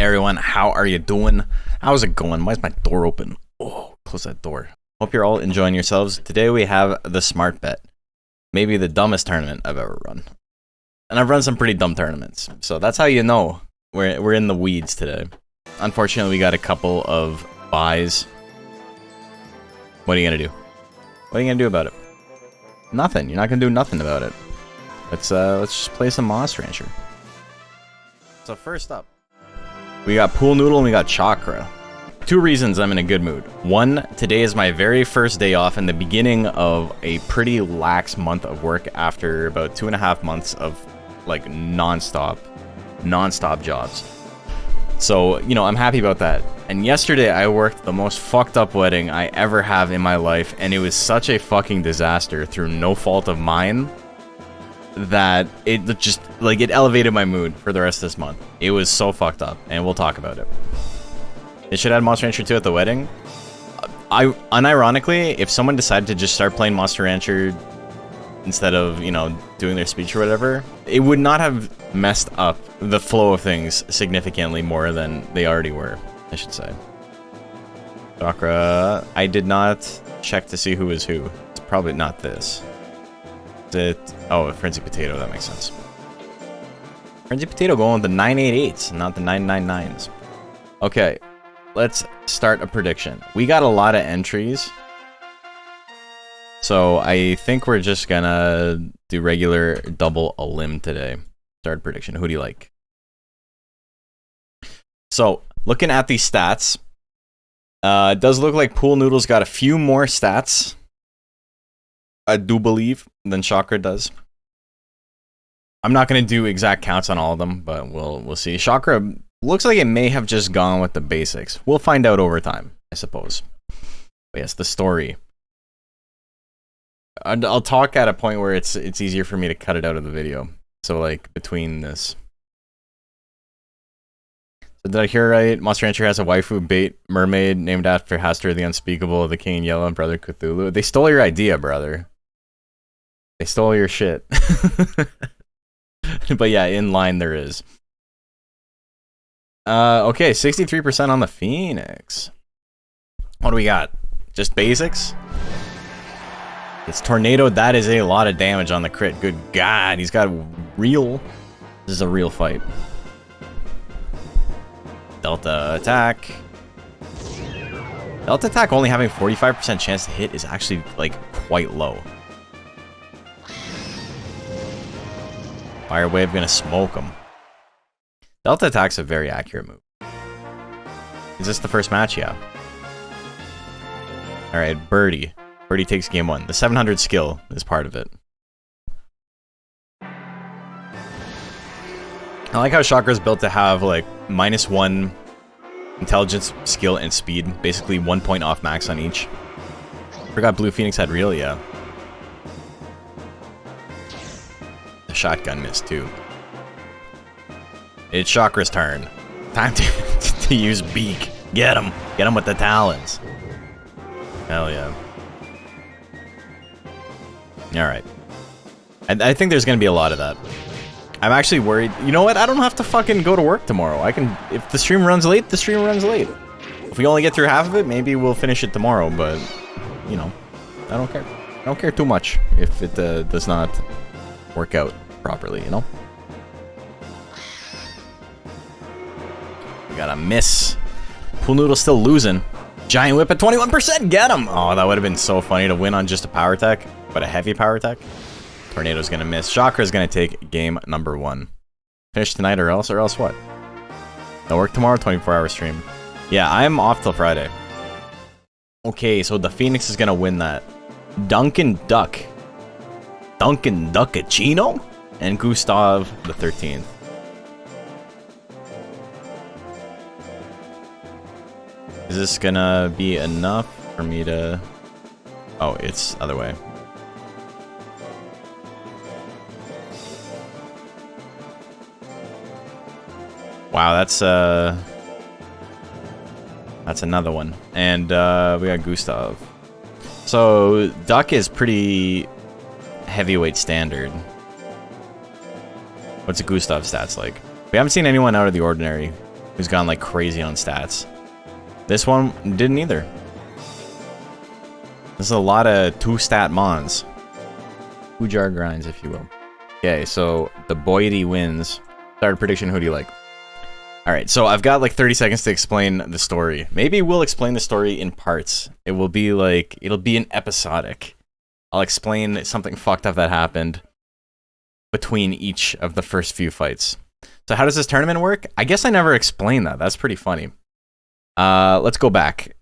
everyone, how are you doing? How's it going? Why is my door open? Oh, close that door. Hope you're all enjoying yourselves. Today we have the Smart Bet. Maybe the dumbest tournament I've ever run. And I've run some pretty dumb tournaments. So that's how you know we're in the weeds today. Unfortunately, we got a couple of buys. What are you gonna do? What are you gonna do about it? Nothing. You're not gonna do nothing about it. Let's just play some Moss Rancher. So first up, we got Pool Noodle and we got Chakra. Two reasons I'm in a good mood. One, today is my very first day off and the beginning of a pretty lax month of work after about 2.5 months of like non-stop jobs. So, you know, I'm happy about that. And yesterday I worked the most fucked up wedding I ever have in my life, and it was such a fucking disaster through no fault of mine that it just, like, it elevated my mood for the rest of this month. It was so fucked up, and we'll talk about it. They should add Monster Rancher 2 at the wedding. Unironically, if someone decided to just start playing Monster Rancher instead of, you know, doing their speech or whatever, it would not have messed up the flow of things significantly more than they already were, I should say. Chakra, I did not check to see who is who. It's probably not this. Is it? Oh, Frenzy Potato, that makes sense. Frenzy Potato going with the 988s, not the 999s. Okay, let's start a prediction. We got a lot of entries. So I think we're just gonna do regular double a limb today. Start prediction. Who do you like? So looking at these stats, it does look like Pool Noodle's got a few more stats, I do believe, than Chakra does. I'm not gonna do exact counts on all of them, but we'll see. Chakra looks like it may have just gone with the basics. We'll find out over time, I suppose. But yes, the story. I'll talk at a point where it's easier for me to cut it out of the video. So like between this. So did I hear right? Monster Rancher has a waifu bait mermaid named after Hastur the Unspeakable, the King in Yellow, and Brother Cthulhu. They stole your idea, brother. They stole your shit. But yeah, in line there is. Okay, 63% on the Phoenix. What do we got? Just basics? It's Tornado. That is a lot of damage on the crit. Good God, he's got real. This is a real fight. Delta attack. Delta attack only having 45% chance to hit is actually like quite low. Fire Wave gonna smoke him. Delta attack's a very accurate move. Is this the first match? Yeah. Alright, Birdie. Birdie takes game 1. The 700 skill is part of it. I like how Chakra's built to have like -1 intelligence, skill, and speed. Basically 1 point off max on each. Forgot Blue Phoenix had real, yeah. The shotgun missed too. It's Chakra's turn. Time to use Beak. Get him. Get him with the talons. Hell yeah. Alright. I think there's gonna be a lot of that. I'm actually worried. You know what? I don't have to fucking go to work tomorrow. I can... If the stream runs late, the stream runs late. If we only get through half of it, maybe we'll finish it tomorrow, but... You know. I don't care. I don't care too much if it does not work out properly, you know? We got a miss. Pool Noodle still losing. Giant Whip at 21%. Get him! Oh, that would have been so funny to win on just a power attack. But a heavy power attack. Tornado's gonna miss. Chakra's gonna take game number 1. Finish tonight or else what? No work tomorrow, 24-hour stream. Yeah, I'm off till Friday. Okay, so the Phoenix is gonna win that. Duncan Duck. Duncan Duckachino? And Gustav the 13th. Is this gonna be enough for me to... Oh, it's other way. Wow, that's another one. And we got Gustav. So Duck is pretty heavyweight standard. What's Gustav's stats like? We haven't seen anyone out of the ordinary. who's gone like crazy on stats. This one didn't either. This is a lot of 2-stat mons. 2-jar grinds, if you will. Okay, so the Boydie wins. Starter prediction, who do you like? Alright, so I've got like 30 seconds to explain the story. Maybe we'll explain the story in parts. It will be like, it'll be an episodic. I'll explain something fucked up that happened between each of the first few fights. So how does this tournament work? I guess I never explained that. That's pretty funny. Let's go back.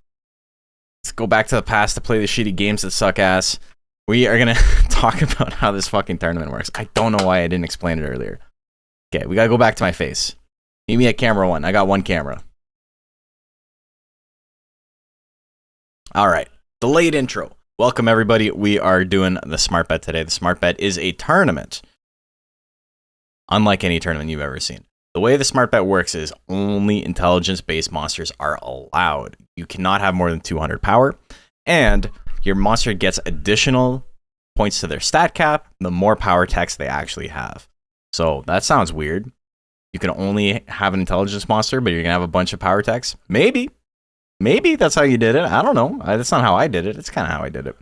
Let's go back to the past to play the shitty games that suck ass. We are gonna talk about how this fucking tournament works. I don't know why I didn't explain it earlier. Okay, we gotta go back to my face. Meet me at camera 1. I got 1 camera. Alright, delayed intro. Welcome everybody. We are doing the Smart Bet today. The Smart Bet is a tournament. Unlike any tournament you've ever seen. The way the Smart Bet works is only intelligence-based monsters are allowed. You cannot have more than 200 power, and your monster gets additional points to their stat cap the more power text they actually have. So that sounds weird. You can only have an intelligence monster, but you're going to have a bunch of power text? Maybe. Maybe that's how you did it. I don't know. That's not how I did it. It's kind of how I did it.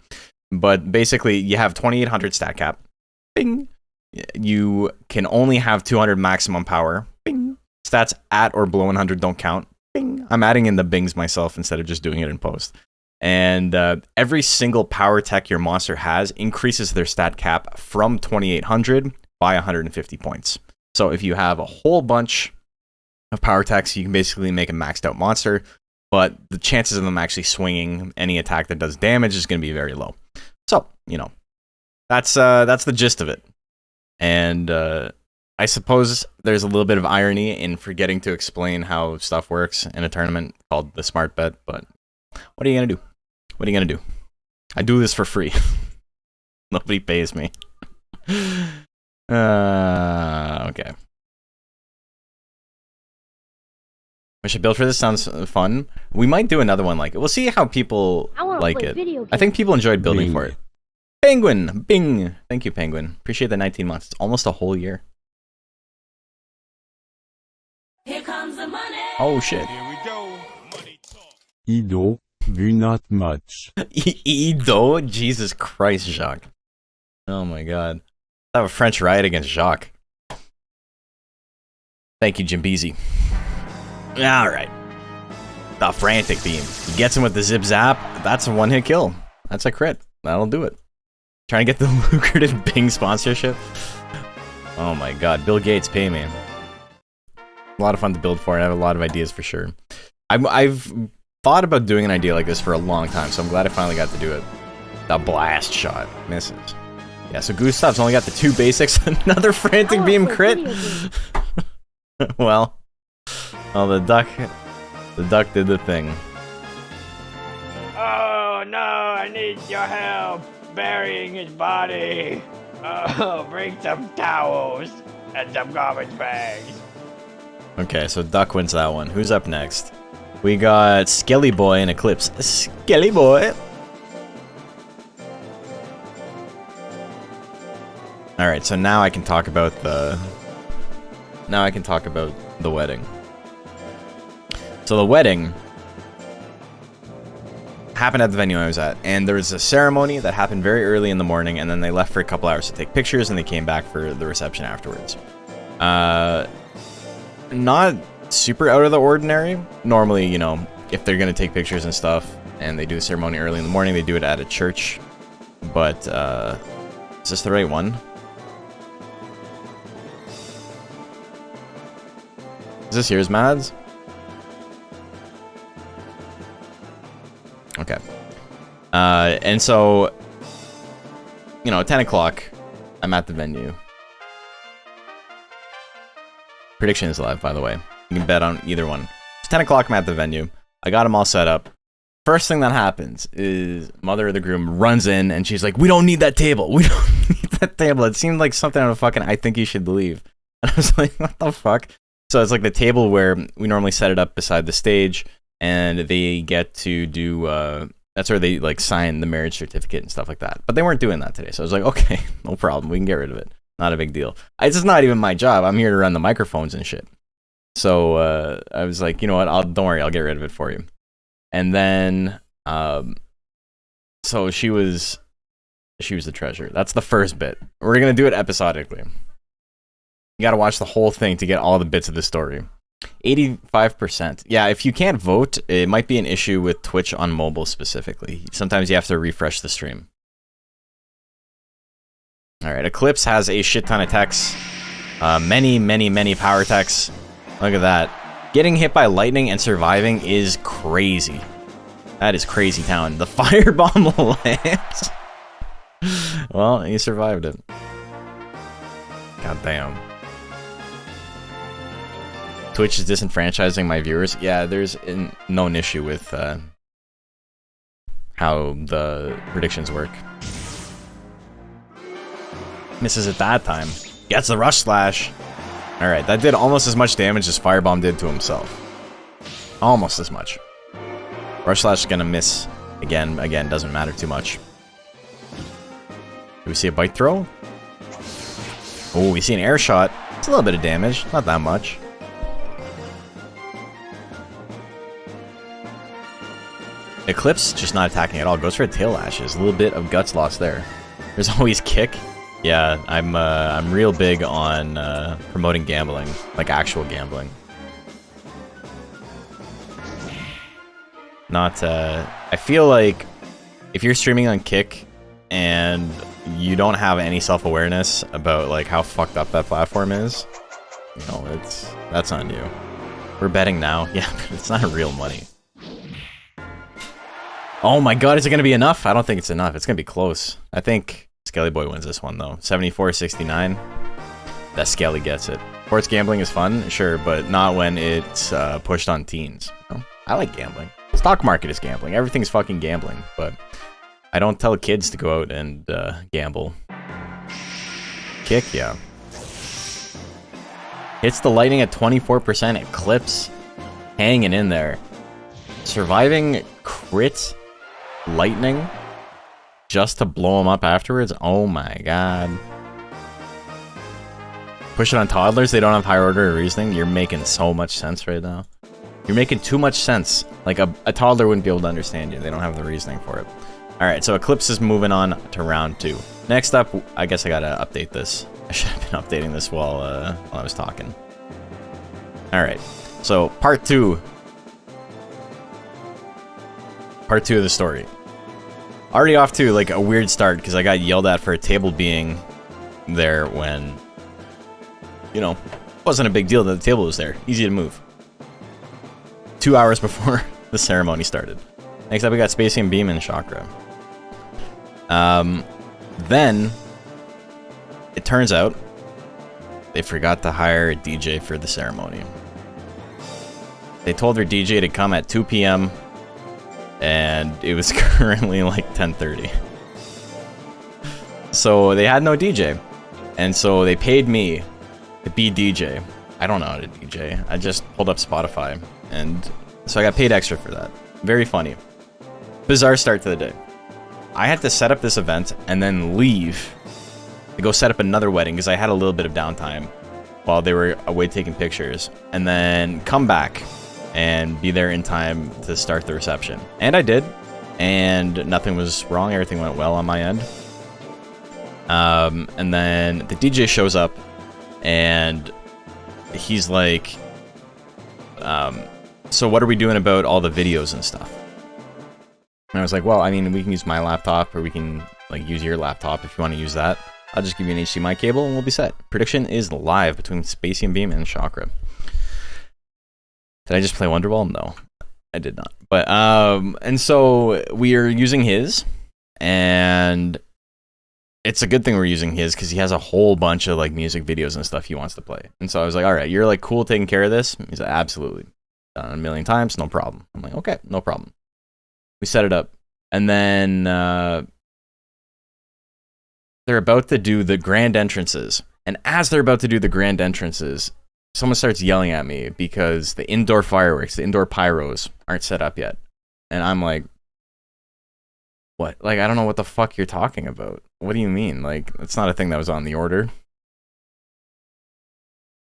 But basically, you have 2,800 stat cap. Bing. You can only have 200 maximum power. Bing. Stats at or below 100 don't count. Bing. I'm adding in the bings myself instead of just doing it in post. And every single power tech your monster has increases their stat cap from 2,800 by 150 points. So if you have a whole bunch of power techs, you can basically make a maxed out monster, but the chances of them actually swinging any attack that does damage is going to be very low. So, you know, that's the gist of it. And I suppose there's a little bit of irony in forgetting to explain how stuff works in a tournament called the Smart Bet, but what are you going to do? What are you going to do? I do this for free. Nobody pays me. Okay. We should build for this. Sounds fun. We might do another one like it. We'll see how people like it. I think people enjoyed building for it. Penguin! Bing! Thank you, Penguin. Appreciate the 19 months. It's almost a whole year. Here comes the money. Oh, shit. Here we go. Money talk. Ido, vu not much. Ido? Jesus Christ, Jacques. Oh my god. Let's have a French riot against Jacques. Thank you, Jimbeezy. Alright. The Frantic Beam. He gets him with the Zip Zap. That's a one-hit kill. That's a crit. That'll do it. Trying to get the lucrative Bing sponsorship. Oh my god. Bill Gates, pay me. A lot of fun to build for. I have a lot of ideas for sure. I've thought about doing an idea like this for a long time, so I'm glad I finally got to do it. The blast shot. Misses. Yeah, so Gustav's only got the 2 basics. Another Frantic Beam crit. Well, the duck did the thing. Oh no, I need your help burying his body. Oh, bring some towels and some garbage bags. Okay, so Duck wins that one. Who's up next? We got Skelly Boy and Eclipse. Skelly Boy. All right, so now I can talk about the wedding. So the wedding happened at the venue I was at, and there was a ceremony that happened very early in the morning, and then they left for a couple hours to take pictures, and they came back for the reception afterwards. Not super out of the ordinary. Normally, you know, if they're gonna take pictures and stuff, and they do the ceremony early in the morning, they do it at a church. But is this the right one? Is this yours, Mads? Okay. And so, you know, 10 o'clock, I'm at the venue. Prediction is live, by the way. You can bet on either one. It's 10 o'clock, I'm at the venue. I got them all set up. First thing that happens is mother of the groom runs in and she's like, "We don't need that table. We don't need that table." It seemed like something out of fucking I Think You Should Leave. And I was like, what the fuck? So it's like the table where we normally set it up beside the stage, and they get to do, that's where they like sign the marriage certificate and stuff like that. But they weren't doing that today. So I was like, okay, no problem. We can get rid of it. Not a big deal. It's just not even my job. I'm here to run the microphones and shit. So I was like, you know what? Don't worry, I'll get rid of it for you. And then, so she was the treasure. That's the first bit. We're gonna do it episodically. You gotta watch the whole thing to get all the bits of the story. 85%. Yeah, if you can't vote, it might be an issue with Twitch on mobile specifically. Sometimes you have to refresh the stream. All right, Eclipse has a shit ton of techs. Many power techs. Look at that. Getting hit by lightning and surviving is crazy. That is crazy town. The firebomb lands. Well, he survived it. God damn. Twitch is disenfranchising my viewers. Yeah, there's no issue with how the predictions work. Misses at that time. Gets the rush slash. Alright, that did almost as much damage as Firebomb did to himself. Almost as much. Rush slash is gonna miss again. Again, doesn't matter too much. Do we see a bite throw? Oh, we see an air shot. It's a little bit of damage, not that much. Eclipse just not attacking at all. Goes for a tail lashes. A little bit of guts lost there. There's always kick. Yeah, I'm real big on promoting gambling, like actual gambling. Not I feel like if you're streaming on Kick and you don't have any self-awareness about like how fucked up that platform is, you know, that's on you. We're betting now. Yeah, but it's not real money. Oh my god, is it gonna be enough? I don't think it's enough. It's gonna be close. I think Skelly Boy wins this one though. 74-69. That Skelly gets it. Sports gambling is fun, sure, but not when it's pushed on teens. You know? I like gambling. Stock market is gambling. Everything's fucking gambling, but I don't tell kids to go out and gamble. Kick, yeah. Hits the lightning at 24%. Eclipse hanging in there. Surviving crit lightning just to blow him up afterwards. Oh my god. Push it on toddlers. They don't have higher order of reasoning. You're making so much sense right now. You're making too much sense. Like a toddler wouldn't be able to understand you. They don't have the reasoning for it. Alright, so Eclipse is moving on to round 2. Next up, I guess I gotta update this. I should have been updating this while I was talking. Alright, so part 2. Part 2 of the story. Already off to like a weird start because I got yelled at for a table being there when, you know, it wasn't a big deal that the table was there. Easy to move. 2 hours before the ceremony started. Next up, we got Spacium Beam and Chakra. Then, it turns out, they forgot to hire a DJ for the ceremony. They told their DJ to come at 2 p.m., and it was currently like 10:30. So they had no DJ. And so they paid me to be DJ. I don't know how to DJ. I just pulled up Spotify. And so I got paid extra for that. Very funny. Bizarre start to the day. I had to set up this event and then leave to go set up another wedding because I had a little bit of downtime while they were away taking pictures. And then come back and be there in time to start the reception. And I did. And nothing was wrong. Everything went well on my end. And then the DJ shows up and he's like, so what are we doing about all the videos and stuff? And I was like, well, I mean, we can use my laptop or we can like use your laptop if you want to use that. I'll just give you an HDMI cable and we'll be set. Prediction is live between Spacium Beam and Chakra. Did I just play Wonderwall? No, I did not. But, and so we are using his, and it's a good thing we're using his because he has a whole bunch of like music videos and stuff he wants to play. And so I was like, all right, you're like cool taking care of this? He's like, absolutely. Done it a million times, no problem. I'm like, okay, no problem. We set it up. And then they're about to do the grand entrances. And as they're about to do the grand entrances, someone starts yelling at me because the indoor fireworks, the indoor pyros aren't set up yet. And I'm like, what? Like, I don't know what the fuck you're talking about. What do you mean? Like, it's not a thing that was on the order.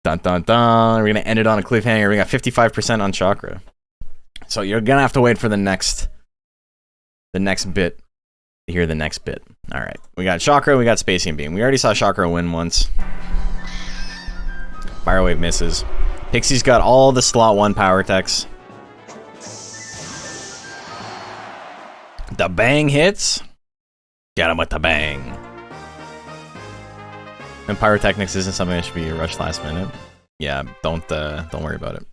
Dun dun dun. We're gonna end it on a cliffhanger. We got 55% on chakra. So you're gonna have to wait for the next bit to hear the next bit. All right, we got chakra. We got spacing beam. We already saw chakra win once. Fire wave misses. Pixie's got all the slot 1 power techs. The bang hits. Get him with the bang. And pyrotechnics isn't something that should be rushed last minute. Yeah, don't worry about it.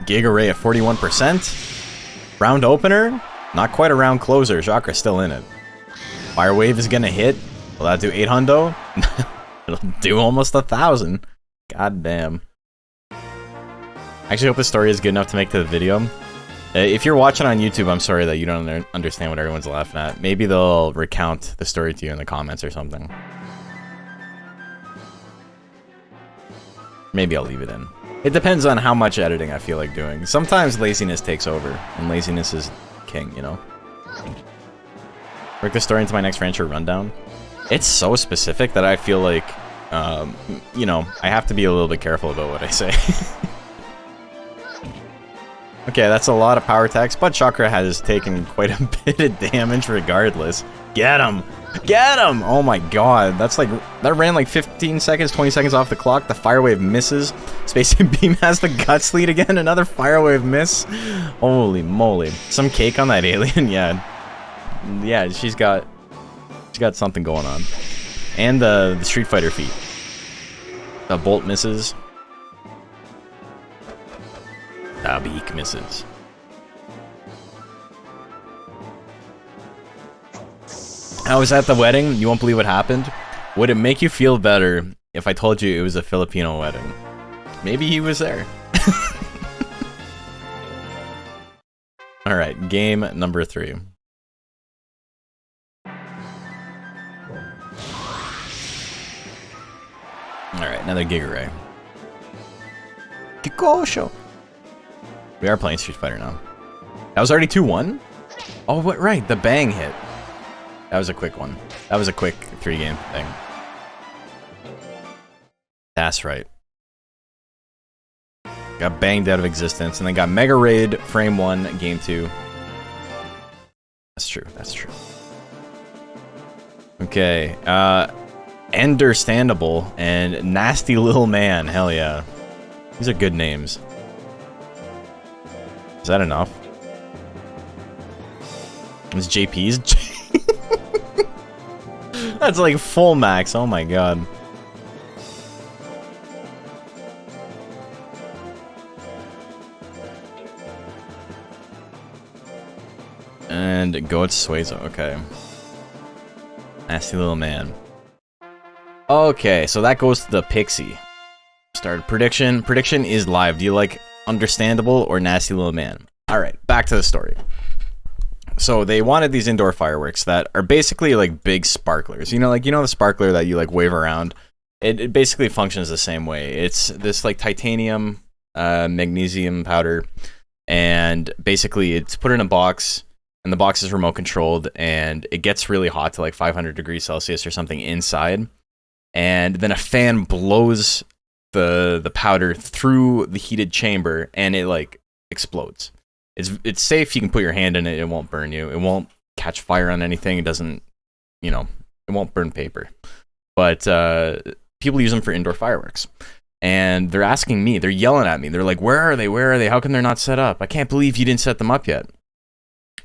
Giga Ray at 41%. Round opener, not quite a round closer. Chakra's still in it. Fire wave is gonna hit. Will that do 800? It'll do almost 1,000. God damn. I actually hope this story is good enough to make to the video. If you're watching on YouTube, I'm sorry that you don't understand what everyone's laughing at. Maybe they'll recount the story to you in the comments or something. Maybe I'll leave it in. It depends on how much editing I feel like doing. Sometimes laziness takes over, and laziness is king, you know? Work the story into my next rancher rundown. It's so specific that I feel like, you know, I have to be a little bit careful about what I say. Okay, that's a lot of power attacks, but Chakra has taken quite a bit of damage regardless. Get him! Get him! Oh my god, that's like, that ran like 15 seconds, 20 seconds off the clock. The fire wave misses. Spacing beam has the guts lead again. Another fire wave miss. Holy moly. Some cake on that alien, yeah. Yeah, she's got something going on. And the Street Fighter feat. The bolt misses. Beak misses. I was at the wedding. You won't believe what happened. Would it make you feel better if I told you it was a Filipino wedding? Maybe he was there. Alright, game number 3. Alright, another Giga Ray. Kikosho! We are playing Street Fighter now. That was already 2-1? Oh, what? Right, the bang hit. That was a quick one. That was a quick 3-game thing. That's right. Got banged out of existence, and then got Mega Raid, Frame 1, Game 2. That's true, that's true. Okay, Understandable and Nasty Little Man, hell yeah. These are good names. Is that enough? It's JP's? That's like full max, oh my god. And Goat's Suezo, okay. Nasty Little Man. Okay, so that goes to the Pixie. Start prediction. Prediction is live. Do you like Understandable or Nasty Little Man? Alright, back to the story. So they wanted these indoor fireworks that are basically like big sparklers. You know the sparkler that you like wave around? It basically functions the same way. It's this like titanium, magnesium powder, and basically it's put in a box, and the box is remote controlled, and it gets really hot to like 500 degrees Celsius or something inside. And then a fan blows the powder through the heated chamber, and it like explodes. It's safe. You can put your hand in it. It won't burn you. It won't catch fire on anything. It doesn't, you know, it won't burn paper. But people use them for indoor fireworks. And they're asking me, they're yelling at me. They're like, where are they? Where are they? How come they're not set up? I can't believe you didn't set them up yet.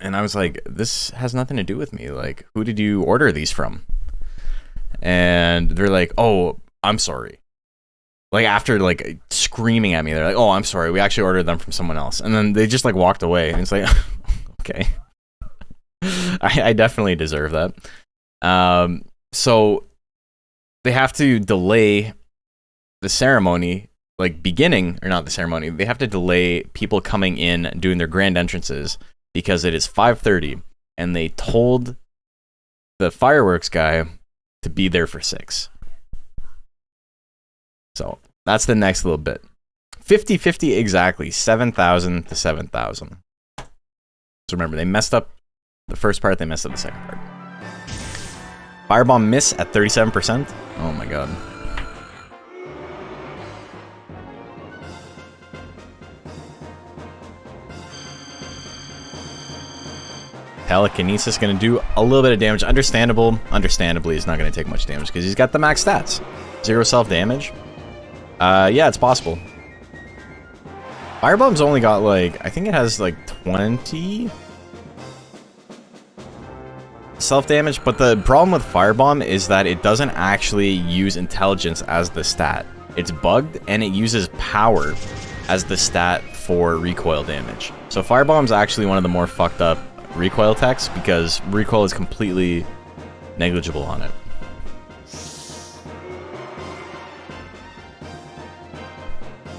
And I was like, this has nothing to do with me. Like, who did you order these from? And they're like, oh, I'm sorry. Like, after, like, screaming at me, they're like, oh, I'm sorry, we actually ordered them from someone else. And then they just, like, walked away. And it's like, okay. I definitely deserve that. So they have to delay the ceremony, like, beginning, or not the ceremony, they have to delay people coming in, doing their grand entrances, because it is 5:30, and they told the fireworks guy to be there for 6. So that's the next little bit. 50-50 exactly. 7,000 to 7,000. So remember, they messed up the first part, they messed up the second part. Firebomb miss at 37%. Oh my god. Telekinesis gonna do a little bit of damage. Understandably, he's not gonna take much damage because he's got the max stats. 0 self damage. Yeah, it's possible. Firebomb's only got like, I think it has like 20 self damage, but the problem with Firebomb is that it doesn't actually use intelligence as the stat. It's bugged and it uses power as the stat for recoil damage. So Firebomb's actually one of the more fucked up recoil techs because recoil is completely negligible on it.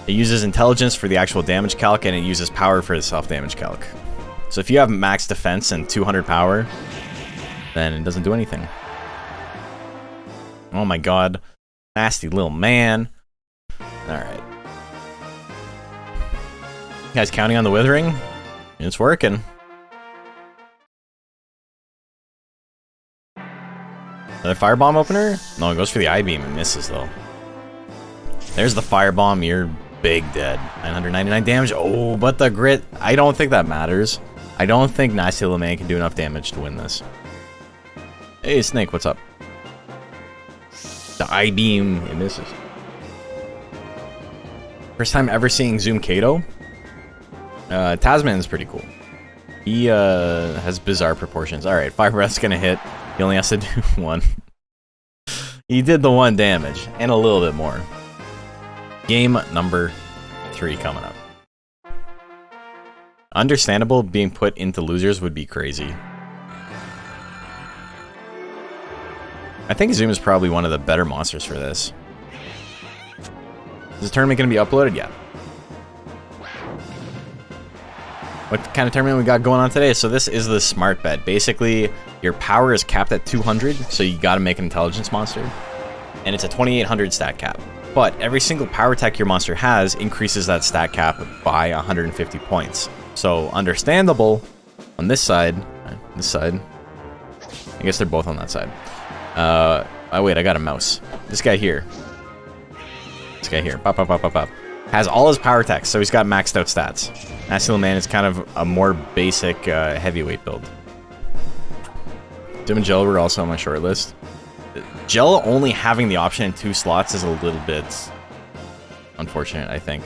It uses intelligence for the actual damage calc, and it uses power for the self-damage calc. So if you have max defense and 200 power, then it doesn't do anything. Oh my god. Nasty little man. Alright. You guys counting on the withering? It's working. Another firebomb opener? No, it goes for the I-beam and misses though. There's the firebomb, you're big dead. 999 damage. Oh, but the grit, I don't think that matters. I don't think Nasty Little Man can do enough damage to win this. Hey, Snake, what's up? The I-beam, it misses. First time ever seeing Zoom Kato. Tasman's pretty cool. He has bizarre proportions. Alright, Fire Breath's gonna hit. He only has to do 1. He did the 1 damage, and a little bit more. Game number 3 coming up. Understandable, being put into losers would be crazy. I think Zoom is probably one of the better monsters for this. Is the tournament going to be uploaded? Yeah. What kind of tournament we got going on today? So this is the smart bet. Basically, your power is capped at 200, so you got to make an intelligence monster. And it's a 2800 stat cap. But every single power tech your monster has increases that stat cap by 150 points. So understandable on this side. I guess they're both on that side. Oh wait, I got a mouse. This guy here. Pop, pop, pop, pop, pop. Has all his power techs, so he's got maxed out stats. Nasty Little Man is kind of a more basic heavyweight build. Dim and Gel were also on my short list. Gel only having the option in 2 slots is a little bit unfortunate, I think.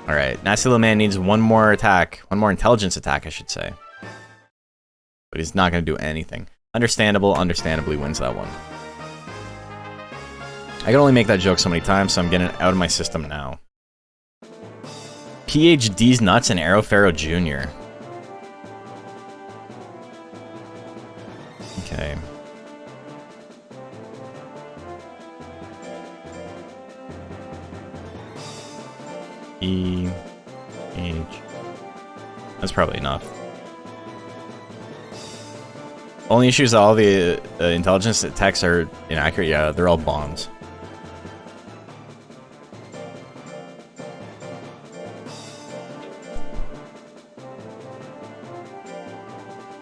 Alright, Nasty Little Man needs one more attack. One more intelligence attack, I should say. But he's not going to do anything. Understandably wins that one. I can only make that joke so many times, so I'm getting it out of my system now. PhD's Nuts and Arrow Pharaoh Jr. Okay. E H. That's probably enough. Only issue is that all the intelligence attacks are inaccurate. Yeah, they're all bombs.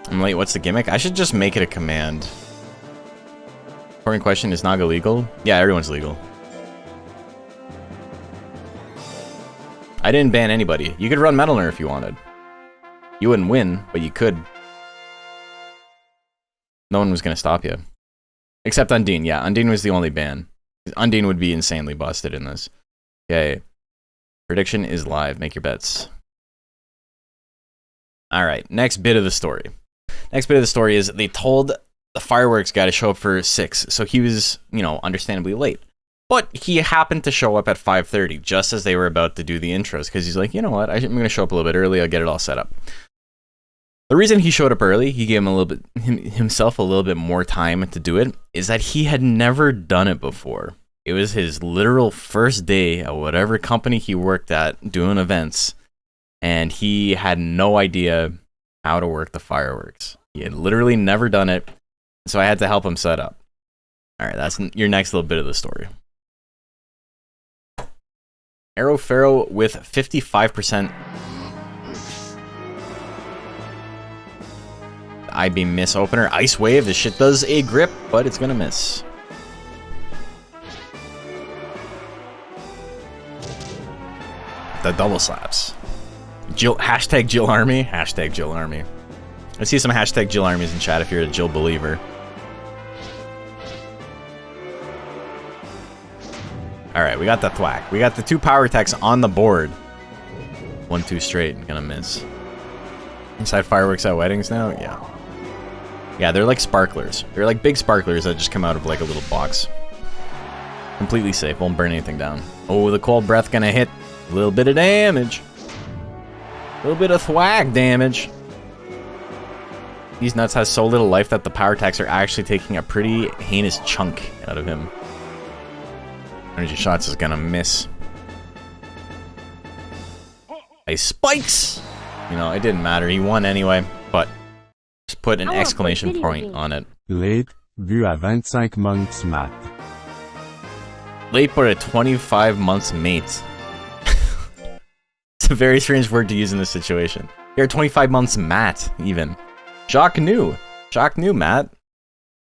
I'm late. What's the gimmick? I should just make it a command. Important question: is Naga legal? Yeah, everyone's legal. I didn't ban anybody. You could run Metal Nerf if you wanted. You wouldn't win, but you could. No one was going to stop you. Except Undine. Yeah, Undine was the only ban. Undine would be insanely busted in this. Okay. Prediction is live. Make your bets. Alright, next bit of the story. Next bit of the story is they told the fireworks guy to show up for 6. So he was, you know, understandably late. But he happened to show up at 5:30, just as they were about to do the intros, because he's like, you know what, I'm going to show up a little bit early, I'll get it all set up. The reason he showed up early, he gave himself a little bit more time to do it, is that he had never done it before. It was his literal first day at whatever company he worked at doing events, and he had no idea how to work the fireworks. He had literally never done it, so I had to help him set up. Alright, that's your next little bit of the story. Arrow Pharaoh with 55%. I-beam miss opener. Ice Wave. This shit does a grip, but it's gonna miss. the double slaps. Jill, hashtag Jill Army. Hashtag Jill Army. I see some hashtag Jill Armies in chat if you're a Jill believer. Alright, we got the thwack. We got the 2 power attacks on the board. 1, 2 straight. Gonna miss. Inside fireworks at weddings now? Yeah. Yeah, they're like sparklers. They're like big sparklers that just come out of like a little box. Completely safe. Won't burn anything down. Oh, the cold breath gonna hit. A little bit of damage. A little bit of thwack damage. These nuts has so little life that the power attacks are actually taking a pretty heinous chunk out of him. Energy shots is gonna miss. Ice spikes! You know, it didn't matter. He won anyway, but just put an exclamation point on it. Late, vu à 25 months mat. Late but a 25 months mate. It's a very strange word to use in this situation. You're 25 months Matt, even. Jacques knew. Jacques knew, Matt.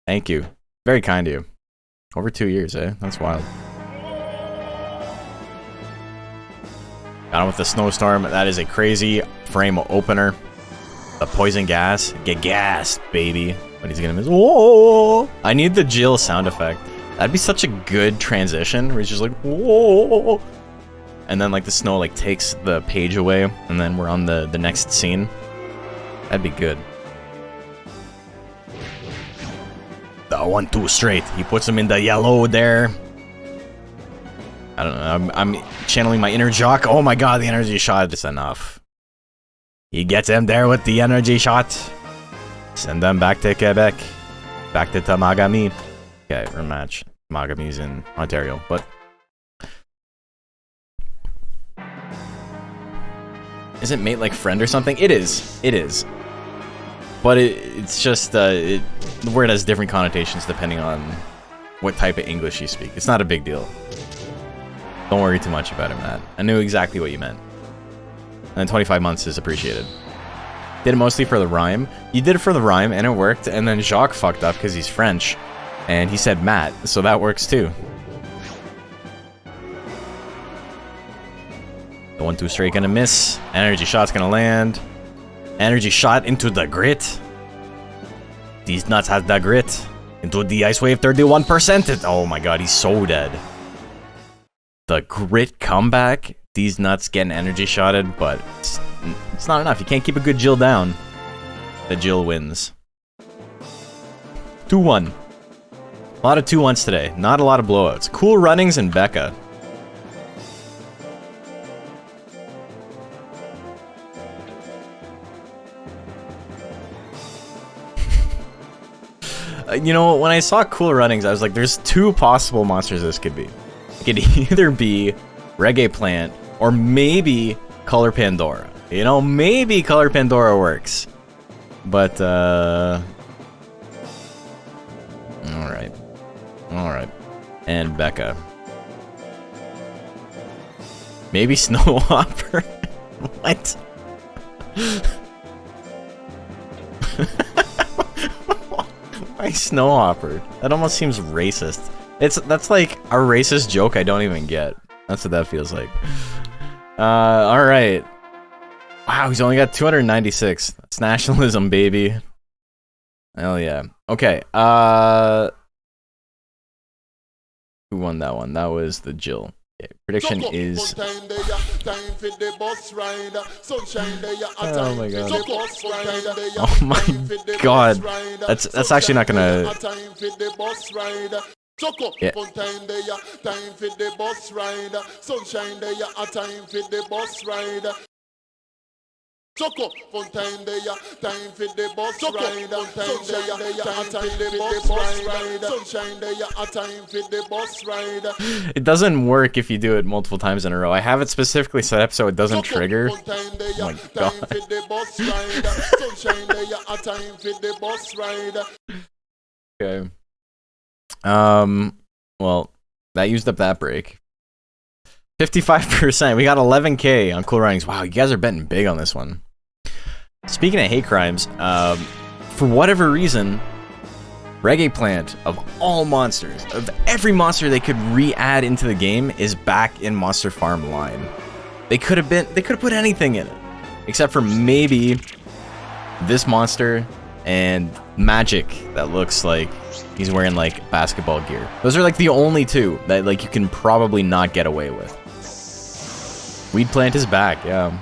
Thank you. Very kind of you. Over 2 years, eh? That's wild. Got him with the snowstorm. That is a crazy frame opener. The poison gas. Get gassed, baby. But he's gonna miss. Whoa! I need the Jill sound effect. That'd be such a good transition where he's just like, whoa! And then like the snow like takes the page away, and then we're on the next scene. That'd be good. The 1, 2 straight. He puts him in the yellow there. I don't know. I'm channeling my inner jock. Oh my god, the energy shot is enough. He gets him there with the energy shot. Send them back to Quebec. Back to Tamagami. Okay, rematch. Tamagami's in Ontario, but... Isn't mate like friend or something? It is. It is. But it's just, the word has different connotations depending on what type of English you speak. It's not a big deal. Don't worry too much about it, Matt. I knew exactly what you meant. And 25 months is appreciated. Did it mostly for the rhyme. You did it for the rhyme, and it worked, and then Jacques fucked up because he's French, and he said Matt, so that works too. The 1, 2 straight gonna miss. Energy shot's gonna land. Energy shot into the grit. These nuts has the grit. Into the ice wave 31%. Oh my god, he's so dead. The grit comeback. These nuts getting energy shotted, but it's not enough. You can't keep a good Jill down. The Jill wins. 2-1. A lot of 2-1s today. Not a lot of blowouts. Cool runnings and Becca. You know, when I saw Cool Runnings, I was like, there's 2 possible monsters this could be. It could either be Reggae Plant, or maybe Color Pandora. You know, maybe Color Pandora works. But, alright. Alright. And Becca. Maybe Snow Hopper? What? Why Snow Hopper? That almost seems racist. That's like a racist joke I don't even get. That's what that feels like. Alright. Wow, he's only got 296. That's nationalism, baby. Hell yeah. Okay, who won that one? That was the Jill. Okay, prediction is... Oh my god. Oh my god. That's actually not gonna... Yeah. It doesn't work if you do it multiple times in a row. I have it specifically set up so it doesn't trigger. Oh my god. Okay. Well, that used up that break. 55%. We got 11k on Cool Runnings. Wow, you guys are betting big on this one. Speaking of hate crimes, for whatever reason, Reggae Plant, of all monsters, of every monster they could re-add into the game, is back in Monster Farm line. They could have put anything in it. Except for maybe this monster and Magic that looks like he's wearing like basketball gear. Those are like the only two that like you can probably not get away with. Weed plant is back, yeah.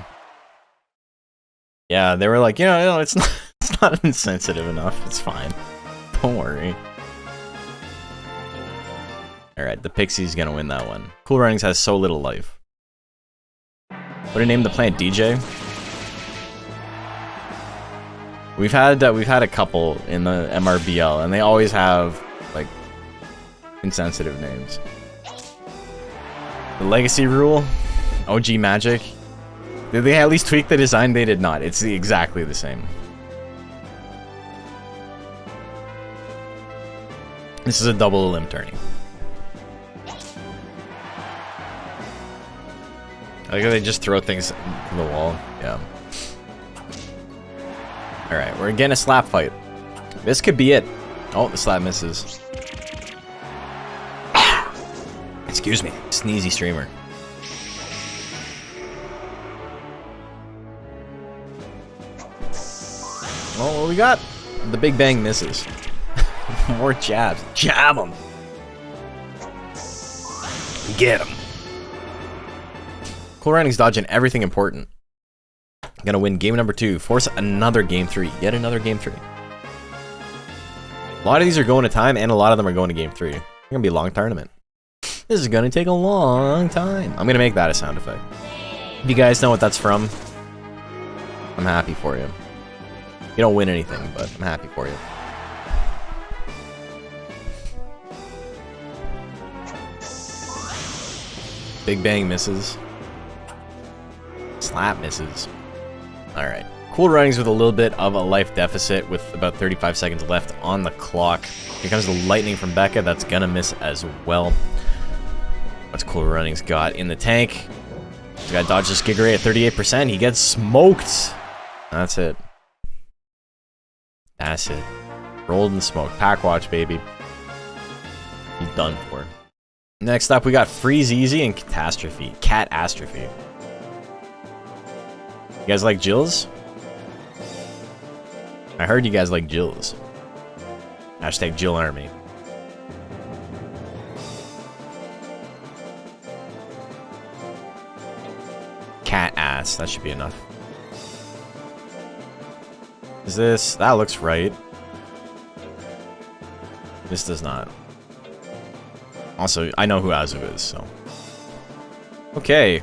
Yeah, they were like, it's not insensitive enough. It's fine. Don't worry. Alright, the Pixie's gonna win that one. Cool Runnings has so little life. What do you name the plant? DJ? We've had a couple in the MRBL, and they always have like insensitive names. The Legacy Rule, OG Magic. Did they at least tweak the design? They did not. It's exactly the same. This is a double limb turning. I like how they just throw things to the wall. Yeah. Alright, we're getting a slap fight. This could be it. Oh, the slap misses. Excuse me. Sneezy streamer. Well, what we got? The Big Bang misses. More jabs. Jab them. Get them. Cool Runnings dodging everything important. Gonna win game number 2. Force another game 3. Yet another game 3. A lot of these are going to time, and a lot of them are going to game 3. It's gonna be a long tournament. This is gonna take a long time. I'm gonna make that a sound effect. If you guys know what that's from, I'm happy for you. You don't win anything, but I'm happy for you. Big Bang misses. Slap misses. Alright. Cool Runnings with a little bit of a life deficit with about 35 seconds left on the clock. Here comes the lightning from Becca. That's gonna miss as well. What's Cool Runnings got in the tank? He's got dodge this Giga Ray at 38%. He gets smoked. That's it. That's it. Rolled in the smoke. Pack watch, baby. He's done for. Next up, we got Freeze Easy and Catastrophe. Catastrophe. You guys like Jills? I heard you guys like Jills. Hashtag Jill Army. Cat ass. That should be enough. Is this... That looks right. This does not. Also, I know who Azu is, so... Okay.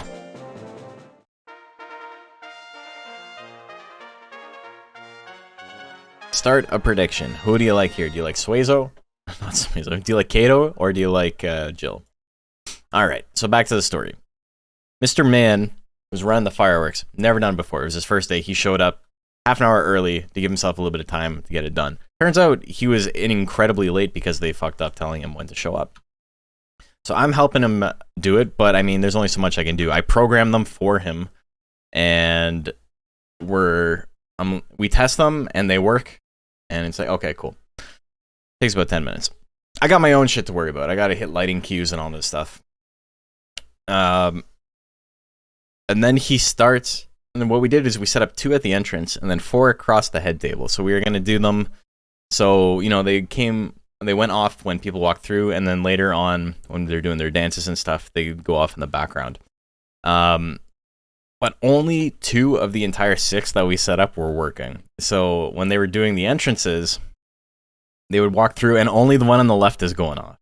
Start a prediction. Who do you like here? Do you like Suezo? Not Suezo. Do you like Kato, or do you like Jill? Alright, so back to the story. Mr. Man was running the fireworks. Never done before. It was his first day. He showed up half an hour early to give himself a little bit of time to get it done. Turns out he was incredibly late because they fucked up telling him when to show up. So I'm helping him do it, but I mean, there's only so much I can do. I program them for him, and we test them, and they work, and it's like, okay, cool. Takes about 10 minutes. I got my own shit to worry about. I got to hit lighting cues and all this stuff. And then he starts, and then what we did is we set up 2 at the entrance, and then 4 across the head table. So we were going to do them, so, you know, they went off when people walked through, and then later on, when they're doing their dances and stuff, they go off in the background. But only 2 of the entire 6 that we set up were working. So when they were doing the entrances, they would walk through, and only the one on the left is going off.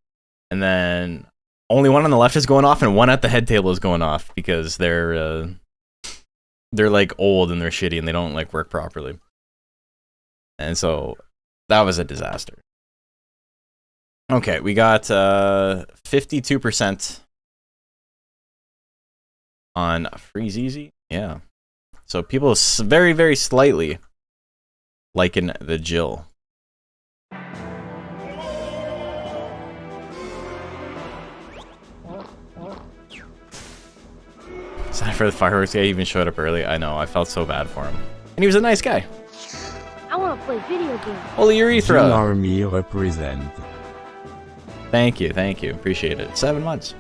And then only one on the left is going off, and one at the head table is going off because they're like old and they're shitty and they don't like work properly. And so that was a disaster. Okay, we got 52% on Freeze Easy. Yeah. So people very, very slightly liking the Jill. Sorry for the fireworks guy. He even showed up early. I know. I felt so bad for him. And he was a nice guy. I want to play video games. Holy urethra. Jill Army represent. Thank you. Thank you. Appreciate it. 7 months.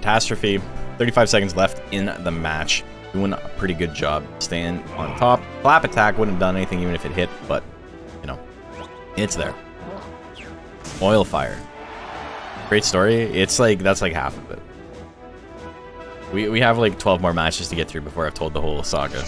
Catastrophe. 35 seconds left in the match. Doing a pretty good job staying on top. Clap attack wouldn't have done anything even if it hit, but, you know, it's there. Oil fire. Great story. It's like, that's like half of it. We have like 12 more matches to get through before I've told the whole saga.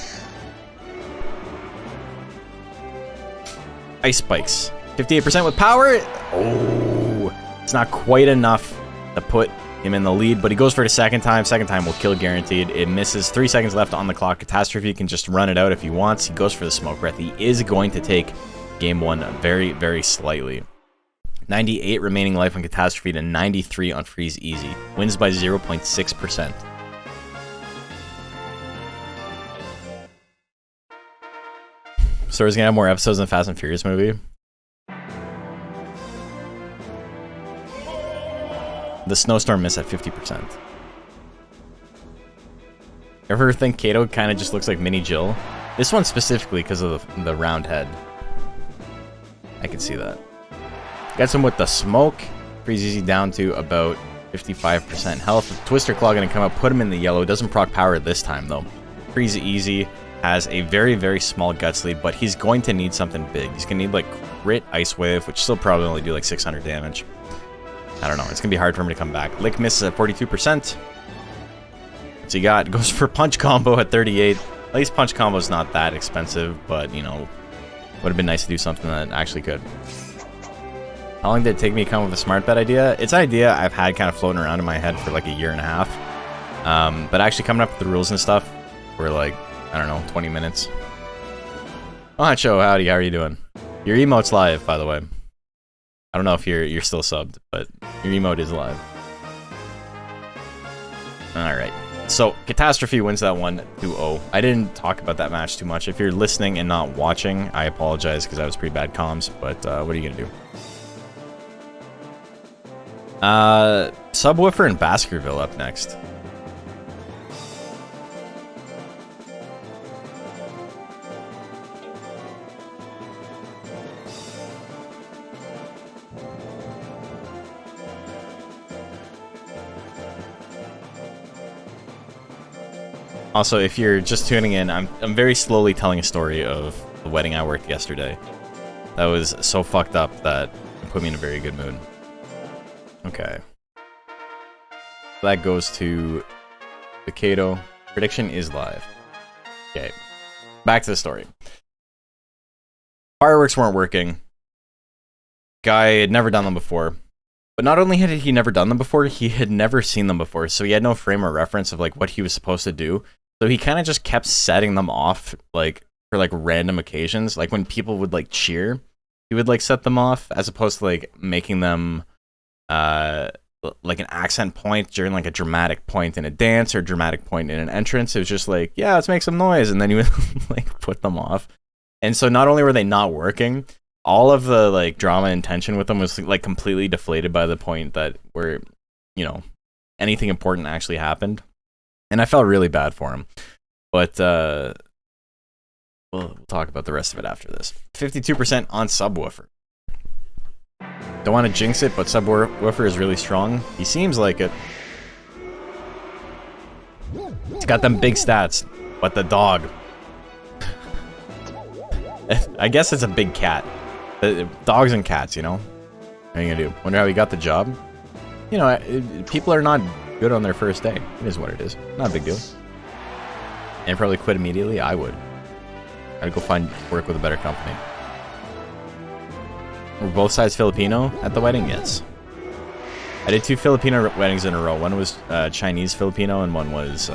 Ice spikes. 58% with power. Oh, it's not quite enough to put him in the lead, but he goes for it a second time. Second time will kill guaranteed. It misses. 3 seconds left on the clock. Catastrophe can just run it out if he wants. He goes for the smoke breath. He is going to take game 1 very, very slightly. 98 remaining life on Catastrophe to 93 on Freeze Easy. Wins by 0.6%. So he's gonna have more episodes than Fast and Furious movie. The snowstorm miss at 50%. Ever think Kato kind of just looks like Mini Jill? This one specifically because of the round head. I can see that. Gets him with the smoke. Freeze Easy down to about 55% health. Twister Claw gonna come up, put him in the yellow. Doesn't proc power this time though. Freeze Easy has a very, very small guts lead, but he's going to need something big. He's gonna need like crit Ice Wave, which still probably only do like 600 damage. I don't know. It's gonna be hard for him to come back. Lick misses at 42%. What's he got? Goes for punch combo at 38. At least punch combo is not that expensive, but you know, would have been nice to do something that actually could. How long did it take me to come up with a smart bet idea? It's an idea I've had kind of floating around in my head for like a year and a half. But actually coming up with the rules and stuff were like, I don't know, 20 minutes. Oh, Hacho, howdy, how are you doing? Your emote's live, by the way. I don't know if you're still subbed, but your emote is live. Alright. So, Catastrophe wins that one 2-0. I didn't talk about that match too much. If you're listening and not watching, I apologize because that was pretty bad comms, but what are you gonna do? Subwoofer and Baskerville up next. Also, if you're just tuning in, I'm very slowly telling a story of the wedding I worked yesterday. That was so fucked up that it put me in a very good mood. Okay. That goes to the Kato. Prediction is live. Okay. Back to the story. Fireworks weren't working. Guy had never done them before. But not only had he never done them before, he had never seen them before. So he had no frame of reference of like what he was supposed to do. So he kind of just kept setting them off like for like random occasions. Like when people would like cheer, he would like set them off as opposed to like making them like an accent point during like a dramatic point in a dance or dramatic point in an entrance. It was just like, yeah, let's make some noise. And then he would like put them off. And so not only were they not working, all of the like drama and tension with them was like completely deflated by the point that where, you know, anything important actually happened. And I felt really bad for him. But we'll talk about the rest of it after this. 52% on Subwoofer. Don't want to jinx it, but Subwoofer is really strong. He seems like it. He's got them big stats, but the dog. I guess it's a big cat. Dogs and cats, you know? What are you gonna do? Wonder how he got the job? You know, people are not good on their first day. It is what it is. Not a big deal. And probably quit immediately? I would. I'd go find work with a better company. Were both sides Filipino at the wedding? Yes. I did 2 Filipino weddings in a row. One was Chinese Filipino and one was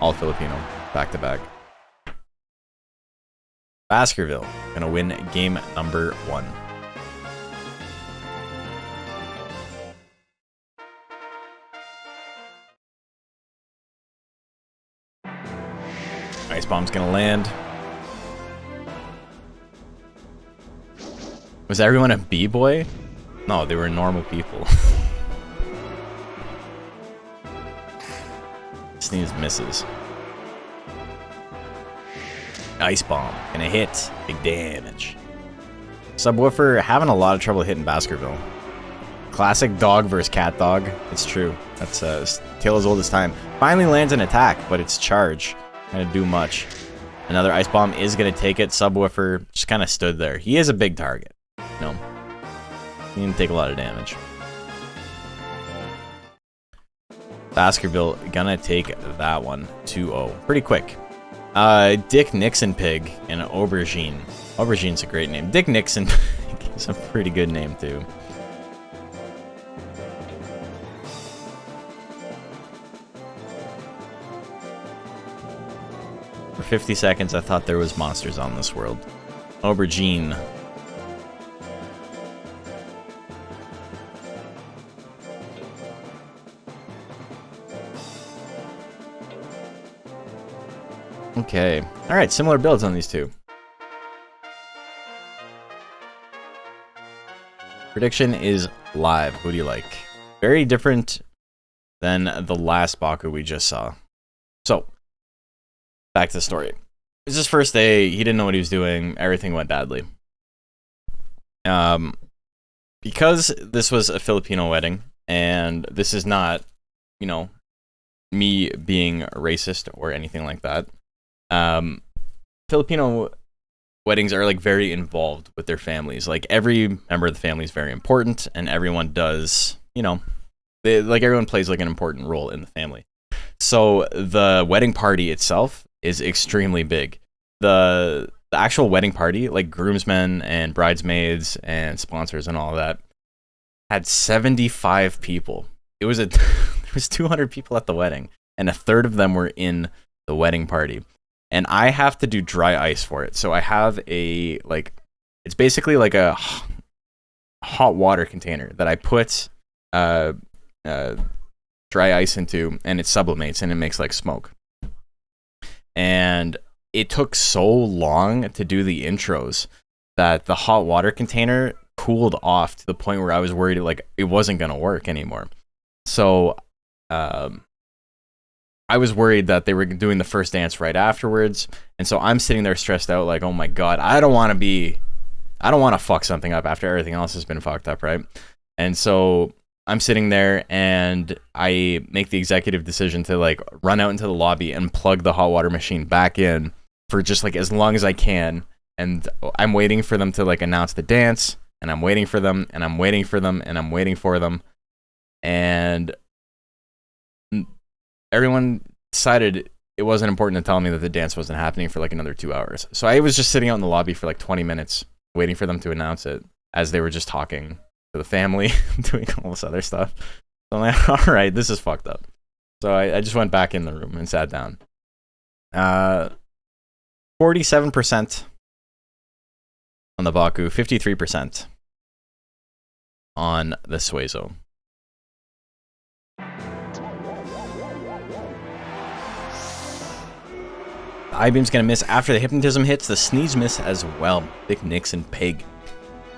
all Filipino, back to back. Baskerville gonna win game number 1. Ice bomb's gonna land. Was everyone a b-boy? No, they were normal people. Sneeze misses. Ice bomb gonna hit. Big damage. Subwoofer having a lot of trouble hitting Baskerville. Classic dog versus cat dog. It's true. That's tale as old as time. Finally lands an attack, but it's charge. Not gonna do much. Another ice bomb is gonna take it. Subwoofer just kind of stood there. He is a big target. No, he didn't take a lot of damage. Baskerville gonna take that one 2-0. Pretty quick. Dick Nixon Pig and Aubergine. Aubergine's a great name. Dick Nixon is a pretty good name too. For 50 seconds, I thought there was monsters on this world. Aubergine. Okay. Alright, similar builds on these two. Prediction is live. Who do you like? Very different than the last Baku we just saw. So, back to the story. It was his first day. He didn't know what he was doing. Everything went badly. Because this was a Filipino wedding, and this is not, you know, me being racist or anything like that. Filipino weddings are like very involved with their families. Like every member of the family is very important, and everyone does, you know, everyone plays like an important role in the family. So the wedding party itself is extremely big. The actual wedding party, like groomsmen and bridesmaids and sponsors and all of that, had 75 people. It was there was 200 people at the wedding, and a third of them were in the wedding party. And I have to do dry ice for it. So I have a, like, it's basically like a hot water container that I put dry ice into, and it sublimates and it makes like smoke. And it took so long to do the intros that the hot water container cooled off to the point where I was worried like it wasn't going to work anymore. So I was worried that they were doing the first dance right afterwards. And so I'm sitting there stressed out like, oh my God, I don't want to fuck something up after everything else has been fucked up, right? And so I'm sitting there and I make the executive decision to like run out into the lobby and plug the hot water machine back in for just like as long as I can. And I'm waiting for them to like announce the dance, and I'm waiting for them, and I'm waiting for them, and I'm waiting for them. And everyone decided it wasn't important to tell me that the dance wasn't happening for like another 2 hours. So I was just sitting out in the lobby for like 20 minutes waiting for them to announce it as they were just talking to the family, doing all this other stuff. So I'm like, all right, this is fucked up. So I just went back in the room and sat down. 47% on the Baku, 53% on the Suezo. The I-beam's gonna miss after the hypnotism hits. The sneeze miss as well. Dick Nixon Pig.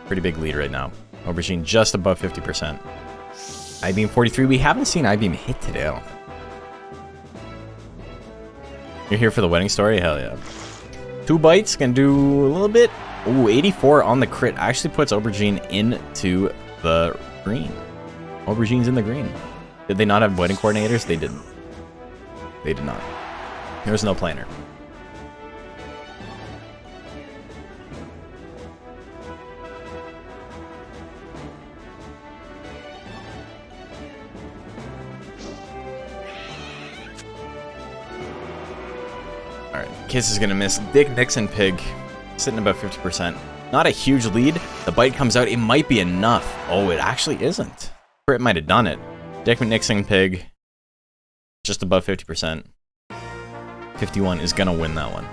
Pretty big lead right now. Aubergine just above 50%. I-beam 43. We haven't seen I-beam hit today, I don't think. You're here for the wedding story? Hell yeah. 2 bites can do a little bit. Ooh, 84 on the crit actually puts Aubergine into the green. Aubergine's in the green. Did they not have wedding coordinators? They didn't. They did not. There was no planner. Alright, Kiss is gonna miss. Dick Nixon Pig sitting about 50%. Not a huge lead. The bite comes out. It might be enough. Oh, it actually isn't. Crit might have done it. Dick Nixon Pig just above 50%. 51 is gonna win that one.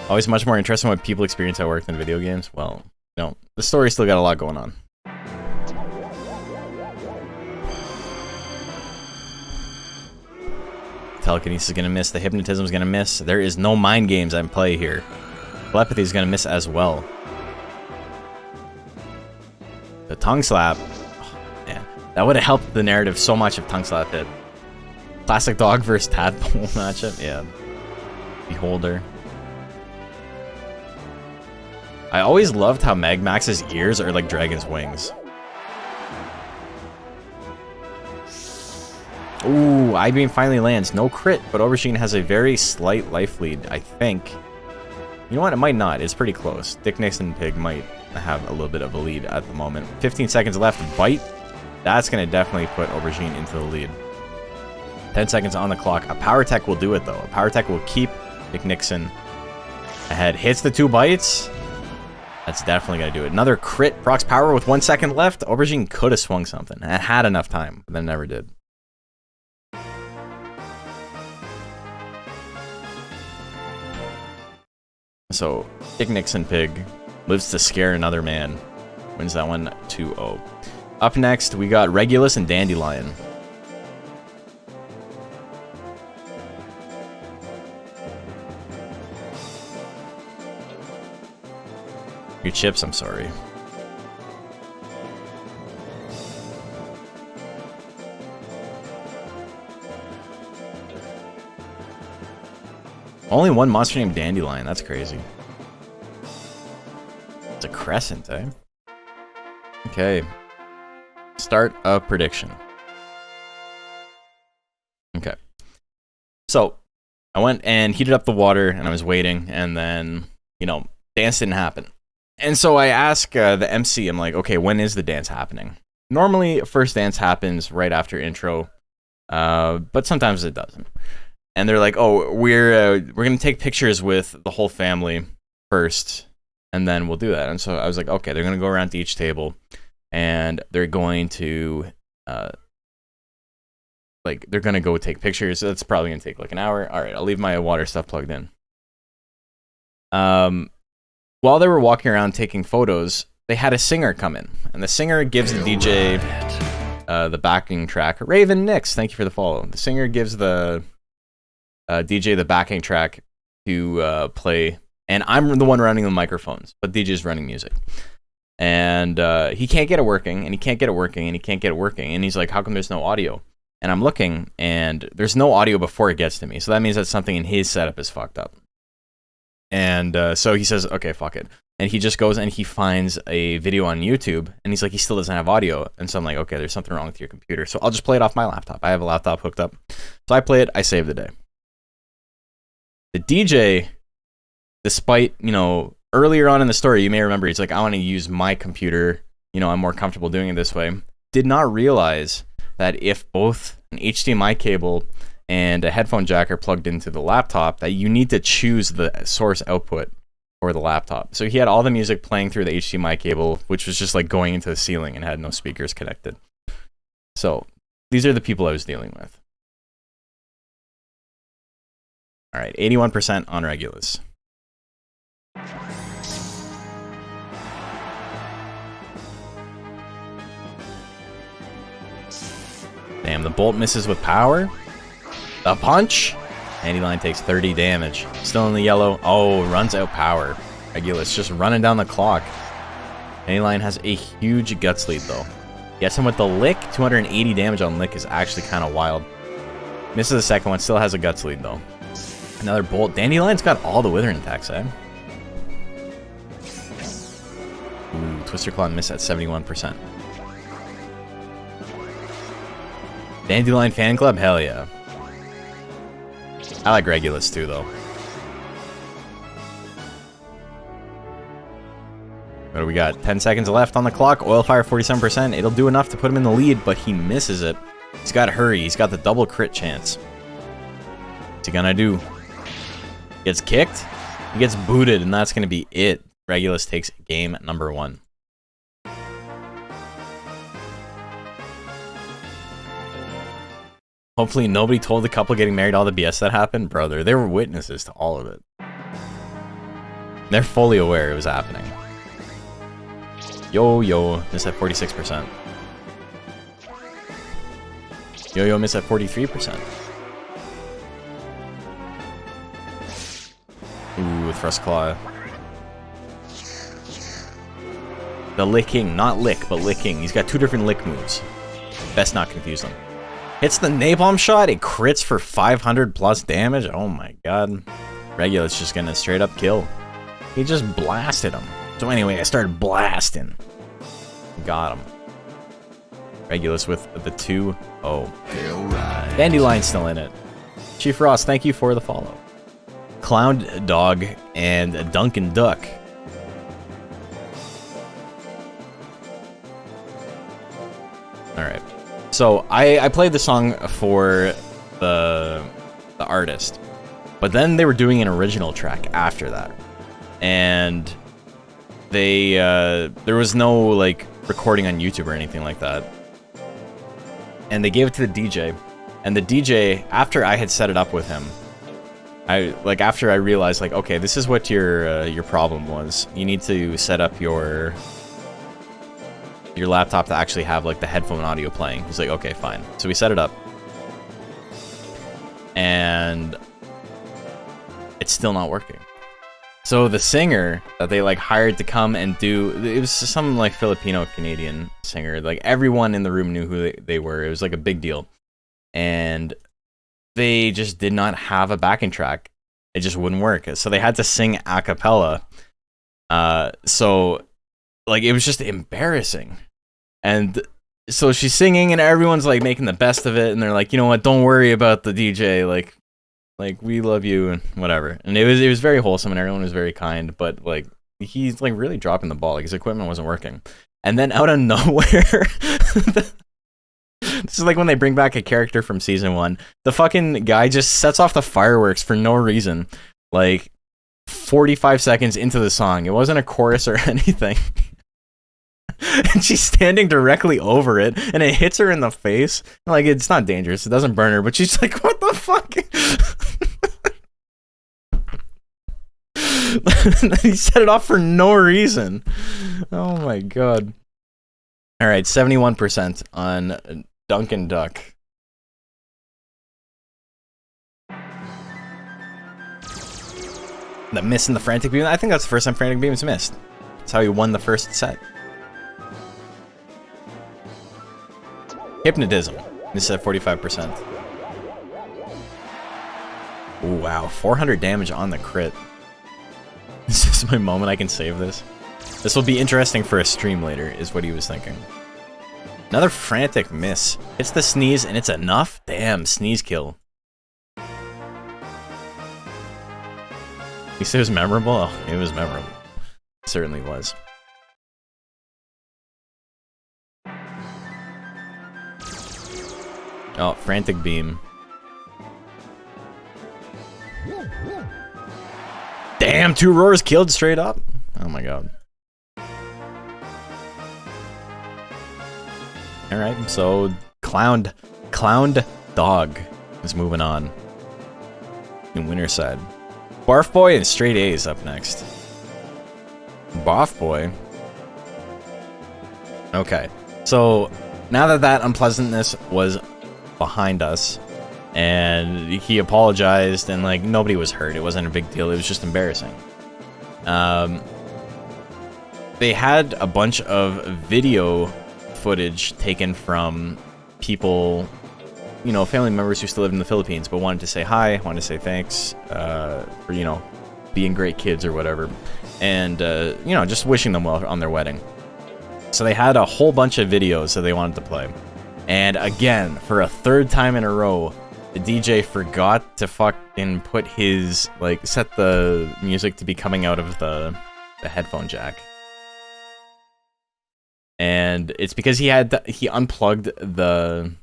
Always much more interesting what people experience at work than video games. Well, no, the story's still got a lot going on. Telekinesis is gonna miss. The hypnotism is gonna miss. There is no mind games in play here. Telepathy is gonna miss as well. The tongue slap. Oh, man, that would have helped the narrative so much if tongue slap hit. Classic dog versus tadpole matchup. Yeah. Beholder. I always loved how Magmax's ears are like dragon's wings. Ooh, I-beam finally lands. No crit, but Aubergine has a very slight life lead, I think. You know what? It might not. It's pretty close. Dick Nixon Pig might have a little bit of a lead at the moment. 15 seconds left. Bite. That's going to definitely put Aubergine into the lead. 10 seconds on the clock. A power tech will do it, though. A power tech will keep Dick Nixon ahead. Hits the 2 bites. That's definitely going to do it. Another crit. Procs power with 1 second left. Aubergine could have swung something. It had enough time, but then never did. So, Dick Nixon Pig lives to scare another man. Wins that one 2-0. Up next, we got Regulus and Dandelion. Your chips, I'm sorry. Only one monster named Dandelion. That's crazy. It's a crescent, eh? Okay. Start a prediction. Okay. So, I went and heated up the water, and I was waiting, and then, you know, dance didn't happen. And so I ask the MC, I'm like, okay, when is the dance happening? Normally, first dance happens right after intro, but sometimes it doesn't. And they're like, oh, we're gonna take pictures with the whole family first, and then we'll do that. And so I was like, okay, they're gonna go around to each table, and they're going to they're gonna go take pictures. So that's probably gonna take like an hour. All right, I'll leave my water stuff plugged in. While they were walking around taking photos, they had a singer come in, and the singer gives the DJ the backing track. Raven Nix, thank you for the follow. The singer gives the DJ the backing track to play, and I'm the one running the microphones, but DJ's running music. And he can't get it working, and he can't get it working, and he can't get it working. And he's like, how come there's no audio? And I'm looking, and there's no audio before it gets to me. So that means that something in his setup is fucked up. And so he says, okay, fuck it. And he just goes and he finds a video on YouTube, and he's like, he still doesn't have audio. And so I'm like, okay, there's something wrong with your computer. So I'll just play it off my laptop. I have a laptop hooked up. So I play it, I save the day. The DJ, despite, you know, earlier on in the story, you may remember, he's like, I want to use my computer. You know, I'm more comfortable doing it this way. Did not realize that if both an HDMI cable and a headphone jack are plugged into the laptop, that you need to choose the source output for the laptop. So he had all the music playing through the HDMI cable, which was just like going into the ceiling and had no speakers connected. So these are the people I was dealing with. All right, 81% on Regulus. Damn, the bolt misses with power. The punch. Dandelion takes 30 damage. Still in the yellow. Oh, runs out power. Regulus just running down the clock. Dandelion has a huge guts lead, though. Gets him with the lick. 280 damage on lick is actually kind of wild. Misses the second one. Still has a guts lead, though. Another bolt. Dandelion's got all the withering attacks, eh? Ooh, Twister Claw miss at 71%. Dandelion Fan Club? Hell yeah. I like Regulus too, though. What do we got? 10 seconds left on the clock. Oil Fire 47%. It'll do enough to put him in the lead, but he misses it. He's got to hurry. He's got the double crit chance. What's he gonna do? Gets kicked? He gets booted, and that's gonna be it. Regulus takes game number 1. Hopefully nobody told the couple getting married all the BS that happened. Brother, they were witnesses to all of it. They're fully aware it was happening. Yo-Yo, miss at 46%. Yo-Yo miss at 43%. Ooh, Thrust Claw. The licking, not lick, but licking. He's got 2 different lick moves. Best not confuse them. Hits the napalm shot, it crits for 500 plus damage. Oh my god. Regulus just gonna straight up kill. He just blasted him. So So anyway, I started blasting. Got him. Regulus with the 2-0. Dandelion's still in it. Chief Ross, thank you for the follow. Clown Dog and Duncan Duck. Alright. So I played the song for the artist. But then they were doing an original track after that. And they there was no like recording on YouTube or anything like that. And they gave it to the DJ. And the DJ, after I had set it up with him, after I realized like, okay, this is what your problem was. You need to set up your laptop to actually have like the headphone audio playing. He's like, okay, fine. So we set it up. And it's still not working. So the singer that they like hired to come and do, it was some like Filipino Canadian singer. Like everyone in the room knew who they were. It was like a big deal. And they just did not have a backing track. It just wouldn't work. So they had to sing a cappella. So like it was just embarrassing. And so she's singing and everyone's like making the best of it. And they're like, you know what? Don't worry about the DJ. Like we love you and whatever. And it was very wholesome and everyone was very kind, but like he's like really dropping the ball. Like his equipment wasn't working. And then out of nowhere, this is like when they bring back a character from season 1. The fucking guy just sets off the fireworks for no reason. Like 45 seconds into the song. It wasn't a chorus or anything. And she's standing directly over it, and it hits her in the face. Like, it's not dangerous. It doesn't burn her, but she's like, what the fuck? He set it off for no reason. Oh my god. Alright, 71% on Duncan Duck. The miss in the Frantic Beam? I think that's the first time Frantic Beam's missed. That's how he won the first set. Hypnotism. This is at 45%. Ooh, wow, 400 damage on the crit. This is my moment, I can save this. This will be interesting for a stream later, is what he was thinking. Another frantic miss. Hits the sneeze and it's enough? Damn, sneeze kill. You say it was memorable? Oh, it was memorable. It certainly was. Oh, Frantic Beam. Damn, 2 roars killed straight up. Oh my god. Alright, so Clowned Dog is moving on. In winner side. Barf Boy and Straight A's up next. Barf Boy. Okay, so now that that unpleasantness was behind us, and he apologized, and like nobody was hurt. It wasn't a big deal. It was just embarrassing. They had a bunch of video footage taken from people, you know, family members who still live in the Philippines, but wanted to say hi, wanted to say thanks for, you know, being great kids or whatever, and you know, just wishing them well on their wedding. So they had a whole bunch of videos that they wanted to play. And again, for a 3rd time in a row, the DJ forgot to fucking put his, like, set the music to be coming out of the headphone jack. And it's because he unplugged the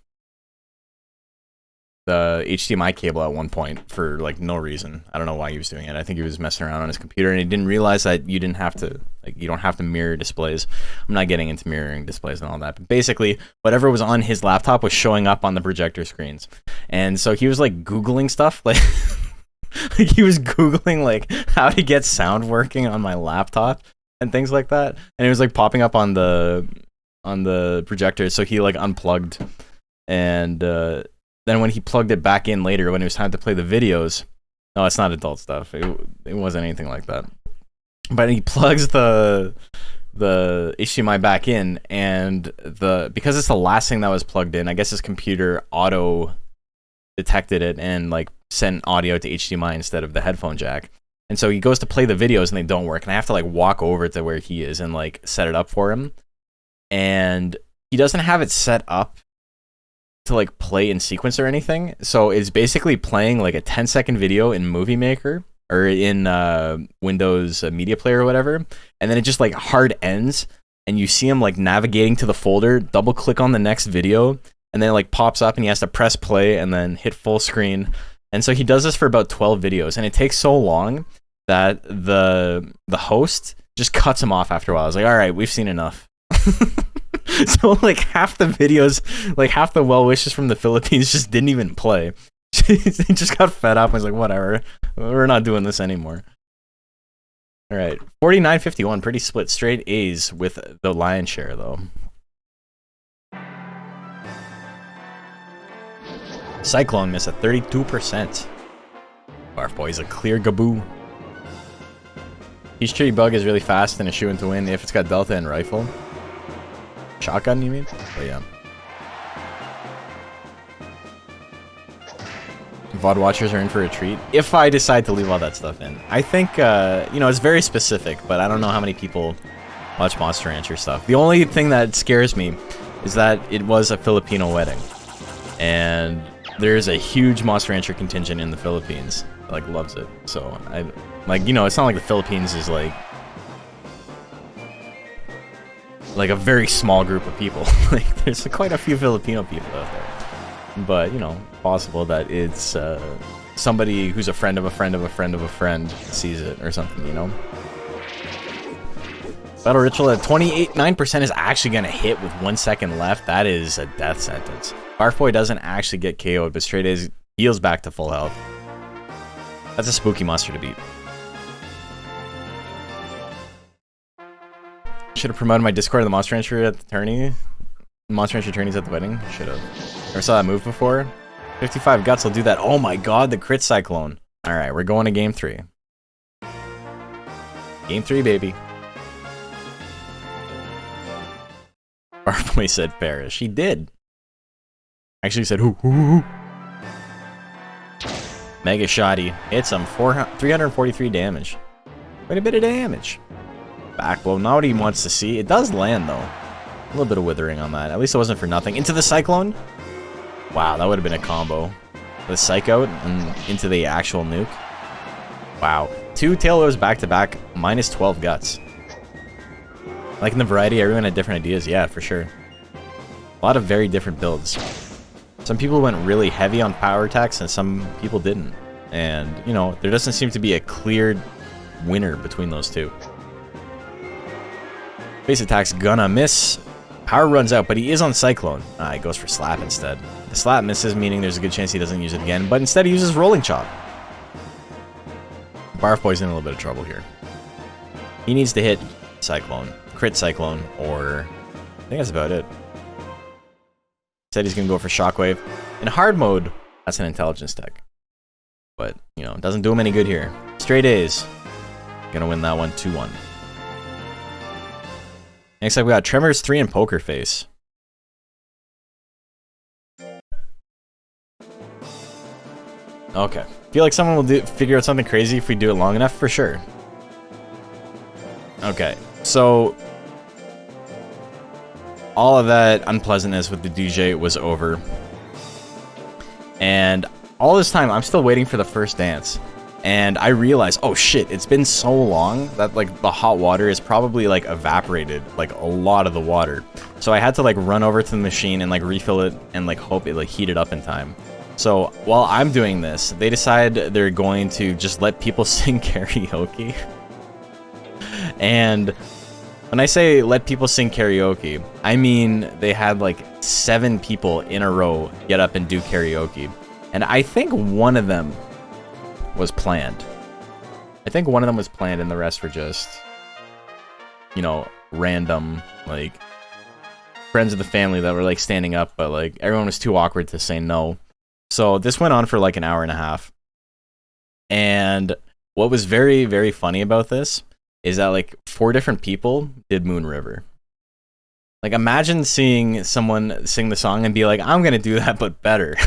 HDMI cable at one point for, like, no reason. I don't know why he was doing it. I think he was messing around on his computer and he didn't realize that you didn't have to, like, you don't have to mirror displays. I'm not getting into mirroring displays and all that, but basically whatever was on his laptop was showing up on the projector screens. And so he was like Googling stuff, like he was Googling like how to get sound working on my laptop and things like that. And it was like popping up on the projector. So he like unplugged, and then when he plugged it back in later, when it was time to play the videos, no, it's not adult stuff. It wasn't anything like that. But he plugs the HDMI back in, and because it's the last thing that was plugged in, I guess his computer auto detected it and like sent audio to HDMI instead of the headphone jack. And so he goes to play the videos and they don't work. And I have to like walk over to where he is and like set it up for him. And he doesn't have it set up to like play in sequence or anything. So it's basically playing like a 10-second video in Movie Maker or in Windows Media Player or whatever. And then it just like hard ends. And you see him like navigating to the folder, double click on the next video, and then it like pops up and he has to press play and then hit full screen. And so he does this for about 12 videos. And it takes so long that the host just cuts him off after a while. I was like, all right, we've seen enough. So like half the videos, like half the well wishes from the Philippines just didn't even play. He just got fed up and was like, whatever, we're not doing this anymore. All right, 49-51, pretty split. Straight A's with the lion's share though. Cyclone missed at 32%. Barf Boy's a clear gaboo. Peach Tree Bug is really fast and a shoo-in to win if it's got Delta and Rifle. Shotgun, you mean? Oh, yeah. VOD watchers are in for a treat. If I decide to leave all that stuff in. I think, you know, it's very specific, but I don't know how many people watch Monster Rancher stuff. The only thing that scares me is that it was a Filipino wedding. And there's a huge Monster Rancher contingent in the Philippines. Like, loves it. So, like, you know, it's not like the Philippines is like a very small group of people. Like, there's quite a few Filipino people out there. But, you know, possible that it's somebody who's a friend of a friend of a friend of a friend sees it or something, you know? Battle Ritual at 9% is actually going to hit with 1 second left. That is a death sentence. Barf Boy doesn't actually get KO'd, but Straight A's heals back to full health. That's a spooky monster to beat. Should have promoted my Discord of the Monster Rancher at the tourney. Monster Rancher tourneys at the wedding. Should have. Never saw that move before. 55 guts will do that. Oh my god, the crit cyclone. Alright, we're going to game 3. Game 3, baby. Barf Boy said perish. He did. Actually said who. Mega Shoddy. Hits him 343 damage. Quite a bit of damage. Backblow, not what he wants to see. It does land though. A little bit of withering on that. At least it wasn't for nothing. Into the Cyclone. Wow, that would have been a combo. The Psych out and into the actual nuke. Wow. 2 Taillows back to back, minus 12 guts. Liking the variety, everyone had different ideas. Yeah, for sure. A lot of very different builds. Some people went really heavy on power attacks and some people didn't. And, you know, there doesn't seem to be a clear winner between those two. Base attack's gonna miss. Power runs out, but he is on Cyclone. He goes for Slap instead. The Slap misses, meaning there's a good chance he doesn't use it again, but instead he uses Rolling Chop. Barf Boy's in a little bit of trouble here. He needs to hit Cyclone, crit Cyclone, or I think that's about it. Said he's gonna go for Shockwave. In hard mode, that's an intelligence tech. But, you know, it doesn't do him any good here. Straight A's. Gonna win that one 2-1. Next up, we got Tremors 3 and Poker Face. Okay. Feel like someone will figure out something crazy if we do it long enough, for sure. Okay, so all of that unpleasantness with the DJ was over. And all this time, I'm still waiting for the first dance. And I realized, oh shit, it's been so long that like the hot water is probably like evaporated, like a lot of the water. So I had to like run over to the machine and like refill it and like hope it like heated up in time. So while I'm doing this, they decide they're going to just let people sing karaoke. And when I say let people sing karaoke, I mean they had like 7 people in a row get up and do karaoke. And I think one of them was planned. I think one of them was planned and the rest were just, you know, random, like, friends of the family that were, like, standing up, but, like, everyone was too awkward to say no. So this went on for, like, an hour and a half. And what was very, very funny about this is that, like, 4 different people did Moon River. Like, imagine seeing someone sing the song and be like, I'm gonna do that, but better.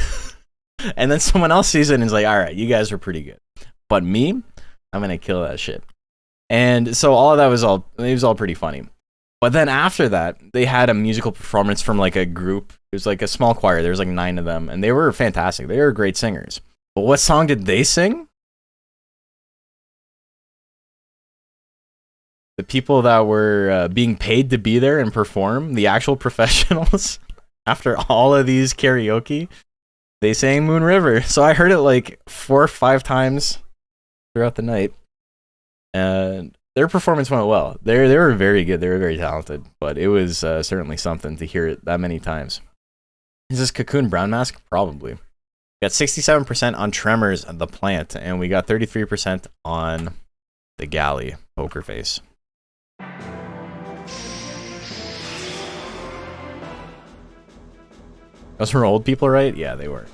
And then someone else sees it and is like, all right, you guys were pretty good. But me, I'm gonna kill that shit. And so all of that was all pretty funny. But then after that, they had a musical performance from like a group. It was like a small choir. There was like 9 of them, and they were fantastic. They were great singers. But what song did they sing? The people that were being paid to be there and perform, the actual professionals, after all of these karaoke, they sang Moon River. So I heard it like 4 or 5 times throughout the night. And their performance went well. They were very good. They were very talented. But it was certainly something to hear it that many times. Is this Cocoon Brown Mask? Probably. We got 67% on Tremors, the plant. And we got 33% on the Galley, Poker Face. Those were old people, right? Yeah, they were.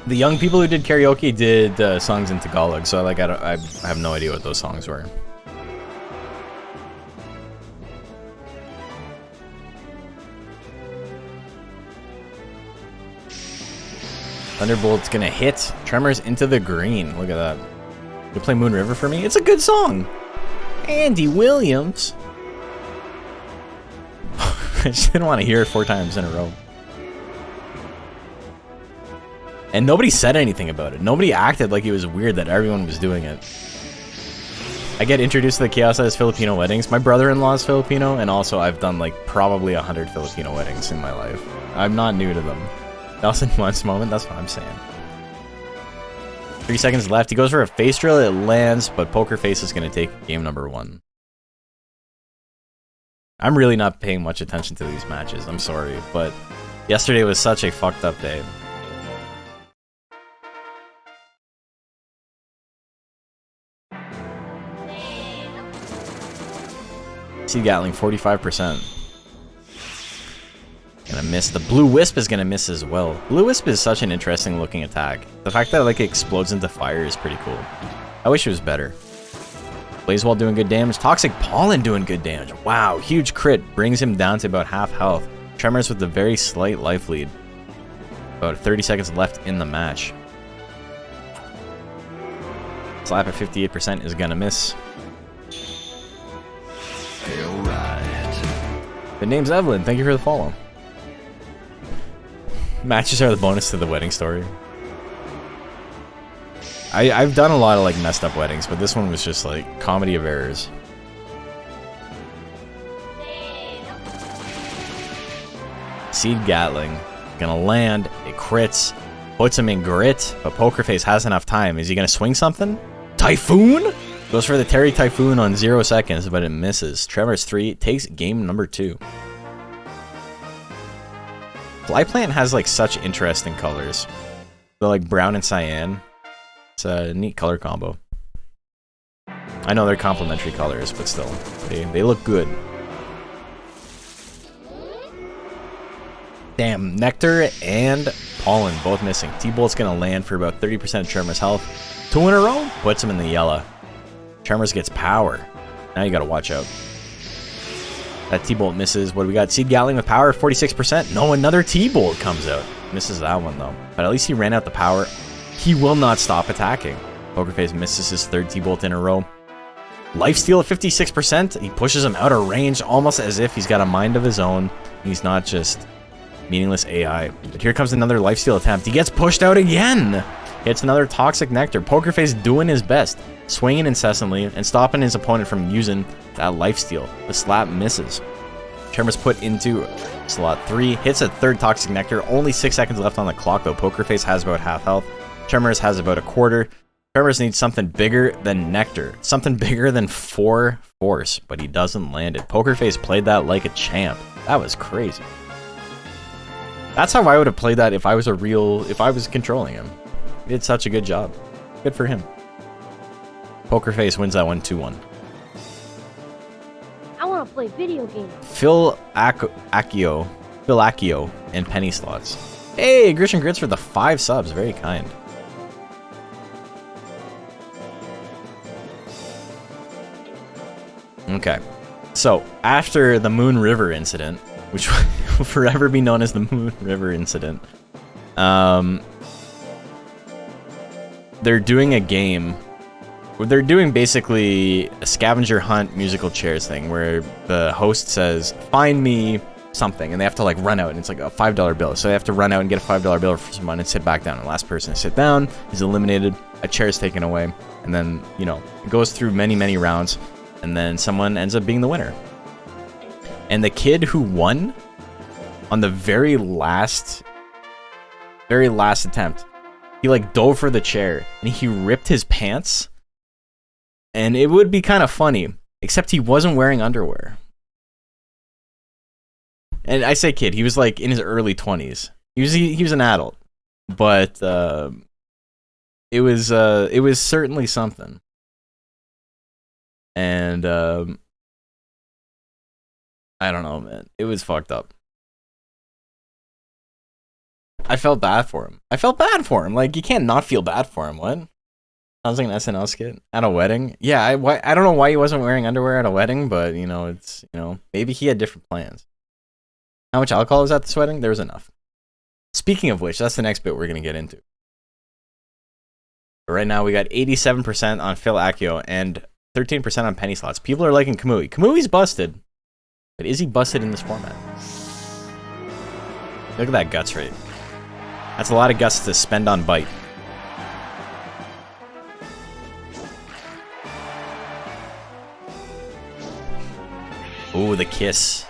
The young people who did karaoke did songs in Tagalog, so like I have no idea what those songs were. Thunderbolt's gonna hit Tremors into the green. Look at that. You play Moon River for me? It's a good song. Andy Williams. I just didn't want to hear it 4 times in a row. And nobody said anything about it. Nobody acted like it was weird that everyone was doing it. I get introduced to the chaos as Filipino weddings. My brother-in-law is Filipino, and also I've done like probably 100 Filipino weddings in my life. I'm not new to them. Nelson Munt's moment, that's what I'm saying. 3 seconds left. He goes for a face drill. It lands, but Poker Face is going to take game number 1. I'm really not paying much attention to these matches. I'm sorry, but yesterday was such a fucked up day. See Gatling, 45%. Gonna miss. The Blue Wisp is gonna miss as well. Blue Wisp is such an interesting looking attack. The fact that like it explodes into fire is pretty cool. I wish it was better. Blazewall doing good damage. Toxic Pollen doing good damage. Wow, huge crit. Brings him down to about half health. Tremors with a very slight life lead. About 30 seconds left in the match. Slap at 58% is gonna miss. The name's Evelyn. Thank you for the follow. Matches are the bonus to the wedding story. I've done a lot of like messed up weddings, but this one was just like comedy of errors. Seed Gatling gonna land. It crits, puts him in grit, but Poker Face has enough time. Is he gonna swing something? Typhoon goes for the Terry Typhoon on 0 seconds, but it misses. Tremors 3 takes game number 2. Flyplant has like such interesting colors. They're like brown and cyan. It's a neat color combo. I know they're complementary colors, but still, they look good. Damn, Nectar and Pollen both missing. T-Bolt's gonna land for about 30% of Tremors' health. 2 in a row puts him in the yellow. Tremors gets power. Now you gotta watch out. That T-Bolt misses. What do we got? Seed Gatling with power, 46%. No, another T-Bolt comes out. Misses that one though. But at least he ran out the power. He will not stop attacking. Poker Face misses his 3rd T-Bolt in a row. Lifesteal at 56%. He pushes him out of range almost as if he's got a mind of his own. He's not just meaningless AI. But here comes another lifesteal attempt. He gets pushed out again. Hits another Toxic Nectar. Poker Face doing his best. Swinging incessantly and stopping his opponent from using that lifesteal. The slap misses. Tremors put into slot 3. Hits a 3rd Toxic Nectar. Only 6 seconds left on the clock though. Poker Face has about half health. Tremors has about a quarter. Tremors needs something bigger than Nectar. Something bigger than 4 Force, but he doesn't land it. Poker Face played that like a champ. That was crazy. That's how I would have played that if I was controlling him. He did such a good job. Good for him. Poker Face wins that one 2-1. I want to play video games. Phil Akio, and Penny Slots. Hey, Grisham Grits for the 5 subs. Very kind. Okay, so after the Moon River incident, which will forever be known as the Moon River incident, they're doing a game. They're doing basically a scavenger hunt musical chairs thing where the host says, find me something, and they have to like run out, and it's like a $5 bill. So they have to run out and get a $5 bill for someone and sit back down. And the last person to sit down is eliminated, a chair is taken away, and then, you know, it goes through many, many rounds, and then someone ends up being the winner. And the kid who won on the very last attempt, he like dove for the chair and he ripped his pants. And it would be kind of funny, except he wasn't wearing underwear. And I say kid, he was like in his early 20s. He was an adult, but it was certainly something. And I don't know, man. It was fucked up. I felt bad for him. Like, you can't not feel bad for him. What? Sounds like an SNL skit at a wedding. Yeah, I don't know why he wasn't wearing underwear at a wedding, but you know, it's, you know, maybe he had different plans. How much alcohol was at this wedding? There was enough. Speaking of which, that's the next bit we're gonna get into. But right now we got 87% on Phil Accio and 13% on penny slots. People are liking Kamui. Kamui's busted, but is he busted in this format? Look at that guts rate. That's a lot of guts to spend on bite. Ooh, the kiss.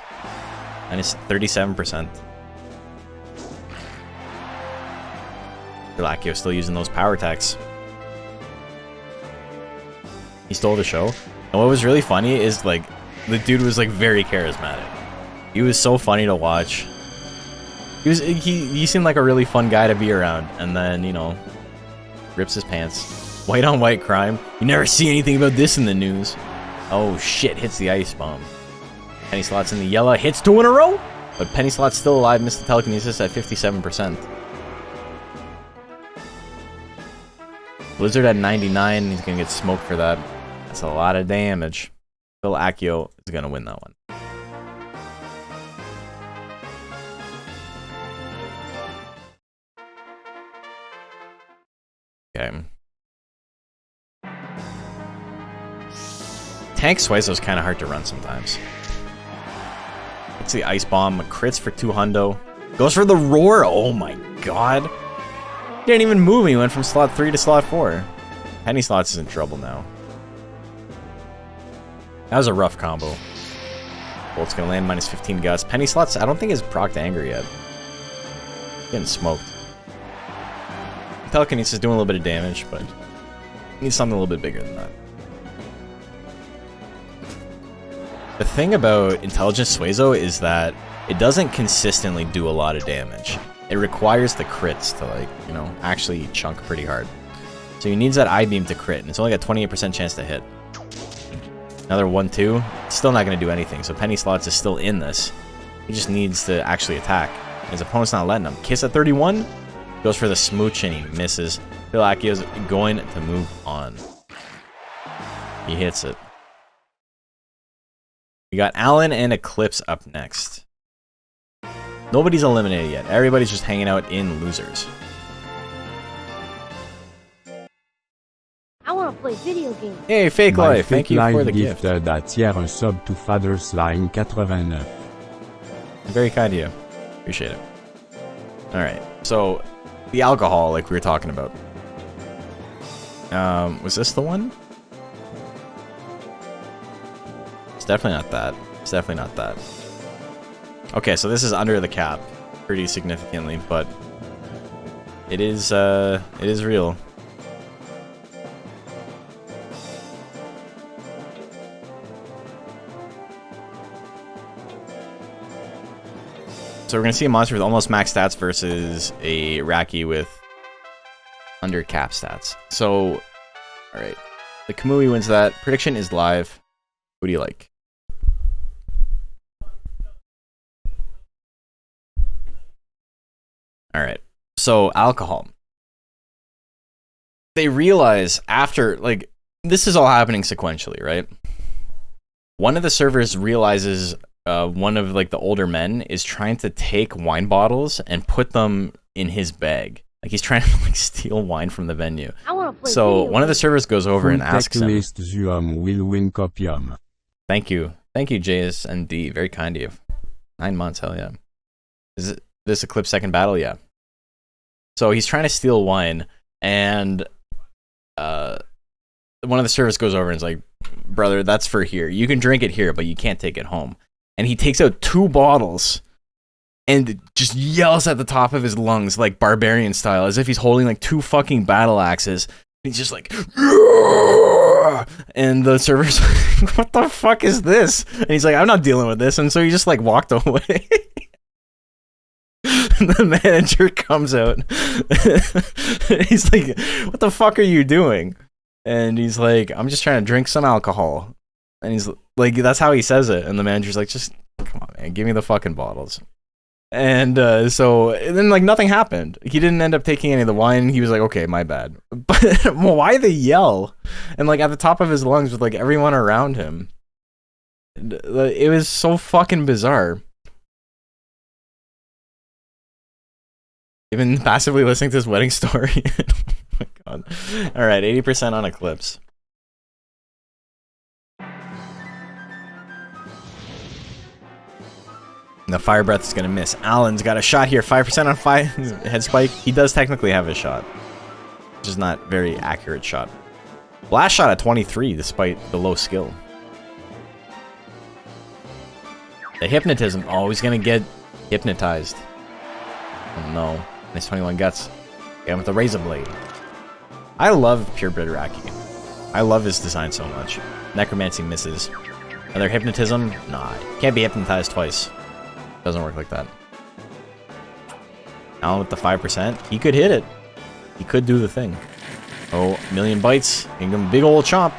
Minus 37%. Delacchio still using those power attacks. He stole the show. And what was really funny is, like, the dude was, like, very charismatic. He was so funny to watch. He seemed like a really fun guy to be around. And then, you know, rips his pants. White on white crime. You never see anything about this in the news. Oh, shit. Hits the ice bomb. Penny slots in the yellow, hits 2 in a row, but penny slots still alive, missed the telekinesis at 57%. Blizzard at 99, he's gonna get smoked for that. That's a lot of damage. Phil Accio is gonna win that one. Okay. Tank Suezo's kind of hard to run sometimes. It's the ice bomb, crits for 2 hundo. Goes for the roar. Oh my god. He didn't even move. He went from slot 3 to slot 4. Penny slots is in trouble now. That was a rough combo. Bolt's gonna land minus 15 guts. Penny slots, I don't think is proc to anger yet. Getting smoked. Telekinesis is doing a little bit of damage, but needs something a little bit bigger than that. The thing about Intelligent Suezo is that it doesn't consistently do a lot of damage. It requires the crits to, like, you know, actually chunk pretty hard. So he needs that I-beam to crit, and it's only got 28% chance to hit. Another 1-2, still not going to do anything, so Penny Slots is still in this. He just needs to actually attack. His opponent's not letting him. Kiss at 31, goes for the smooch and he misses. Phil Accio's going to move on. He hits it. We got Alan and Eclipse up next. Nobody's eliminated yet. Everybody's just hanging out in losers. I want to play video games. Hey, Fake Life. Thank you for the gift. D'Atière un sub to Father's Line 89. Very kind of you. Appreciate it. Alright, so the alcohol, like we were talking about. Was this the one? It's definitely not that. It's definitely not that. Okay, so this is under the cap pretty significantly, but it is real. So we're going to see a monster with almost max stats versus a Raki with under cap stats. So, alright. The Kamui wins that. Prediction is live. Who do you like? Alright. So, alcohol. They realize after, like, this is all happening sequentially, right? One of the servers realizes one of, like, the older men is trying to take wine bottles and put them in his bag Like he's trying to like steal wine from the venue. I want to play So video one of the games. servers goes over and asks him, Zuum will win copium. Thank you, JSND, very kind of you. 9 months, hell yeah. Is it this Eclipse second battle? Yeah. So he's trying to steal wine, and one of the servers goes over and is like, brother, that's for here. You can drink it here, but you can't take it home. And he takes out 2 bottles and just yells at the top of his lungs, like barbarian style, as if he's holding like 2 fucking battle axes. He's just like, "Roar!" And the server's like, what the fuck is this? And he's like, I'm not dealing with this. And so he just like walked away. And the manager comes out. He's like, what the fuck are you doing? And he's like, I'm just trying to drink some alcohol. And he's like, that's how he says it. And the manager's like, just come on, man, give me the fucking bottles. And and then like nothing happened. He didn't end up taking any of the wine. He was like, okay, my bad. But why the yell? And like at the top of his lungs with like everyone around him. It was so fucking bizarre. Even passively listening to this wedding story. Oh my god. Alright, 80% on Eclipse. The fire breath is gonna miss. Alan's got a shot here. 5% on head spike. He does technically have a shot. Just not very accurate shot. Blast shot at 23 despite the low skill. The hypnotism. Oh, he's gonna get hypnotized. Oh no. Nice 21 guts. Get him with the razor blade. I love Purebred Raki. I love his design so much. Necromancy misses. Another hypnotism? Nah. Can't be hypnotized twice. Doesn't work like that. Alan with the 5%. He could hit it. He could do the thing. Oh, million bites. Give him a big old chomp.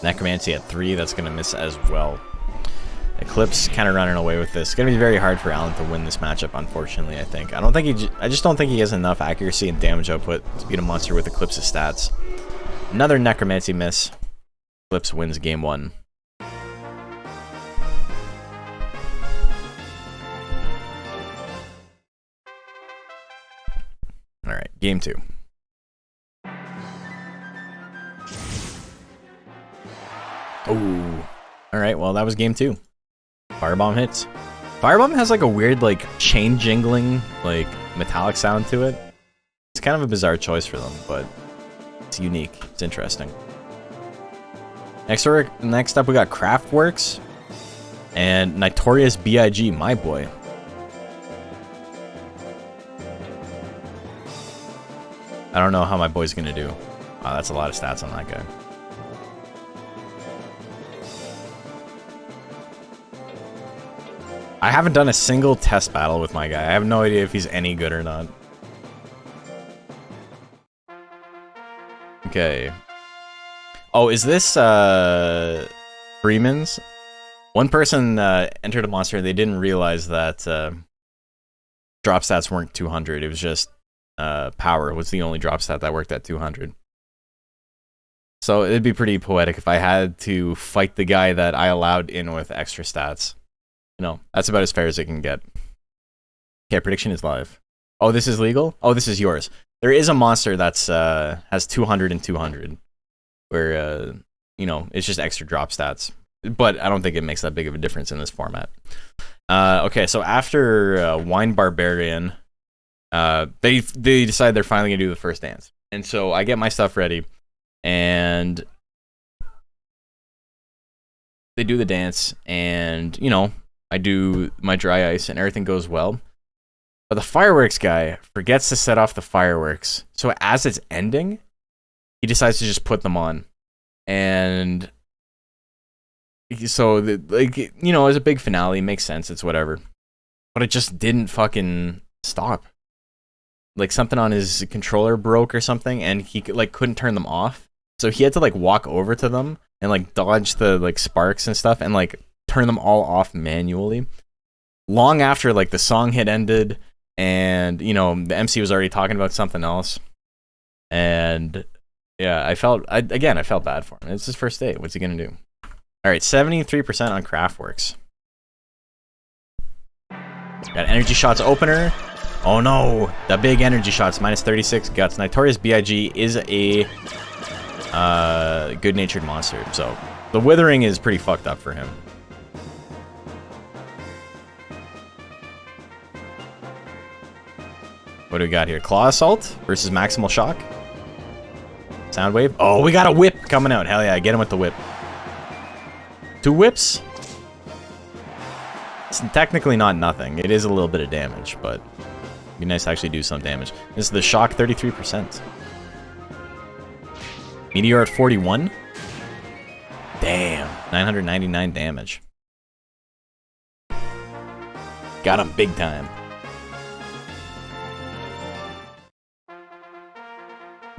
Necromancy at 3. That's going to miss as well. Eclipse kind of running away with this. It's going to be very hard for Alan to win this matchup, unfortunately, I think. I just don't think he has enough accuracy and damage output to beat a monster with Eclipse's stats. Another Necromancy miss. Eclipse wins game 1. Alright, game 2. Oh. Alright, well, that was game 2. Firebomb hits. Firebomb has like a weird like chain jingling, like metallic sound to it. It's kind of a bizarre choice for them, but it's unique. It's interesting. Next up we got Kraftwerks and Notorious B.I.G., my boy. I don't know how my boy's gonna do. Wow, that's a lot of stats on that guy. I haven't done a single test battle with my guy. I have no idea if he's any good or not. Okay. Oh, is this Freeman's? One person entered a monster and they didn't realize that drop stats weren't 200. It was just power was the only drop stat that worked at 200. So it'd be pretty poetic if I had to fight the guy that I allowed in with extra stats. No, that's about as fair as it can get. Okay, prediction is live. Oh, this is legal? Oh, this is yours. There is a monster that's has 200 and 200. Where, you know, it's just extra drop stats. But I don't think it makes that big of a difference in this format. Okay, so after Wine Barbarian, they decide they're finally going to do the first dance. And so I get my stuff ready. And they do the dance. And, you know, I do my dry ice and everything goes well. But the fireworks guy forgets to set off the fireworks. So as it's ending, he decides to just put them on. And so, like, you know, as a big finale, makes sense. It's whatever. But it just didn't fucking stop. Like, something on his controller broke or something, and he, like, couldn't turn them off. So he had to, like, walk over to them and, like, dodge the, like, sparks and stuff and, like, turn them all off manually. Long after, like, the song had ended and, you know, the MC was already talking about something else. And yeah, I felt bad for him. It's his first date. What's he gonna do? All right, 73% on Kraftwerks. Got energy shots opener. Oh no, the big energy shots, minus 36 guts. Notorious B.I.G. is a good-natured monster, so the withering is pretty fucked up for him. What do we got here? Claw Assault versus Maximal Shock. Sound Wave. Oh, we got a whip coming out. Hell yeah, get him with the whip. 2 whips. It's technically not nothing. It is a little bit of damage, but it'd be nice to actually do some damage. This is the Shock 33%. Meteor at 41. Damn, 999 damage. Got him big time.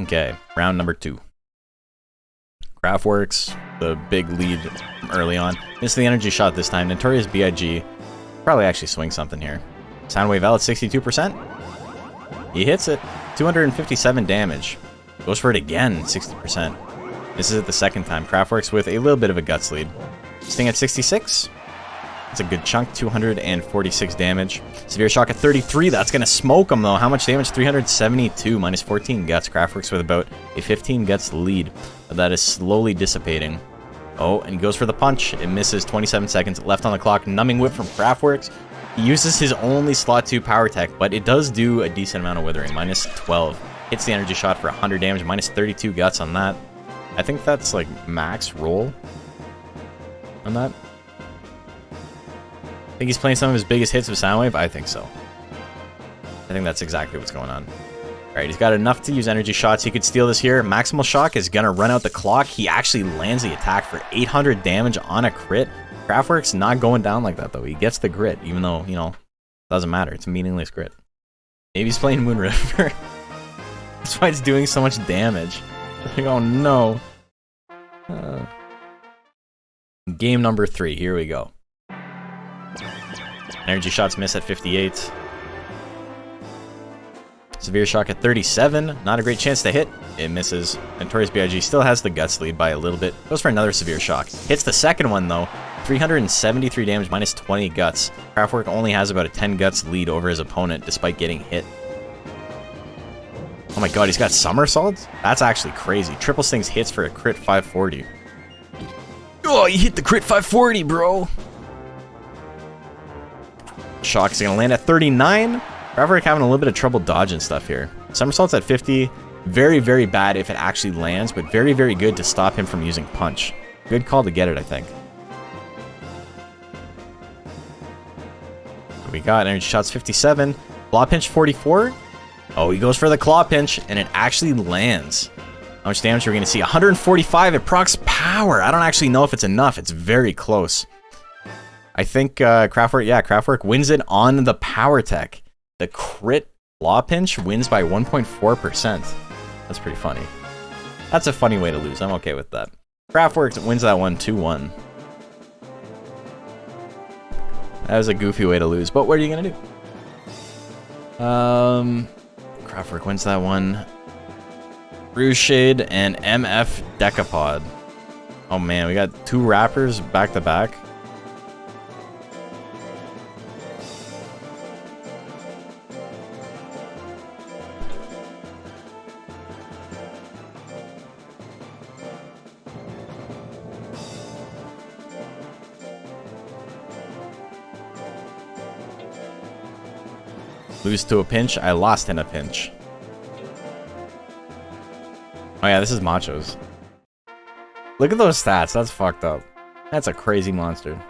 Okay, round number 2. Craftworks, the big lead early on. Missed the energy shot this time. Notorious B.I.G. probably actually swing something here. Soundwave L at 62%. He hits it. 257 damage. Goes for it again, 60%. This is it the second time. Craftworks with a little bit of a guts lead. Sting at 66. That's a good chunk, 246 damage. Severe Shock at 33, that's gonna smoke him though. How much damage? 372, minus 14 guts. Craftworks with about a 15 guts lead. But that is slowly dissipating. Oh, and he goes for the punch. It misses, 27 seconds left on the clock. Numbing Whip from Craftworks. He uses his only slot 2 power tech, but it does do a decent amount of withering, minus 12. Hits the energy shot for 100 damage, minus 32 guts on that. I think that's like max roll on that. I think he's playing some of his biggest hits with Soundwave? I think so. I think that's exactly what's going on. Alright, he's got enough to use energy shots. He could steal this here. Maximal Shock is gonna run out the clock. He actually lands the attack for 800 damage on a crit. Craftworks not going down like that though. He gets the grit, even though, you know, doesn't matter. It's a meaningless grit. Maybe he's playing Moon River. That's why it's doing so much damage. Like, oh no. Game number 3. Here we go. Energy shots miss at 58. Severe Shock at 37. Not a great chance to hit. It misses. Notorious B.I.G. still has the guts lead by a little bit. Goes for another Severe Shock. Hits the second one though. 373 damage, minus 20 guts. Craftwork only has about a 10 guts lead over his opponent despite getting hit. Oh my god, he's got somersaults? That's actually crazy. Triple Stings hits for a crit 540. Oh, you hit the crit 540, bro! Shock is going to land at 39. Craftwork having a little bit of trouble dodging stuff here. Somersaults at 50. Very, very bad if it actually lands, but very, very good to stop him from using punch. Good call to get it, I think. We got energy shots 57. Claw pinch 44. Oh, he goes for the claw pinch, and it actually lands. How much damage are we going to see? 145. It procs power. I don't actually know if it's enough. It's very close. I think Craftwork wins it on the power tech. The crit claw pinch wins by 1.4%. That's pretty funny. That's a funny way to lose. I'm okay with that. Craftwork wins that one 2-1. That was a goofy way to lose, but what are you gonna do? Craftwork wins that one. Rouge Shade and MF Decapod. Oh man, we got 2 rappers back to back. Lose to a pinch. I lost in a pinch. Oh yeah, this is Macho's. Look at those stats. That's fucked up. That's a crazy monster.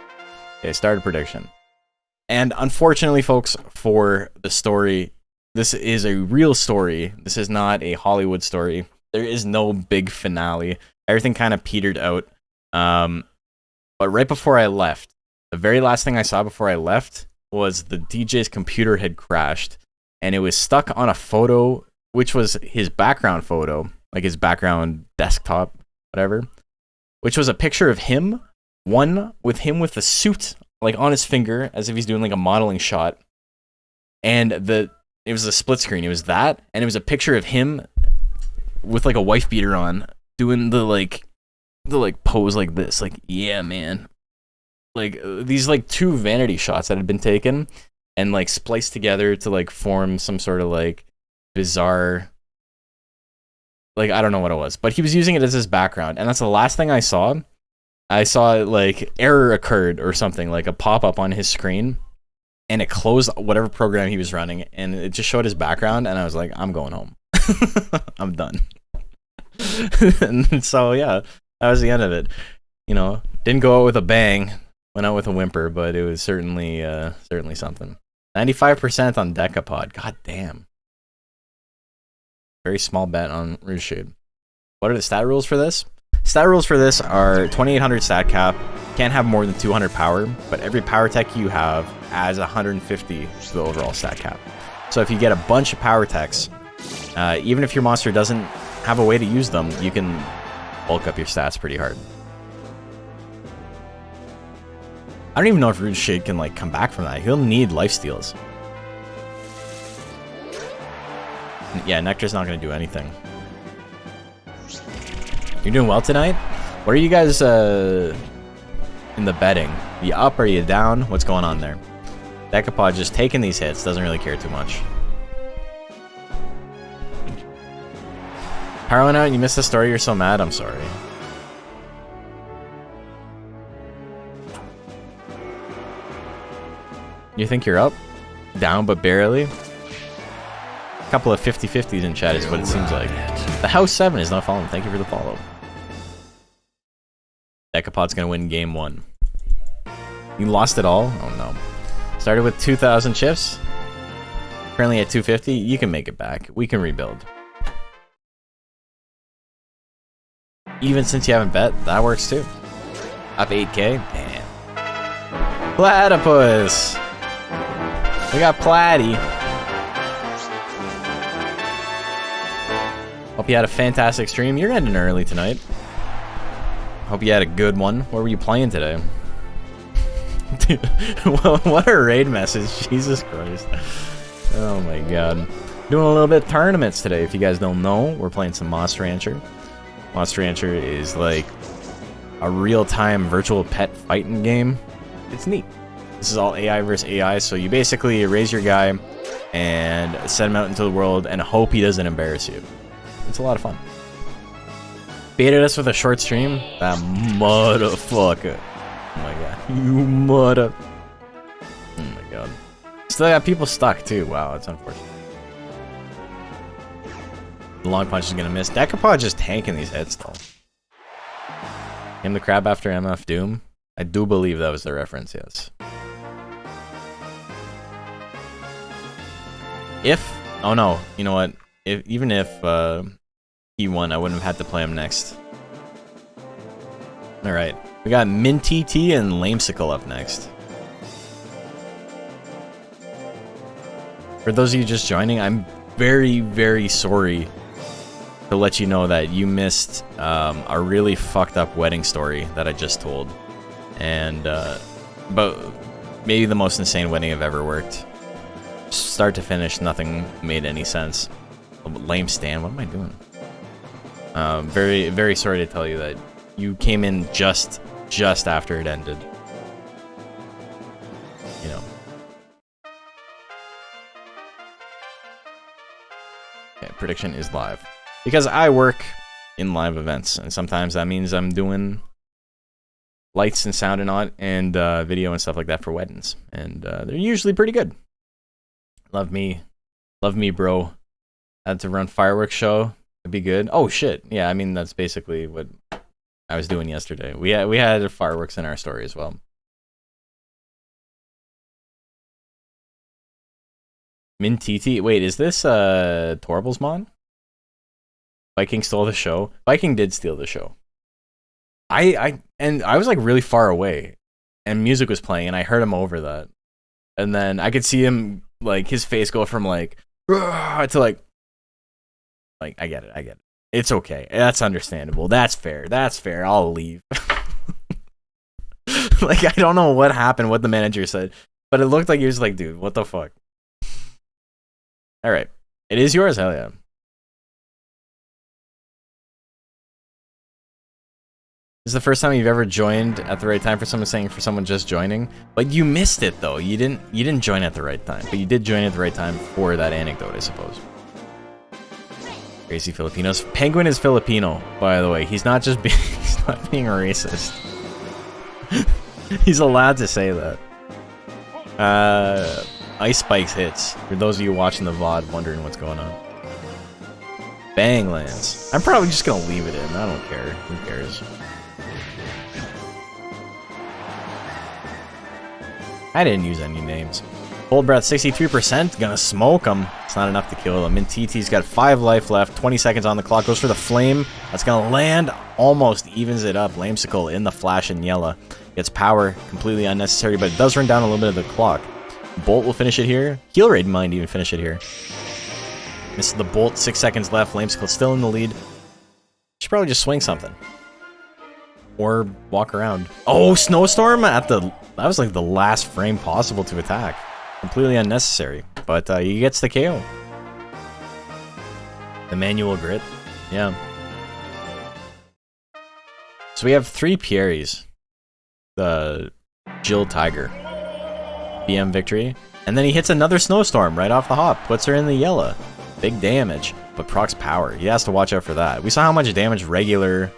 Okay, started prediction. And unfortunately, folks, for the story, this is a real story. This is not a Hollywood story. There is no big finale. Everything kind of petered out. But right before I left, the very last thing I saw before I left was the DJ's computer had crashed, and it was stuck on a photo, which was his background photo, like his background desktop, whatever, which was a picture of him, one with him with the suit like on his finger as if he's doing like a modeling shot, and it was a split screen. It was that, and it was a picture of him with like a wife beater on, doing the pose like this, like, yeah man, like these like 2 vanity shots that had been taken. and like spliced together to like form some sort of like bizarre, like I don't know what it was, but he was using it as his background, and that's the last thing I saw. I saw like error occurred or something, like a pop-up on his screen, and it closed whatever program he was running, and it just showed his background, and I was like, I'm going home. I'm done. And so yeah, that was the end of it. You know, didn't go out with a bang, went out with a whimper, but it was certainly certainly something. 95% on Decapod. God damn. Very small bet on Rouge Shade. What are the stat rules for this? Stat rules for this are 2800 stat cap, can't have more than 200 power, but every power tech you have adds 150 to the overall stat cap. So if you get a bunch of power techs, even if your monster doesn't have a way to use them, you can bulk up your stats pretty hard. I don't even know if Rouge Shade can like come back from that. He'll need lifesteals. Yeah, Nectar's not going to do anything. You're doing well tonight? What are you guys in the betting? Are you up or are you down? What's going on there? Decapod just taking these hits, doesn't really care too much. Power went out and you missed the story, you're so mad, I'm sorry. You think you're up? Down but barely? A couple of 50-50s in chat is what it seems like. The House 7 is not following, thank you for the follow. Decapod's gonna win game 1. You lost it all? Oh no. Started with 2,000 chips. Currently at 250. You can make it back. We can rebuild. Even since you haven't bet, that works too. Up 8k? Damn. Platypus! We got Platy. Hope you had a fantastic stream. You're ending early tonight. Hope you had a good one. What were you playing today? Dude, what a raid message. Jesus Christ. Oh my god. Doing a little bit of tournaments today. If you guys don't know, we're playing some Monster Rancher. Monster Rancher is like a real-time virtual pet fighting game. It's neat. This is all AI versus AI, so you basically raise your guy and send him out into the world and hope he doesn't embarrass you. It's a lot of fun. Baited us with a short stream? That motherfucker. Oh my god. You mother... Oh my god. Still got people stuck too. Wow, that's unfortunate. The long punch is gonna miss. Decapod just tanking these hits though. Him the crab after MF Doom? I do believe that was the reference, yes. If... Oh no, you know what? Even if he won, I wouldn't have had to play him next. Alright. We got Minty T and Lamesicle up next. For those of you just joining, I'm very, very sorry to let you know that you missed a really fucked up wedding story that I just told. And, but maybe the most insane wedding I've ever worked. Start to finish, nothing made any sense. Lame stand, what am I doing? Very, very sorry to tell you that you came in just after it ended. You know. Okay, prediction is live. Because I work in live events, and sometimes that means I'm doing lights and sound and video and stuff like that for weddings. And they're usually pretty good. Love me, bro. Had to run fireworks show. It'd be good. Oh shit. Yeah, I mean that's basically what I was doing yesterday. We had fireworks in our story as well. Mintiti. Wait, is this Torble's mon? Viking stole the show. Viking did steal the show. I was like really far away, and music was playing, and I heard him over that, and then I could see him like his face go from like to like I get it. It's okay. That's understandable. That's fair. I'll leave. Like I don't know what happened, what the manager said, but it looked like he was like, dude, what the fuck? All right, it is yours. Hell yeah. This is the first time you've ever joined at the right time for someone saying for someone just joining. But you missed it though. You didn't join at the right time. But you did join at the right time for that anecdote, I suppose. Crazy Filipinos. Penguin is Filipino, by the way. He's not just being he's not being racist. He's allowed to say that. Ice Spikes hits. For those of you watching the VOD wondering what's going on. Bang lands. I'm probably just gonna leave it in. I don't care. Who cares? I didn't use any names. Cold Breath 63%. Gonna smoke him. It's not enough to kill him. Mintiti's got 5 life left. 20 seconds on the clock. Goes for the flame. That's gonna land. Almost evens it up. Lamesicle in the flash and yellow. Gets power. Completely unnecessary, but it does run down a little bit of the clock. Bolt will finish it here. Heal Raid might even finish it here. Misses the Bolt. 6 seconds left. Lamesicle still in the lead. Should probably just swing something. Or walk around. Oh, Snowstorm at the... That was like the last frame possible to attack. Completely unnecessary. But he gets the KO. The manual grit. Yeah. So we have 3 Pieris. The Jill Tiger. BM victory. And then he hits another Snowstorm right off the hop. Puts her in the yellow. Big damage. But procs power. He has to watch out for that. We saw how much damage regular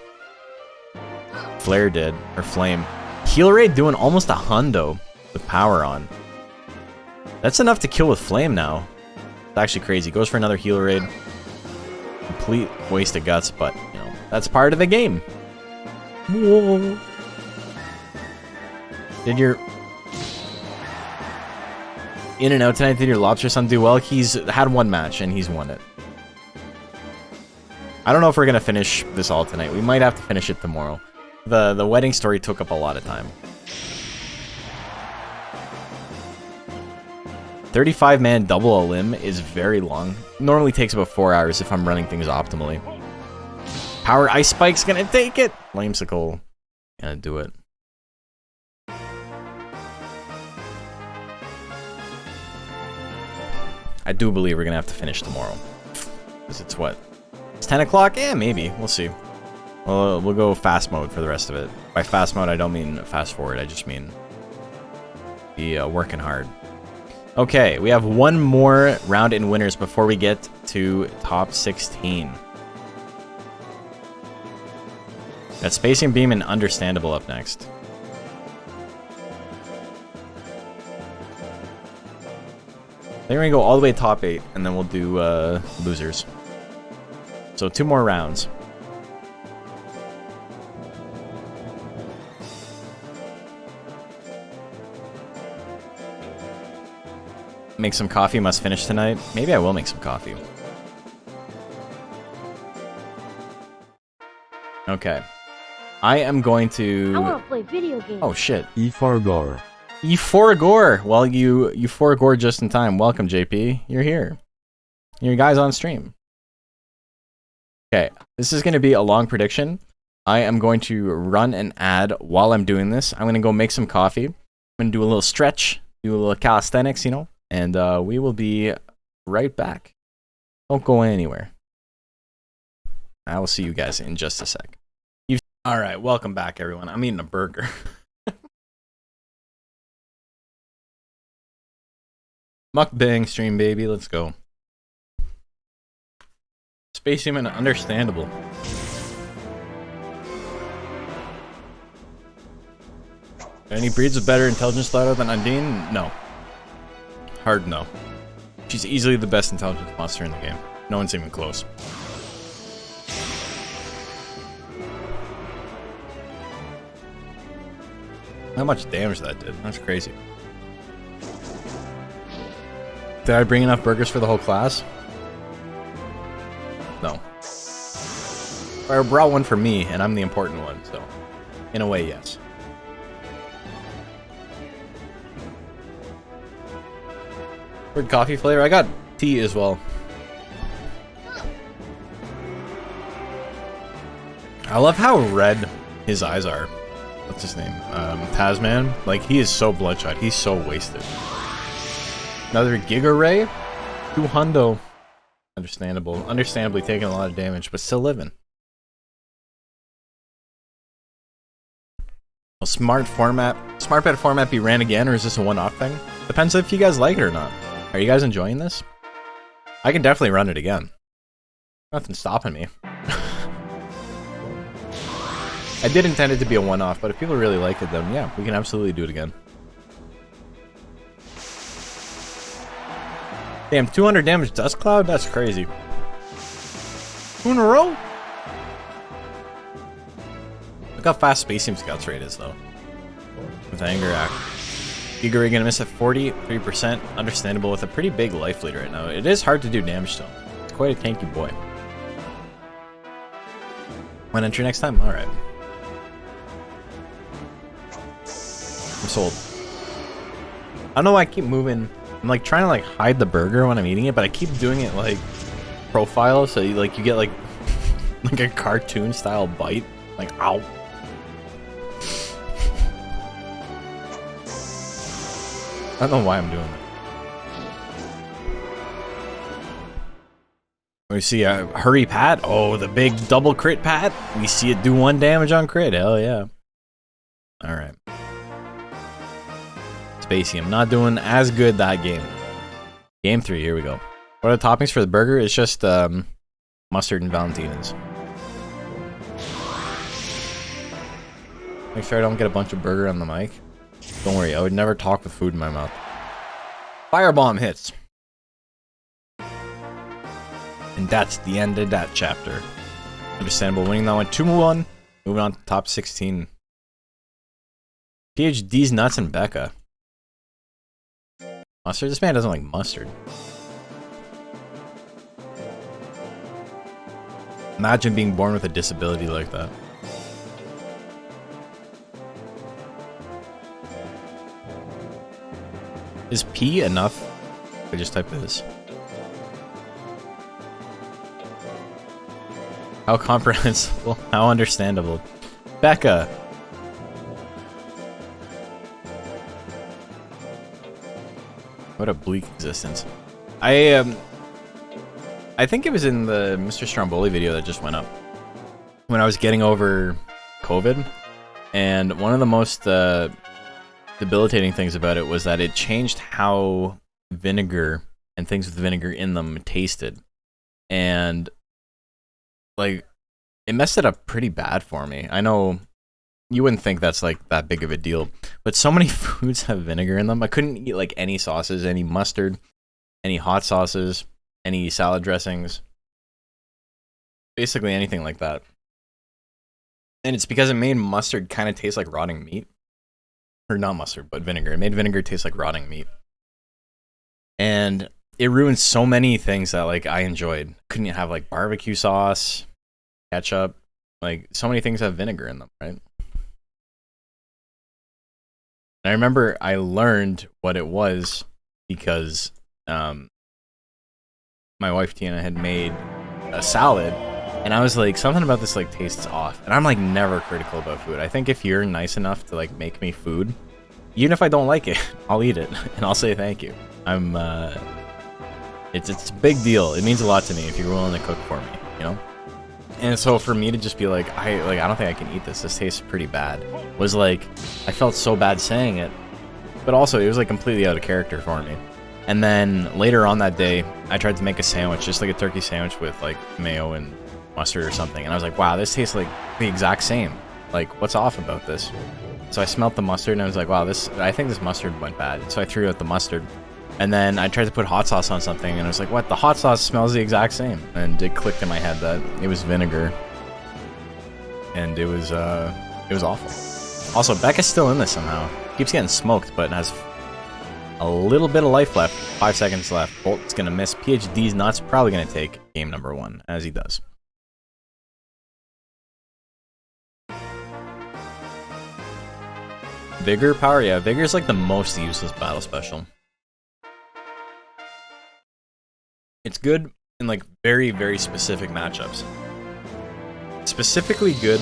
Flare did. Or Flame. Heal Raid doing almost a hundo with power on. That's enough to kill with Flame now. It's actually crazy. Goes for another Heal Raid. Complete waste of guts, but, you know, that's part of the game. Whoa. Did your... In and out tonight, did your Lobster Son do well? He's had 1 match, and he's won it. I don't know if we're going to finish this all tonight. We might have to finish it tomorrow. The wedding story took up a lot of time. 35-man double a limb is very long. Normally takes about 4 hours if I'm running things optimally. Power Ice Spike's gonna take it! Lamesicle gonna do it. I do believe we're gonna have to finish tomorrow. Because it's what? It's 10 o'clock? Yeah, maybe. We'll see. We'll go fast mode for the rest of it. By fast mode, I don't mean fast forward. I just mean be working hard. Okay, we have 1 more round in winners before we get to top 16. Got Spacing Beam and Understandable up next. Then we're gonna go all the way to top 8, and then we'll do losers. So 2 more rounds. Make some coffee, must finish tonight. Maybe I will make some coffee. Okay. I am going to... I want to play video games. Oh, shit. E4 Gore. E4 Gore! Well, you 4 Gore just in time. Welcome, JP. You're here. Your guys on stream. Okay. This is going to be a long prediction. I am going to run an ad while I'm doing this. I'm going to go make some coffee. I'm going to do a little stretch. Do a little calisthenics, you know. And we will be right back. Don't go anywhere. I will see you guys in just a sec. All right, welcome back, everyone. I'm eating a burger. Mukbang stream, baby. Let's go. Space Human Understandable. Any breeds with better intelligence ladder than Undine? No. Hard no. She's easily the best intelligence monster in the game. No one's even close. How much damage that did? That's crazy. Did I bring enough burgers for the whole class? No. I brought one for me, and I'm the important one, so... In a way, yes. Weird coffee flavor? I got tea as well. I love how red his eyes are. What's his name? Tasman. Like, he is so bloodshot. He's so wasted. Another Giga Ray? 200. Understandable. Understandably taking a lot of damage, but still living. Will smart bet format be ran again, or is this a one-off thing? Depends if you guys like it or not. Are you guys enjoying this? I can definitely run it again. Nothing's stopping me. I did intend it to be a one-off, but if people really liked it, then yeah, we can absolutely do it again. Damn, 200 damage Dust Cloud? That's crazy. 2 in a row? Look how fast Space Team Scout's rate is, though. With Anger Act. Giga gonna miss at 43%. Understandable with a pretty big life lead right now. It is hard to do damage to him. It's quite a tanky boy. Want to enter next time? Alright. I'm sold. I don't know why I keep moving. I'm like trying to like hide the burger when I'm eating it, but I keep doing it like profile, so you get like like a cartoon style bite. Like ow. I don't know why I'm doing that. We see a hurry pat. Oh, the big double crit pat. We see it do 1 damage on crit. Hell yeah. Alright. Spacey, I'm not doing as good that game. Game 3, here we go. What are the toppings for the burger? It's just mustard and Valentina's. Make sure I don't get a bunch of burger on the mic. Don't worry, I would never talk with food in my mouth. Firebomb hits. And that's the end of that chapter. Understandable, winning that one 2-1. Moving on to top 16. PhD's Nuts and Becca. Mustard? This man doesn't like mustard. Imagine being born with a disability like that. Is P enough? I just type this. How comprehensible, how understandable. Becca. What a bleak existence. I think it was in the Mr. Stromboli video that just went up when I was getting over COVID, and one of the most debilitating things about it was that it changed how vinegar and things with vinegar in them tasted, and like it messed it up pretty bad for me. I know you wouldn't think that's like that big of a deal, but so many foods have vinegar in them. I couldn't eat like any sauces, any mustard, any hot sauces, any salad dressings, basically anything like that. And it's because it made mustard kind of taste like rotting meat. Or not mustard, but vinegar. It made vinegar taste like rotting meat. And it ruined so many things that like I enjoyed. Couldn't have like barbecue sauce, ketchup, like so many things have vinegar in them, right? And I remember I learned what it was because my wife Tiana had made a salad, and I was like, something about this like tastes off. And I'm like never critical about food. I think if you're nice enough to like make me food, even if I don't like it, I'll eat it and I'll say thank you. It's a big deal. It means a lot to me if you're willing to cook for me, you know? And so for me to just be like, I don't think I can eat this. This tastes pretty bad. Was like, I felt so bad saying it, but also it was like completely out of character for me. And then later on that day, I tried to make a sandwich, just like a turkey sandwich with like mayo and mustard or something. And I was like, wow, this tastes like the exact same. Like, what's off about this? So I smelled the mustard and I was like, wow, I think this mustard went bad. And so I threw out the mustard. And then I tried to put hot sauce on something, and I was like, what? The hot sauce smells the exact same. And it clicked in my head that it was vinegar. And it was awful. Also, Becca's still in this somehow. Keeps getting smoked, but has a little bit of life left. 5 seconds left. Bolt's gonna miss. PhD's Nuts probably gonna take game number 1, as he does. Vigor power? Yeah, Vigor's like the most useless battle special. It's good in like very, very specific matchups. Specifically good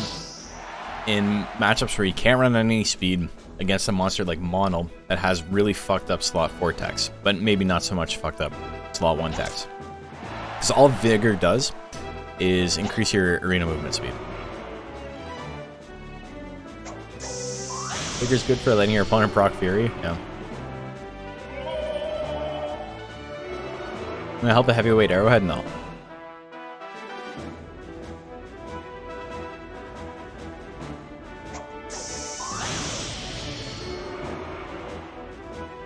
in matchups where you can't run any speed against a monster like Mono that has really fucked up slot 4 techs, but maybe not so much fucked up slot 1 techs. Because all Vigor does is increase your arena movement speed. Vigor's good for letting your opponent proc Fury. Yeah. Gonna help a heavyweight arrowhead? No.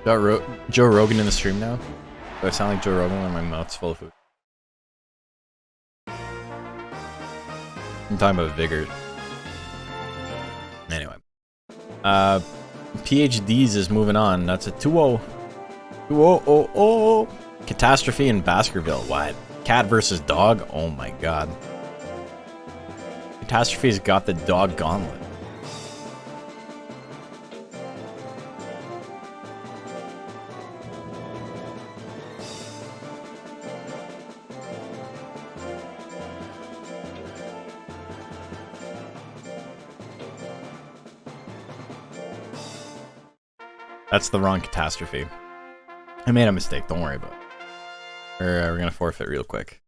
Got Joe Rogan in the stream now? Do I sound like Joe Rogan when my mouth's full of food? I'm talking about Vigor. Anyway. PhDs is moving on. That's a 2-0. 2-0-0-0. Catastrophe in Baskerville. What? Cat versus dog? Oh my god. Catastrophe's got the dog gauntlet. That's the wrong catastrophe. I made a mistake. Don't worry about it. We're gonna forfeit real quick.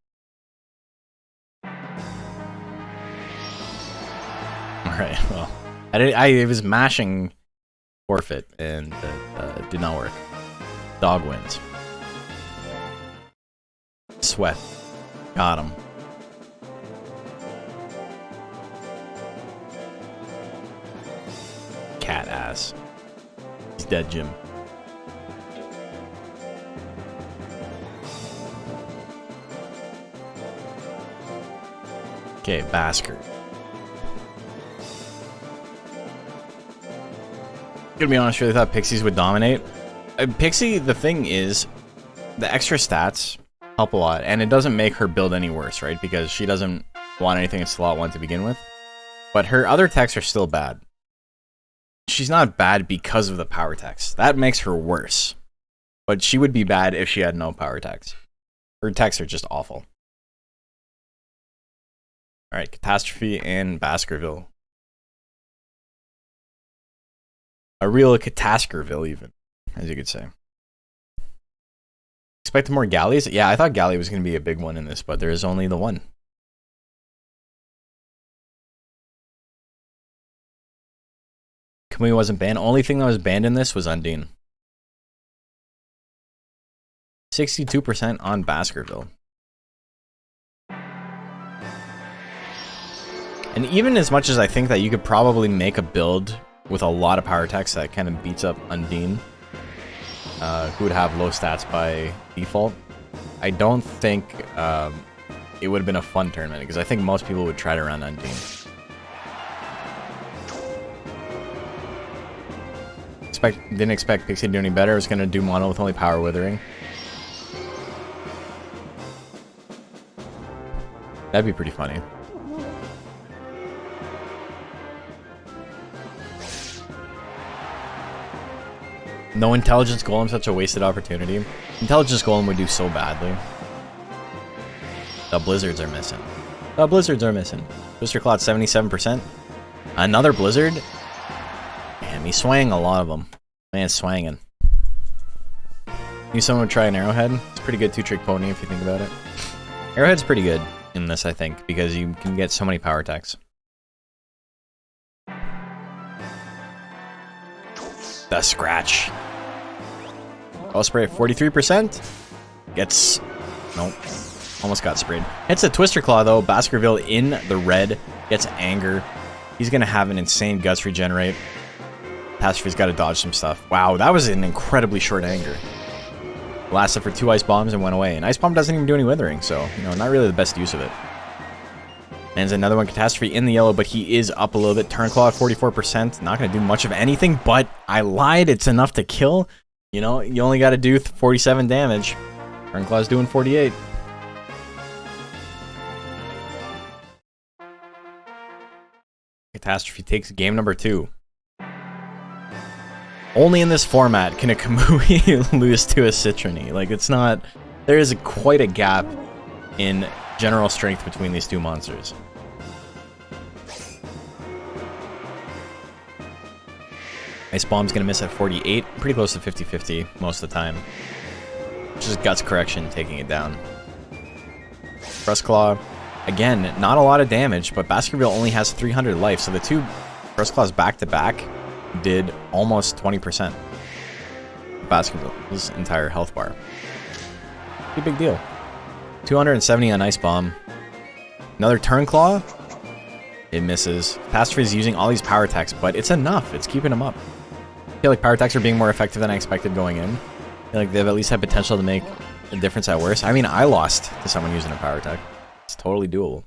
Alright, well. I was mashing forfeit and it did not work. Dog wins. Sweat. Got him. Cat ass. He's dead, Jim. Okay, Basker. Gonna be honest, really thought Pixies would dominate. Pixie, the thing is, the extra stats help a lot, and it doesn't make her build any worse, right? Because she doesn't want anything in slot 1 to begin with. But her other techs are still bad. She's not bad because of the power techs. That makes her worse. But she would be bad if she had no power techs. Her techs are just awful. Alright, Catastrophe in Baskerville. A real Cataskerville, even, as you could say. Expected more galleys? Yeah, I thought galley was going to be a big one in this, but there is only the one. Kamui wasn't banned. Only thing that was banned in this was Undine. 62% on Baskerville. And even as much as I think that you could probably make a build with a lot of power techs that kind of beats up Undine, who would have low stats by default, I don't think it would have been a fun tournament, because I think most people would try to run Undine. Didn't expect Pixie to do any better. I was going to do mono with only power withering. That'd be pretty funny. No intelligence golem, such a wasted opportunity. Intelligence golem would do so badly. The blizzards are missing. The blizzards are missing. Booster Cloud 77%. Another blizzard. Damn, he's swaying a lot of them. Man, swanging. Knew someone would try an arrowhead. It's a pretty good 2-trick pony if you think about it. Arrowhead's pretty good in this, I think, because you can get so many power attacks. The scratch. Oh, spray at 43%. Gets... Nope. Almost got sprayed. Hits a Twister Claw, though. Baskerville in the red. Gets anger. He's going to have an insane guts regenerate. Catastrophe's got to dodge some stuff. Wow, that was an incredibly short anger. Lasted for 2 ice bombs and went away. And ice bomb doesn't even do any withering, so, you know, not really the best use of it. And there's another one, Catastrophe in the yellow, but he is up a little bit. Turn Claw at 44%. Not going to do much of anything, but I lied. It's enough to kill. You know, you only got to do 47 damage. Turn Claw's doing 48. Catastrophe takes game number 2. Only in this format can a Kamui lose to a Citrony. Like, it's not... There is quite a gap in general strength between these two monsters. Ice Bomb's gonna miss at 48. Pretty close to 50-50 most of the time. Just Guts Correction taking it down. Thrust Claw. Again, not a lot of damage, but Baskerville only has 300 life, so the two Thrust Claws back-to-back did almost 20%. Basketball's entire health bar. Pretty big deal. 270 on Ice Bomb. Another Turn Claw. It misses. Catastrophe is using all these power attacks, but it's enough. It's keeping them up. I feel like power attacks are being more effective than I expected going in. I feel like they've at least had potential to make a difference at worst. I mean, I lost to someone using a power attack. It's totally doable.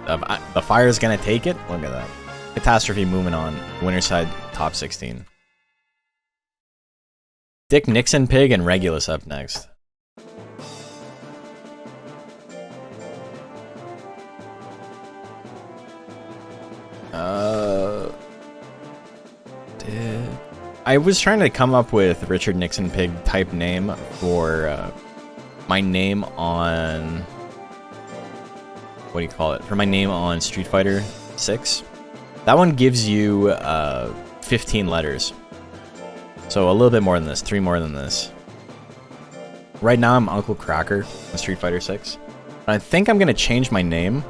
The fire is going to take it. Look at that. Catastrophe moving on. Winner's side, top 16. Dick Nixon Pig and Regulus up next. I was trying to come up with Richard Nixon Pig type name for my name on... What do you call it? For my name on Street Fighter 6. That one gives you 15 letters. So a little bit more than this. 3 more than this. Right now I'm Uncle Cracker on Street Fighter 6. I think I'm going to change my name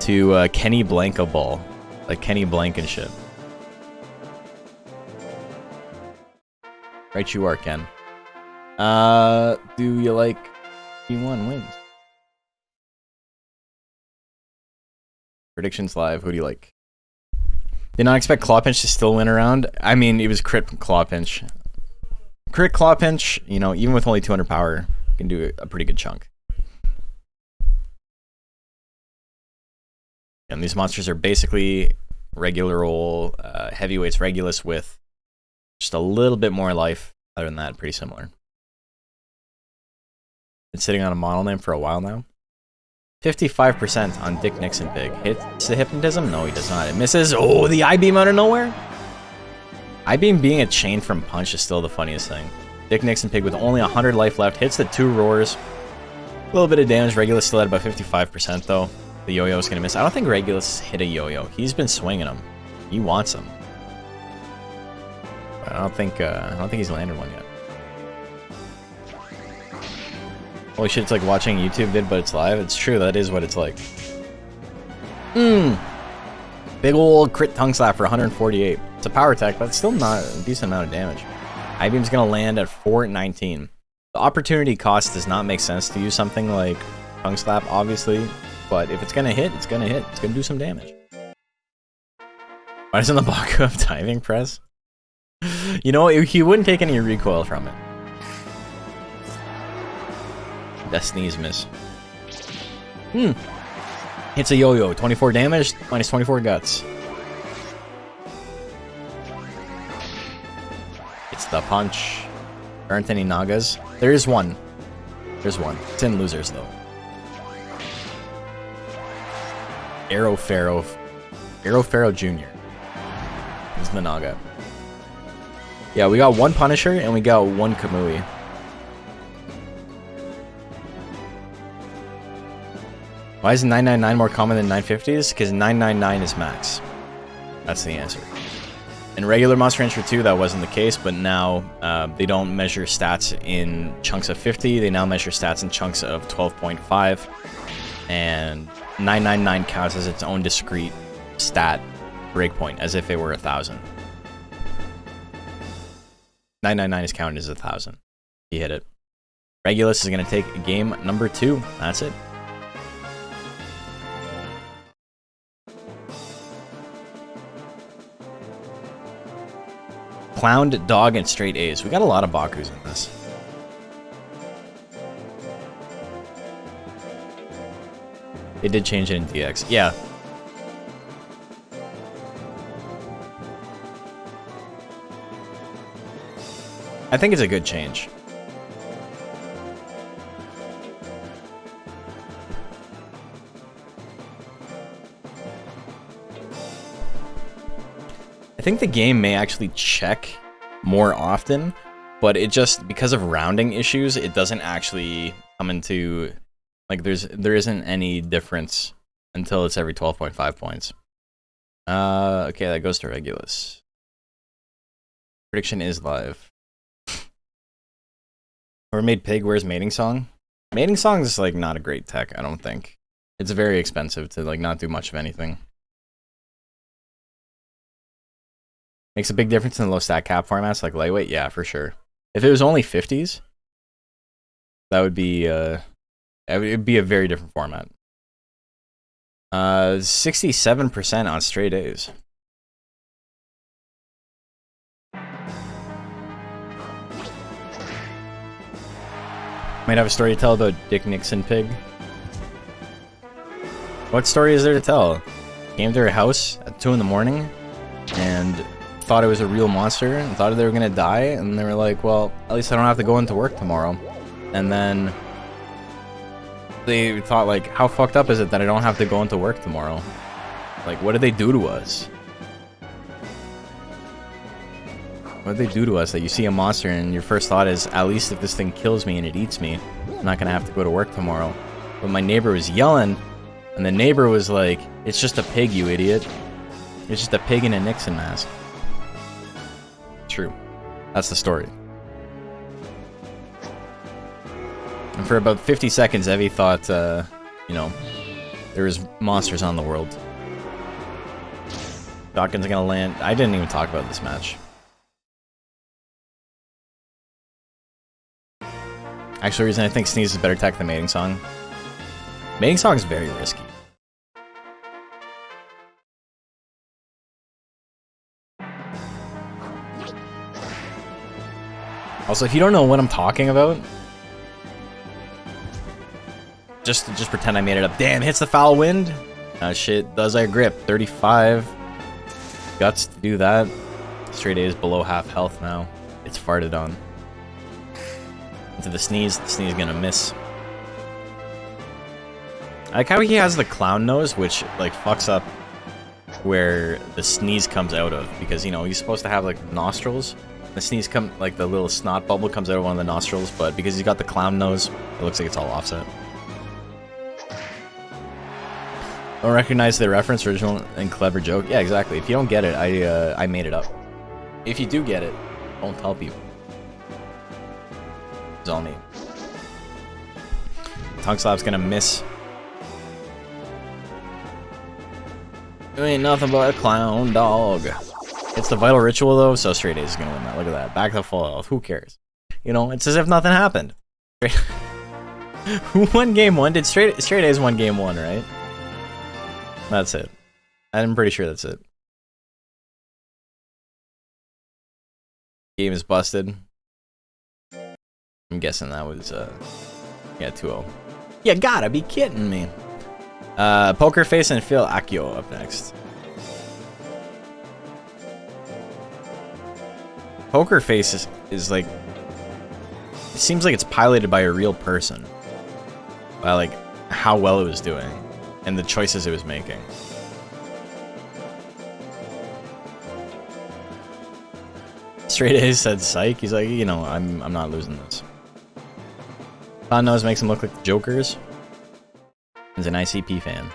to Kenny Blanca Ball. Like Kenny Blankenship. Right you are, Ken. Do you like P1 wins? Predictions live. Who do you like? Did not expect Claw Pinch to still win around. I mean, it was crit Claw Pinch. Crit Claw Pinch, you know, even with only 200 power, can do a pretty good chunk. And these monsters are basically regular old heavyweights Regulus with just a little bit more life. Other than that, pretty similar. Been sitting on a model name for a while now. 55% on Dick Nixon Pig. Hits the Hypnotism? No, he does not. It misses. Oh, the I-Beam out of nowhere? I-Beam being a chain from Punch is still the funniest thing. Dick Nixon Pig with only 100 life left. Hits the 2 roars. A little bit of damage. Regulus still at about 55% though. The yo-yo is going to miss. I don't think Regulus hit a yo-yo. He's been swinging them. He wants them. But I don't think he's landed one yet. Holy shit, it's like watching a YouTube vid, but it's live. It's true, that is what it's like. Big old crit tongue slap for 148. It's a power attack, but it's still not a decent amount of damage. I-Beam's gonna land at 419. The opportunity cost does not make sense to use something like tongue slap, obviously, but if it's gonna hit, it's gonna hit. It's gonna do some damage. Why doesn't the Baku have diving press? You know, he wouldn't take any recoil from it. Destiny's miss. Hits a yo-yo. 24 damage, minus 24 guts. It's the punch. There aren't any Nagas. There is one. There's one. It's in losers, though. Arrow Pharaoh Jr. is the Naga. Yeah, we got one Punisher and we got one Kamui. Why is 999 more common than 950s? Because 999 is max. That's the answer. In regular Monster Rancher 2, that wasn't the case, but now they don't measure stats in chunks of 50. They now measure stats in chunks of 12.5. And 999 counts as its own discrete stat breakpoint, as if it were 1,000. 999 is counted as 1,000. He hit it. Regulus is going to take game number 2. That's it. Clowned, Dog, and Straight A's. We got a lot of Bakus in this. They did change it in DX. Yeah. I think it's a good change. I think the game may actually check more often, but it just, because of rounding issues, it doesn't actually come into, like, there isn't any difference until it's every 12.5 points. Okay, that goes to Regulus. Prediction is live. Or made Pig Where's Mating Song? Mating Song is, like, not a great tech, I don't think. It's very expensive to, like, not do much of anything. Makes a big difference in low stat cap formats like lightweight. Yeah, for sure. If it was only 50s, that would be it'd be a very different format. 67% on straight A's. Might have a story to tell about Dick Nixon Pig. What story is there to tell? Came to her house at 2 in the morning and thought it was a real monster and thought they were gonna die, and they were like, well, at least I don't have to go into work tomorrow. And then they thought, like, how fucked up is it that I don't have to go into work tomorrow? Like, what did they do to us? What did they do to us that you see a monster and your first thought is, at least if this thing kills me and it eats me, I'm not gonna have to go to work tomorrow. But my neighbor was yelling, and the neighbor was like, it's just a pig, you idiot. It's just a pig in a Nixon mask. True. That's the story. And for about 50 seconds, Evie thought, you know, there was monsters on the world. Dawkins gonna land. I didn't even talk about this match. Actual reason I think Sneeze is better tech than Mating Song. Mating Song is very risky. Also, if you don't know what I'm talking about, just pretend I made it up. Damn, hits the foul wind. Shit, does I grip? 35. Guts to do that. Straight A is below half health now. It's farted on. Into the Sneeze. The Sneeze gonna miss. I like how he has the clown nose, which like fucks up where the Sneeze comes out of, because you know he's supposed to have like nostrils. The Sneeze like the little snot bubble comes out of one of the nostrils, but because he's got the clown nose, it looks like it's all offset. Don't recognize the reference, original and clever joke. Yeah, exactly. If you don't get it, I made it up. If you do get it, don't tell people. It's all me. Tongue Slap's gonna miss. You ain't nothing but a clown dog. It's the vital ritual though, so straight A is gonna win that. Look at that. Back to full health. Who cares? You know, it's as if nothing happened. Who won game 1? Did straight A's won game 1, right? That's it. I'm pretty sure that's it. Game is busted. I'm guessing that was yeah, 2-0. You gotta be kidding me. Poker Face and Phil Akio up next. Poker Face is like, it seems like it's piloted by a real person. By like how well it was doing and the choices it was making. Straight A said psych. He's like, you know, I'm not losing this. Con Nose makes him look like the Jokers. He's an ICP fan.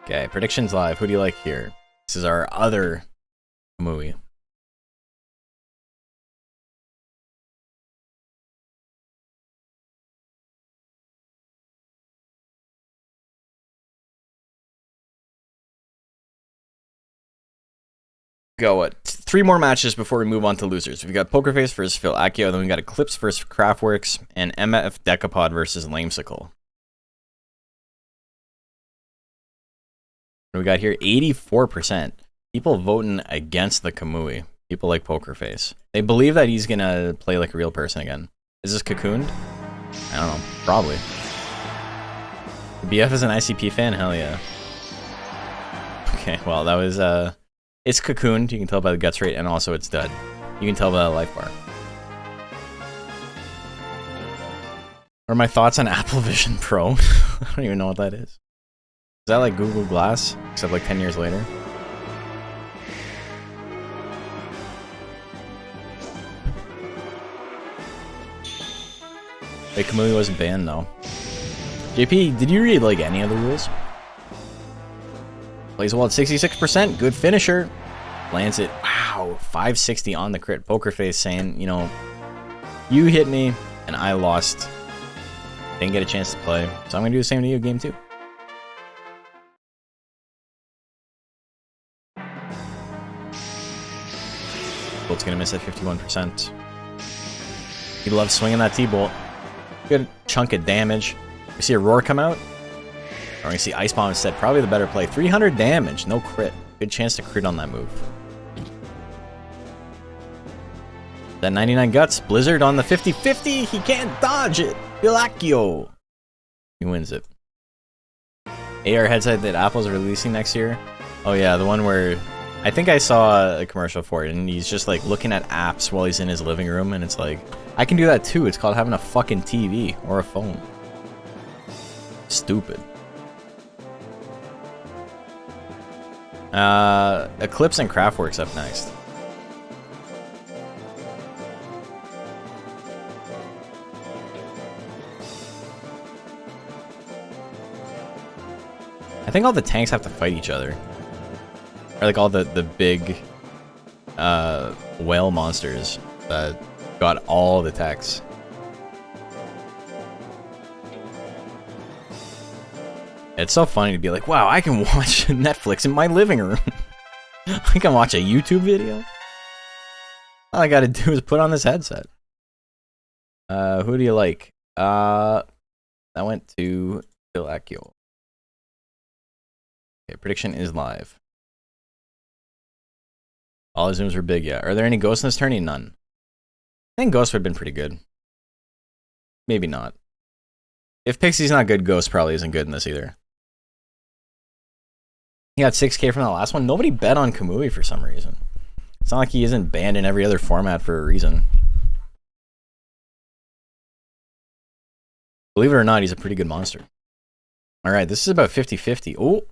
Okay, predictions live. Who do you like here? This is our other movie. Go what? 3 more matches before we move on to losers. We've got Poker Face versus Phil Akio, then we got Eclipse versus Craftworks, and MF Decapod versus Lamesicle. We got here 84%. People voting against the Kamui. People like Poker Face. They believe that he's gonna play like a real person again. Is this cocooned? I don't know. Probably. The BF is an ICP fan? Hell yeah. Okay, well that was it's cocooned, you can tell by the guts rate, and also it's dud. You can tell by the life bar. What are my thoughts on Apple Vision Pro? I don't even know what that is. Is that like Google Glass, except like 10 years later? Wait, Kamui wasn't banned though. JP, did you read like any of the rules? Plays well at 66%. Good finisher. Lands it. Wow. 560 on the crit. Poker Face saying, you know, you hit me and I lost. Didn't get a chance to play. So I'm going to do the same to you, game 2. Bolt's gonna miss at 51%. He loves swinging that T-Bolt. Good chunk of damage. We see a Roar come out. Or we see Ice Bomb instead. Probably the better play. 300 damage, no crit. Good chance to crit on that move. That 99 Guts. Blizzard on the 50-50. He can't dodge it. Pilacchio. He wins it. AR headset that Apple's releasing next year. Oh yeah, the one where I think I saw a commercial for it, and he's just like looking at apps while he's in his living room, and it's like, I can do that too. It's called having a fucking TV or a phone. Stupid. Eclipse and Craftworks up next. I think all the tanks have to fight each other. Or like all the big whale monsters that got all the techs. It's so funny to be like, wow, I can watch Netflix in my living room. I can watch a YouTube video. All I gotta do is put on this headset. Who do you like? I went to Pilacchio. Okay, prediction is live. All the zooms were big, yeah. Are there any ghosts in this tourney? None. I think ghosts would have been pretty good. Maybe not. If Pixie's not good, Ghost probably isn't good in this either. He got 6K from the last one. Nobody bet on Kamui for some reason. It's not like he isn't banned in every other format for a reason. Believe it or not, he's a pretty good monster. Alright, this is about 50-50. Oh!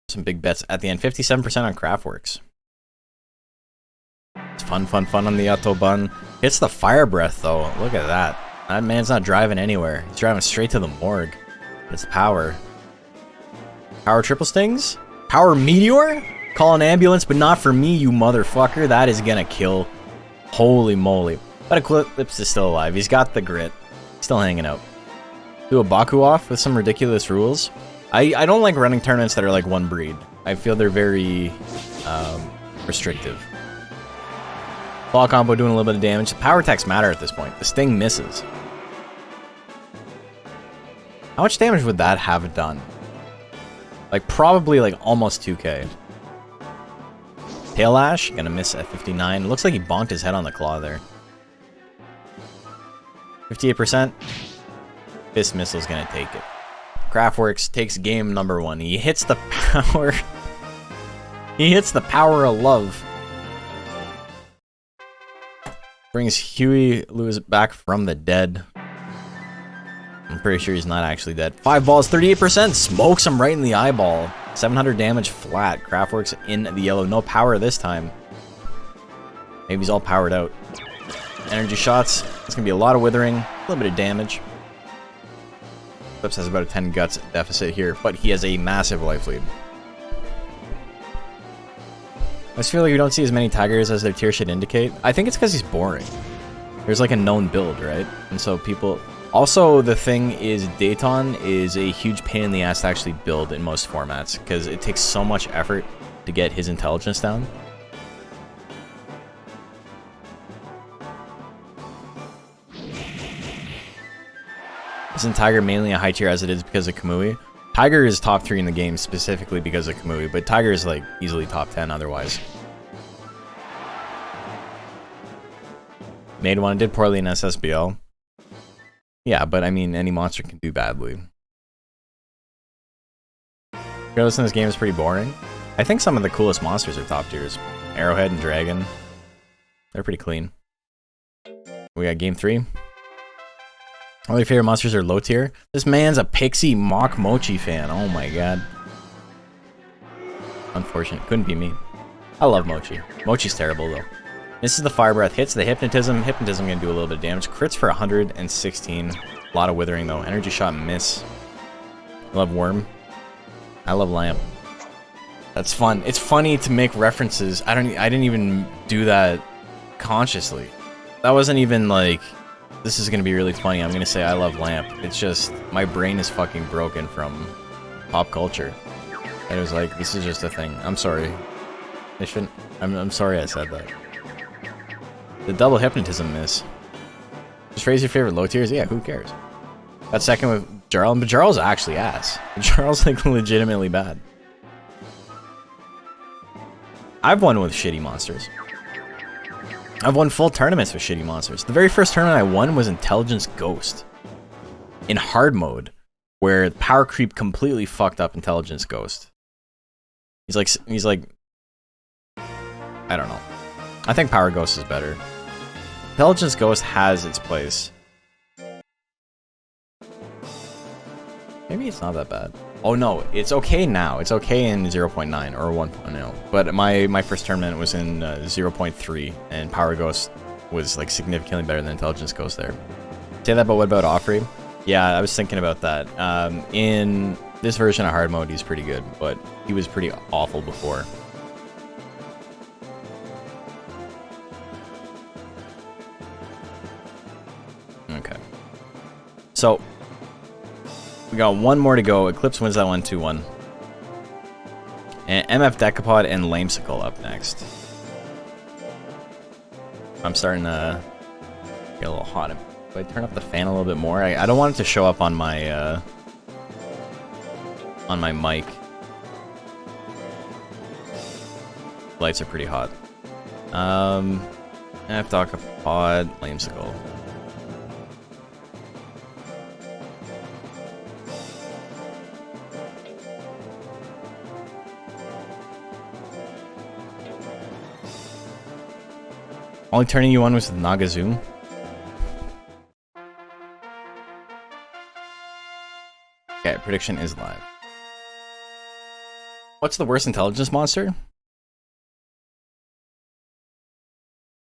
Some big bets at the end. 57% on Craftworks. It's fun on the Autobahn. Hits the fire breath though. Look at that. That man's not driving anywhere. He's driving straight to the morgue. It's power. Power triple stings? Power meteor? Call an ambulance, but not for me, you motherfucker. That is gonna kill. Holy moly. But Eclipse is still alive. He's got the grit. Still hanging out. Do a Baku off with some ridiculous rules. I don't like running tournaments that are like one breed. I feel they're very restrictive. Claw combo doing a little bit of damage. The power attacks matter at this point. The sting misses. How much damage would that have done? Like probably like almost 2K. Tail Lash, gonna miss at 59. Looks like he bonked his head on the claw there. 58%. Fist Missile's gonna take it. Craftworks takes game number 1. He hits the power. He hits the power of love. Brings Huey Lewis back from the dead. I'm pretty sure he's not actually dead. 5 balls, 38%. Smokes him right in the eyeball. 700 damage flat. Craftworks in the yellow. No power this time. Maybe he's all powered out. Energy shots. It's going to be a lot of withering. A little bit of damage. Eclipse has about a 10 guts deficit here, but he has a massive life lead. I just feel like we don't see as many Tigers as their tier should indicate. I think it's because he's boring. There's like a known build, right? And so people... Also, the thing is, Dayton is a huge pain in the ass to actually build in most formats, because it takes so much effort to get his intelligence down. Isn't Tiger mainly a high tier as it is because of Kamui? Tiger is top 3 in the game specifically because of Kamui, but Tiger is like easily top 10 otherwise. Made one, did poorly in SSBL. Yeah, but I mean, any monster can do badly. Fearless in this game is pretty boring. I think some of the coolest monsters are top tiers. Arrowhead and Dragon. They're pretty clean. We got game 3. All your favorite monsters are low tier. This man's a Pixie Mock Mochi fan. Oh my god. Unfortunate. Couldn't be me. I love Mochi. Mochi's terrible though. This is the Fire Breath. Hits the Hypnotism. Hypnotism gonna do a little bit of damage. Crits for 116. A lot of withering though. Energy shot miss. I love Worm. I love Lamp. That's fun. It's funny to make references. I didn't even do that consciously. That wasn't even like, this is gonna be really funny. I'm gonna say I love Lamp. It's just my brain is fucking broken from pop culture. And it was like, this is just a thing. I'm sorry. I shouldn't. I'm sorry I said that. The double hypnotism miss. Just raise your favorite low tiers? Yeah, who cares? Got second with Jarl, but Jarl's actually ass. Jarl's like legitimately bad. I've won with shitty monsters. I've won full tournaments with shitty monsters. The very first tournament I won was Intelligence Ghost. In hard mode, where power creep completely fucked up Intelligence Ghost. He's like, I don't know. I think Power Ghost is better. Intelligence Ghost has its place. Maybe it's not that bad. Oh no, it's okay now. It's okay in 0.9 or 1.0. But my first tournament was in 0.3, and Power Ghost was like significantly better than Intelligence Ghost there. Say that, but what about Offrey? Yeah, I was thinking about that. In this version of hard mode, he's pretty good, but he was pretty awful before. Okay. So, we got one more to go. Eclipse wins that one 2-1. And MF Decapod and Lamesicle up next. I'm starting to get a little hot. Do I turn up the fan a little bit more? I don't want it to show up on my mic. Lights are pretty hot. MF Decapod, Lamesicle. Only turning you on was with Nagazoom. Okay, prediction is live. What's the worst intelligence monster?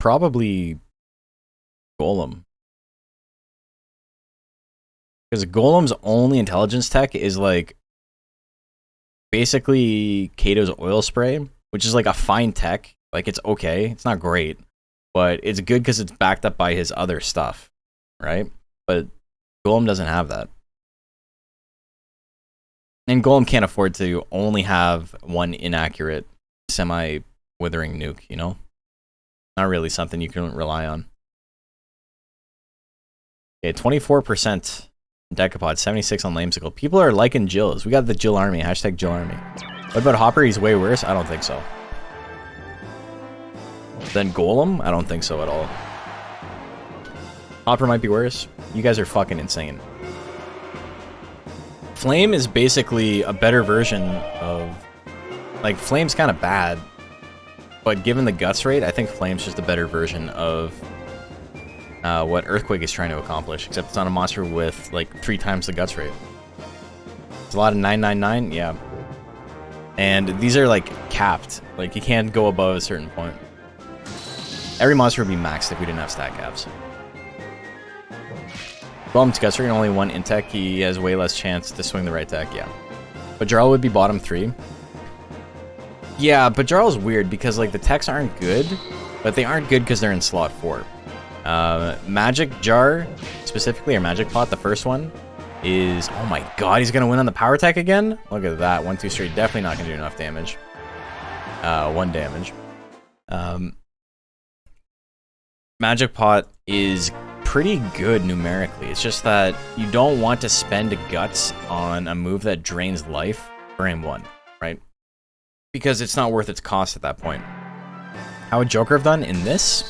Probably Golem. Because Golem's only intelligence tech is like basically Kato's oil spray, which is like a fine tech. Like it's okay. It's not great. But it's good because it's backed up by his other stuff, right? But Golem doesn't have that. And Golem can't afford to only have one inaccurate semi-withering nuke, you know? Not really something you can rely on. Okay, 24% Decapod, 76 on Lamesicle. People are liking Jills. We got the Jill army, hashtag Jill army. What about Hopper? He's way worse? I don't think so. Then Golem? I don't think so at all. Hopper might be worse. You guys are fucking insane. Flame is basically a better version of... Like, Flame's kind of bad. But given the guts rate, I think Flame's just a better version of what Earthquake is trying to accomplish. Except it's on a monster with, like, 3 times the guts rate. It's a lot of 999? Yeah. And these are, like, capped. Like, you can't go above a certain point. Every monster would be maxed if we didn't have stat caps. Golem's guts rate only 1 in tech. He has way less chance to swing the right tech, yeah. But Jarl would be bottom 3. Yeah, but Jarl's weird because like the techs aren't good, but they aren't good because they're in slot 4. Magic Jar, specifically, or Magic Pot, the first one, is... Oh my god, he's gonna win on the power tech again? Look at that, 1-2 straight. Definitely not gonna do enough damage. 1 damage. Magic Pot is pretty good numerically. It's just that you don't want to spend guts on a move that drains life for aim 1, right? Because it's not worth its cost at that point. How would Joker have done in this?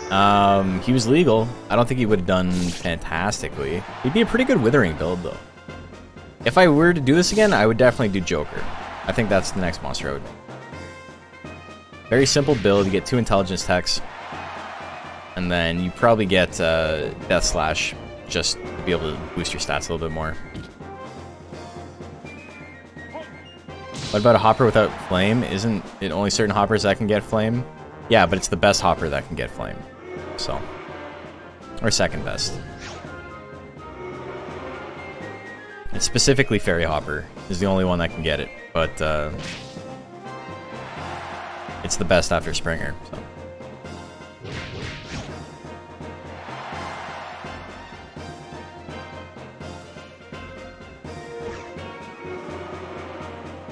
He was legal. I don't think he would have done fantastically. He'd be a pretty good Withering build, though. If I were to do this again, I would definitely do Joker. I think that's the next monster I would make. Very simple build. You get 2 intelligence techs. And then you probably get Death Slash just to be able to boost your stats a little bit more. What about a Hopper without Flame? Isn't it only certain Hoppers that can get Flame? Yeah, but it's the best Hopper that can get Flame. So. Or second best. And specifically Fairy Hopper is the only one that can get it. But it's the best after Springer, so.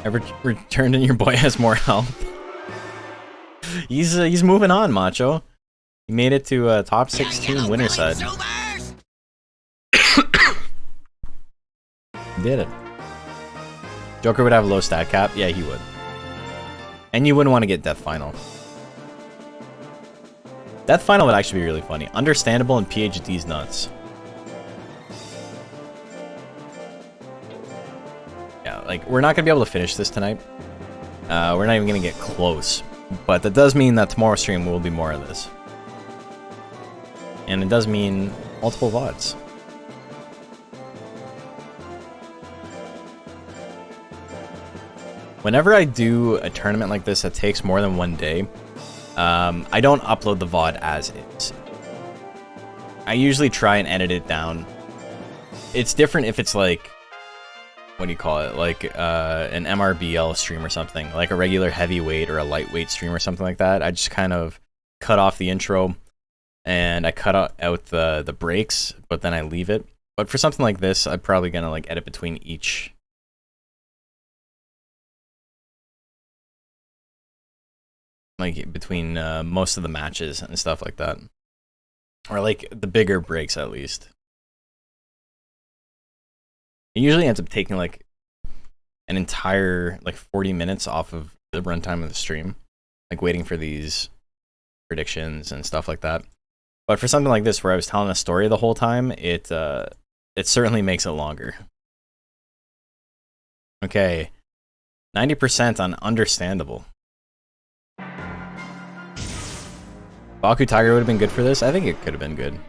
Ever returned and your boy has more health? He's moving on, Macho. He made it to top 16 winner side. Did it. Joker would have a low stat cap. Yeah, he would. And you wouldn't want to get Death Final. Death Final would actually be really funny. Understandable and PhD's nuts. Yeah, like, we're not going to be able to finish this tonight. We're not even going to get close. But that does mean that tomorrow's stream will be more of this. And it does mean multiple VODs. Whenever I do a tournament like this that takes more than one day, I don't upload the VOD as is. I usually try and edit it down. It's different if it's like, what do you call it? Like an MRBL stream or something, like a regular heavyweight or a lightweight stream or something like that. I just kind of cut off the intro and I cut out the breaks, but then I leave it. But for something like this, I'm probably gonna like edit between each. Like between most of the matches and stuff like that, or like the bigger breaks at least. It usually ends up taking like an entire like 40 minutes off of the runtime of the stream, like waiting for these predictions and stuff like that. But for something like this where I was telling a story the whole time, it certainly makes it longer. Okay, 90% on understandable. Baku Tiger would have been good for this. I think it could have been good.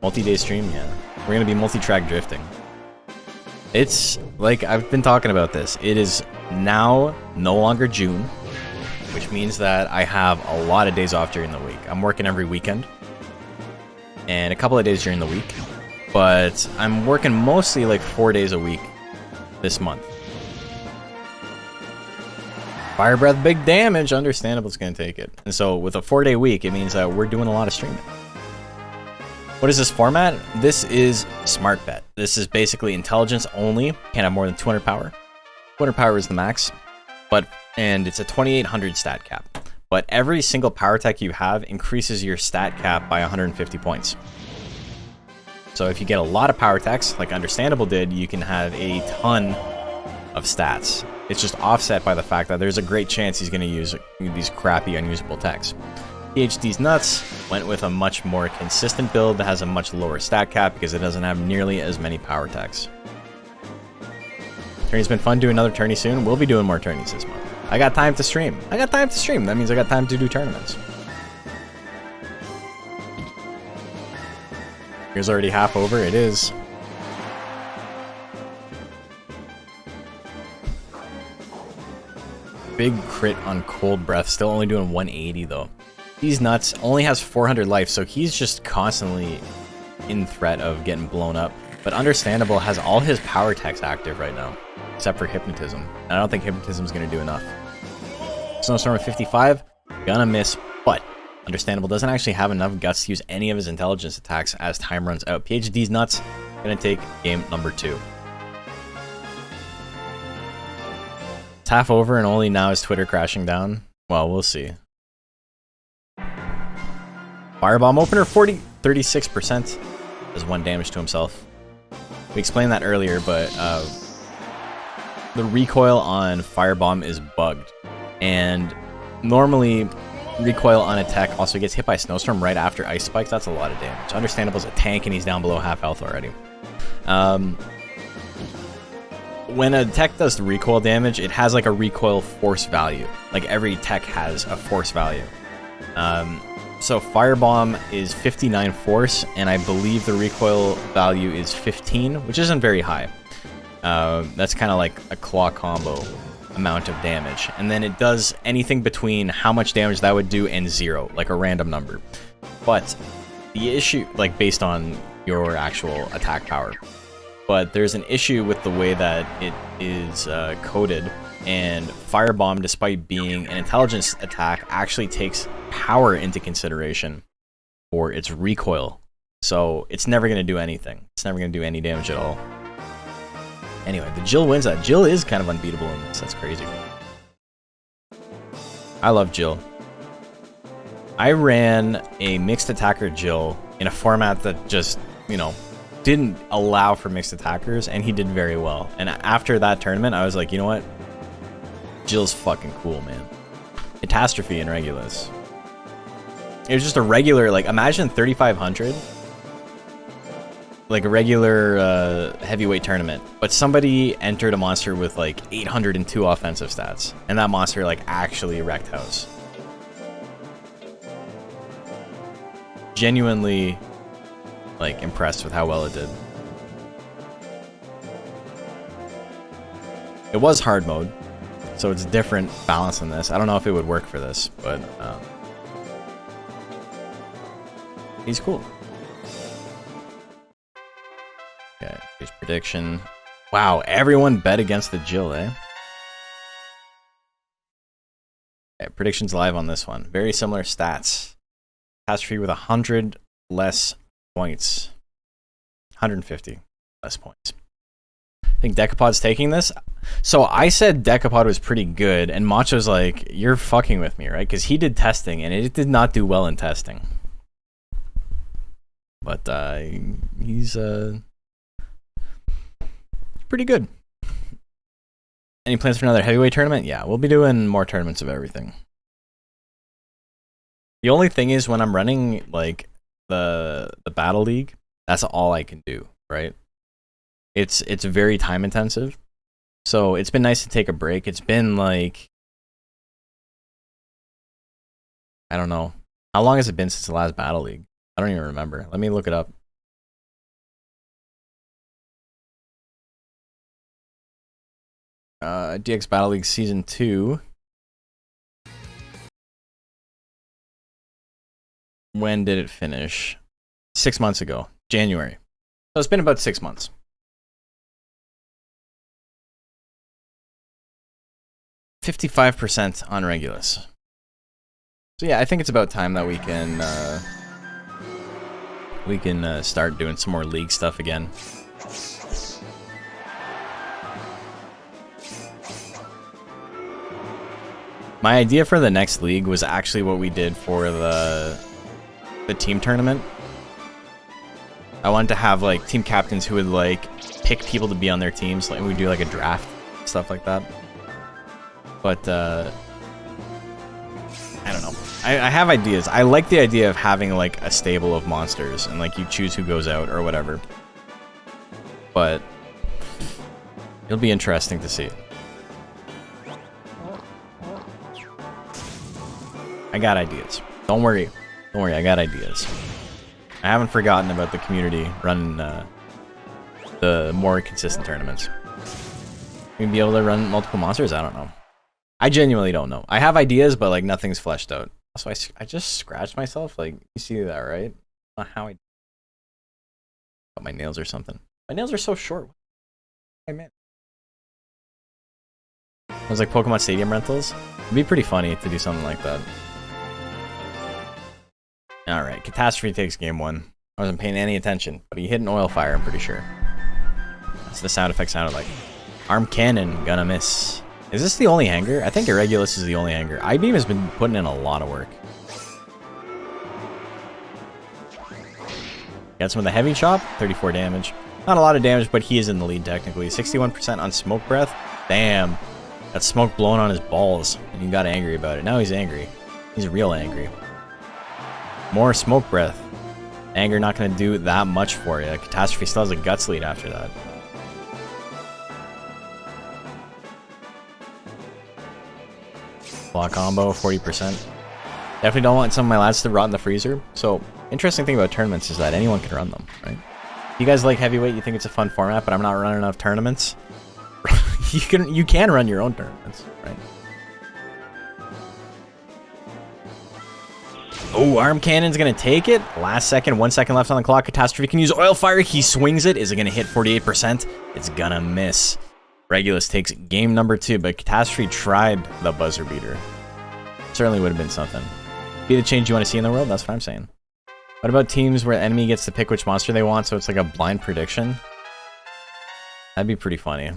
Multi-day stream, yeah. We're gonna be multi-track drifting. It's like I've been talking about this. It is now no longer June, which means that I have a lot of days off during the week. I'm working every weekend and a couple of days during the week, but I'm working mostly like 4 days a week this month. Fire Breath, big damage. Understandable, it's going to take it. And so with a 4-day week, it means that we're doing a lot of streaming. What is this format? This is Smart Bet. This is basically intelligence only. Can't have more than 200 power. 200 power is the max. And it's a 2800 stat cap. But every single power tech you have increases your stat cap by 150 points. So if you get a lot of power techs, like Understandable did, you can have a ton of stats. It's just offset by the fact that there's a great chance he's going to use these crappy, unusable techs. PhD's nuts went with a much more consistent build that has a much lower stat cap because it doesn't have nearly as many power techs. Tourney's been fun. Do another tourney soon. We'll be doing more tourneys this month. I got time to stream. That means I got time to do tournaments. Here's already half over. It is. Big crit on Cold Breath, still only doing 180 though. He's nuts, only has 400 life, so he's just constantly in threat of getting blown up. But Understandable has all his power techs active right now, except for Hypnotism. And I don't think Hypnotism's gonna do enough. Snowstorm at 55, gonna miss, but Understandable doesn't actually have enough guts to use any of his intelligence attacks as time runs out. PhD's nuts, gonna take game number 2. It's half over and only now is Twitter crashing down. Well, we'll see. Firebomb opener 36% does 1 damage to himself. We explained that earlier, but the recoil on Firebomb is bugged. And normally recoil on a tech also gets hit by Snowstorm right after Ice Spikes. That's a lot of damage. Understandable's a tank and he's down below half health already. When a tech does the recoil damage, it has like a recoil force value. Like every tech has a force value. So Firebomb is 59 force, and I believe the recoil value is 15, which isn't very high. That's kind of like a claw combo amount of damage. And then it does anything between how much damage that would do and 0, like a random number. But the issue, like based on your actual attack power. But there's an issue with the way that it is coded, and Firebomb, despite being an intelligence attack, actually takes power into consideration for its recoil. So it's never going to do anything. It's never going to do any damage at all. Anyway, the Jill wins that. Jill is kind of unbeatable in this. That's crazy. I love Jill. I ran a mixed attacker Jill in a format that just, you know, didn't allow for mixed attackers, and he did very well. And after that tournament, I was like, you know what? Jill's fucking cool, man. Catastrophe in Regulus. It was just a regular, like, imagine 3,500. Like a regular heavyweight tournament. But somebody entered a monster with like 802 offensive stats. And that monster like actually wrecked house. Genuinely like impressed with how well it did. It was hard mode, so it's a different balance than this. I don't know if it would work for this, but he's cool. Okay, here's prediction. Wow, everyone bet against the Jill, eh? Okay, predictions live on this one. Very similar stats. Catastrophe with 100 less points. 150 less points. I think Decapod's taking this. So I said Decapod was pretty good, and Macho's like, you're fucking with me, right? Because he did testing, and it did not do well in testing. But he's pretty good. Any plans for another heavyweight tournament? Yeah, we'll be doing more tournaments of everything. The only thing is when I'm running like the battle league, that's all I can do, right? It's very time intensive. So it's been nice to take a break. It's been like, I don't know. How long has it been since the last battle league? I don't even remember. Let me look it up. DX Battle League Season 2. When did it finish? 6 months ago. January. So it's been about 6 months. %55 on Regulus. So yeah, I think it's about time that we can start doing some more league stuff again. My idea for the next league was actually what we did for the team tournament. I wanted to have like team captains who would like pick people to be on their teams, like we do like a draft, stuff like that. But I don't know. I have ideas. I like the idea of having like a stable of monsters and like you choose who goes out or whatever. But it'll be interesting to see. I got ideas. Don't worry. Don't worry, I got ideas. I haven't forgotten about the community running the more consistent tournaments. We'd be able to run multiple monsters? I don't know. I genuinely don't know. I have ideas, but like nothing's fleshed out. So I just scratched myself. Like, you see that, right? I don't know how I got my nails or something. My nails are so short. Hey, man. It was like Pokemon Stadium rentals. It'd be pretty funny to do something like that. Alright, Catastrophe takes game 1. I wasn't paying any attention, but he hit an oil fire, I'm pretty sure. That's the sound effect sounded like. Arm Cannon, gonna miss. Is this the only anger? I think Irregulus is the only anger. I-Beam has been putting in a lot of work. Got some of the heavy chop, 34 damage. Not a lot of damage, but he is in the lead technically. 61% on Smoke Breath. Damn. That smoke blowing on his balls. And he got angry about it. Now he's angry. He's real angry. More Smoke Breath. Anger not going to do that much for you. Catastrophe still has a Guts lead after that. Block combo, 40%. Definitely don't want some of my lads to rot in the freezer. So, interesting thing about tournaments is that anyone can run them, right? If you guys like heavyweight, you think it's a fun format, but I'm not running enough tournaments. you can run your own tournaments, right? Oh, Arm Cannon's gonna take it. Last second, 1 second left on the clock. Catastrophe can use Oil Fire. He swings it. Is it gonna hit 48%? It's gonna miss. Regulus takes game number 2, but Catastrophe tried the buzzer beater. Certainly would have been something. Be the change you want to see in the world? That's what I'm saying. What about teams where the enemy gets to pick which monster they want, so it's like a blind prediction? That'd be pretty funny.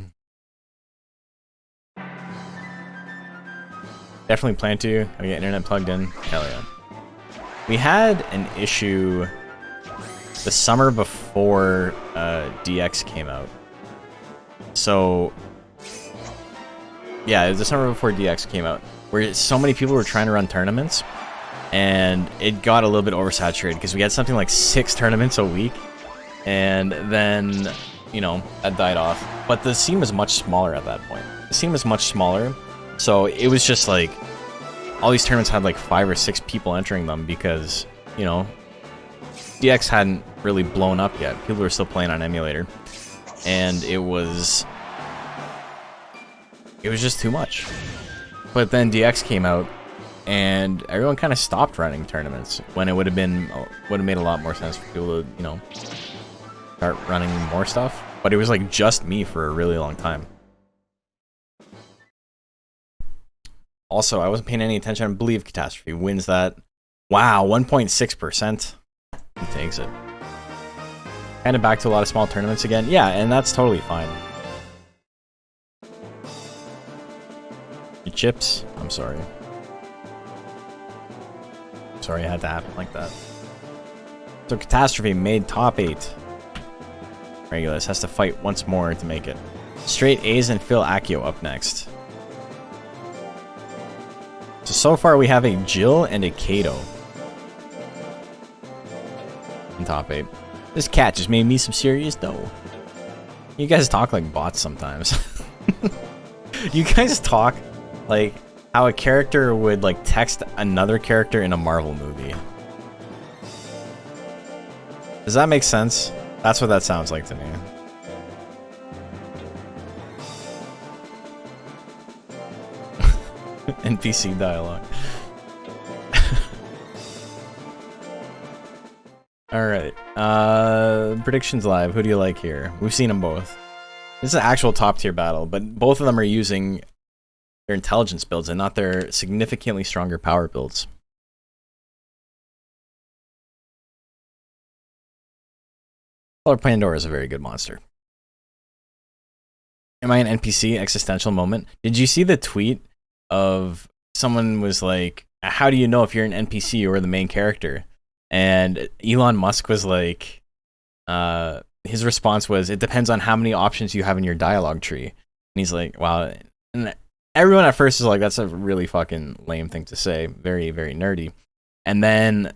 Definitely plan to. I get internet plugged in. Hell yeah. We had an issue the summer before DX came out. So, yeah, it was the summer before DX came out, where so many people were trying to run tournaments, and it got a little bit oversaturated because we had something like 6 tournaments a week, and then, you know, that died off. But the scene was much smaller at that point. The scene was much smaller, so it was just like all these tournaments had like 5 or 6 people entering them because, you know, DX hadn't really blown up yet. People were still playing on emulator, and it was just too much. But then DX came out, and everyone kind of stopped running tournaments when it would have made a lot more sense for people to, you know, start running more stuff. But it was like just me for a really long time. Also, I wasn't paying any attention. I believe Catastrophe wins that. Wow, 1.6%. He takes it. Kind of back to a lot of small tournaments again. Yeah, and that's totally fine. Your chips? I'm sorry. Sorry it had to happen like that. So Catastrophe made top 8. Regulus has to fight once more to make it. Straight A's and Phil Accio up next. So far we have a Jill and a Kato in top 8. This cat just made me some serious dough. You guys talk like bots sometimes. You guys talk like how a character would like text another character in a Marvel movie. Does that make sense? That's what that sounds like to me. NPC dialogue. Alright. Predictions live. Who do you like here? We've seen them both. This is an actual top tier battle, but both of them are using their intelligence builds and not their significantly stronger power builds. Color Pandora is a very good monster. Am I an NPC? Existential moment. Did you see the tweet of someone was like, how do you know if you're an NPC or the main character? And Elon Musk was like, his response was, it depends on how many options you have in your dialogue tree. And he's like, wow. And everyone at first is like, that's a really fucking lame thing to say. Very, very nerdy. And then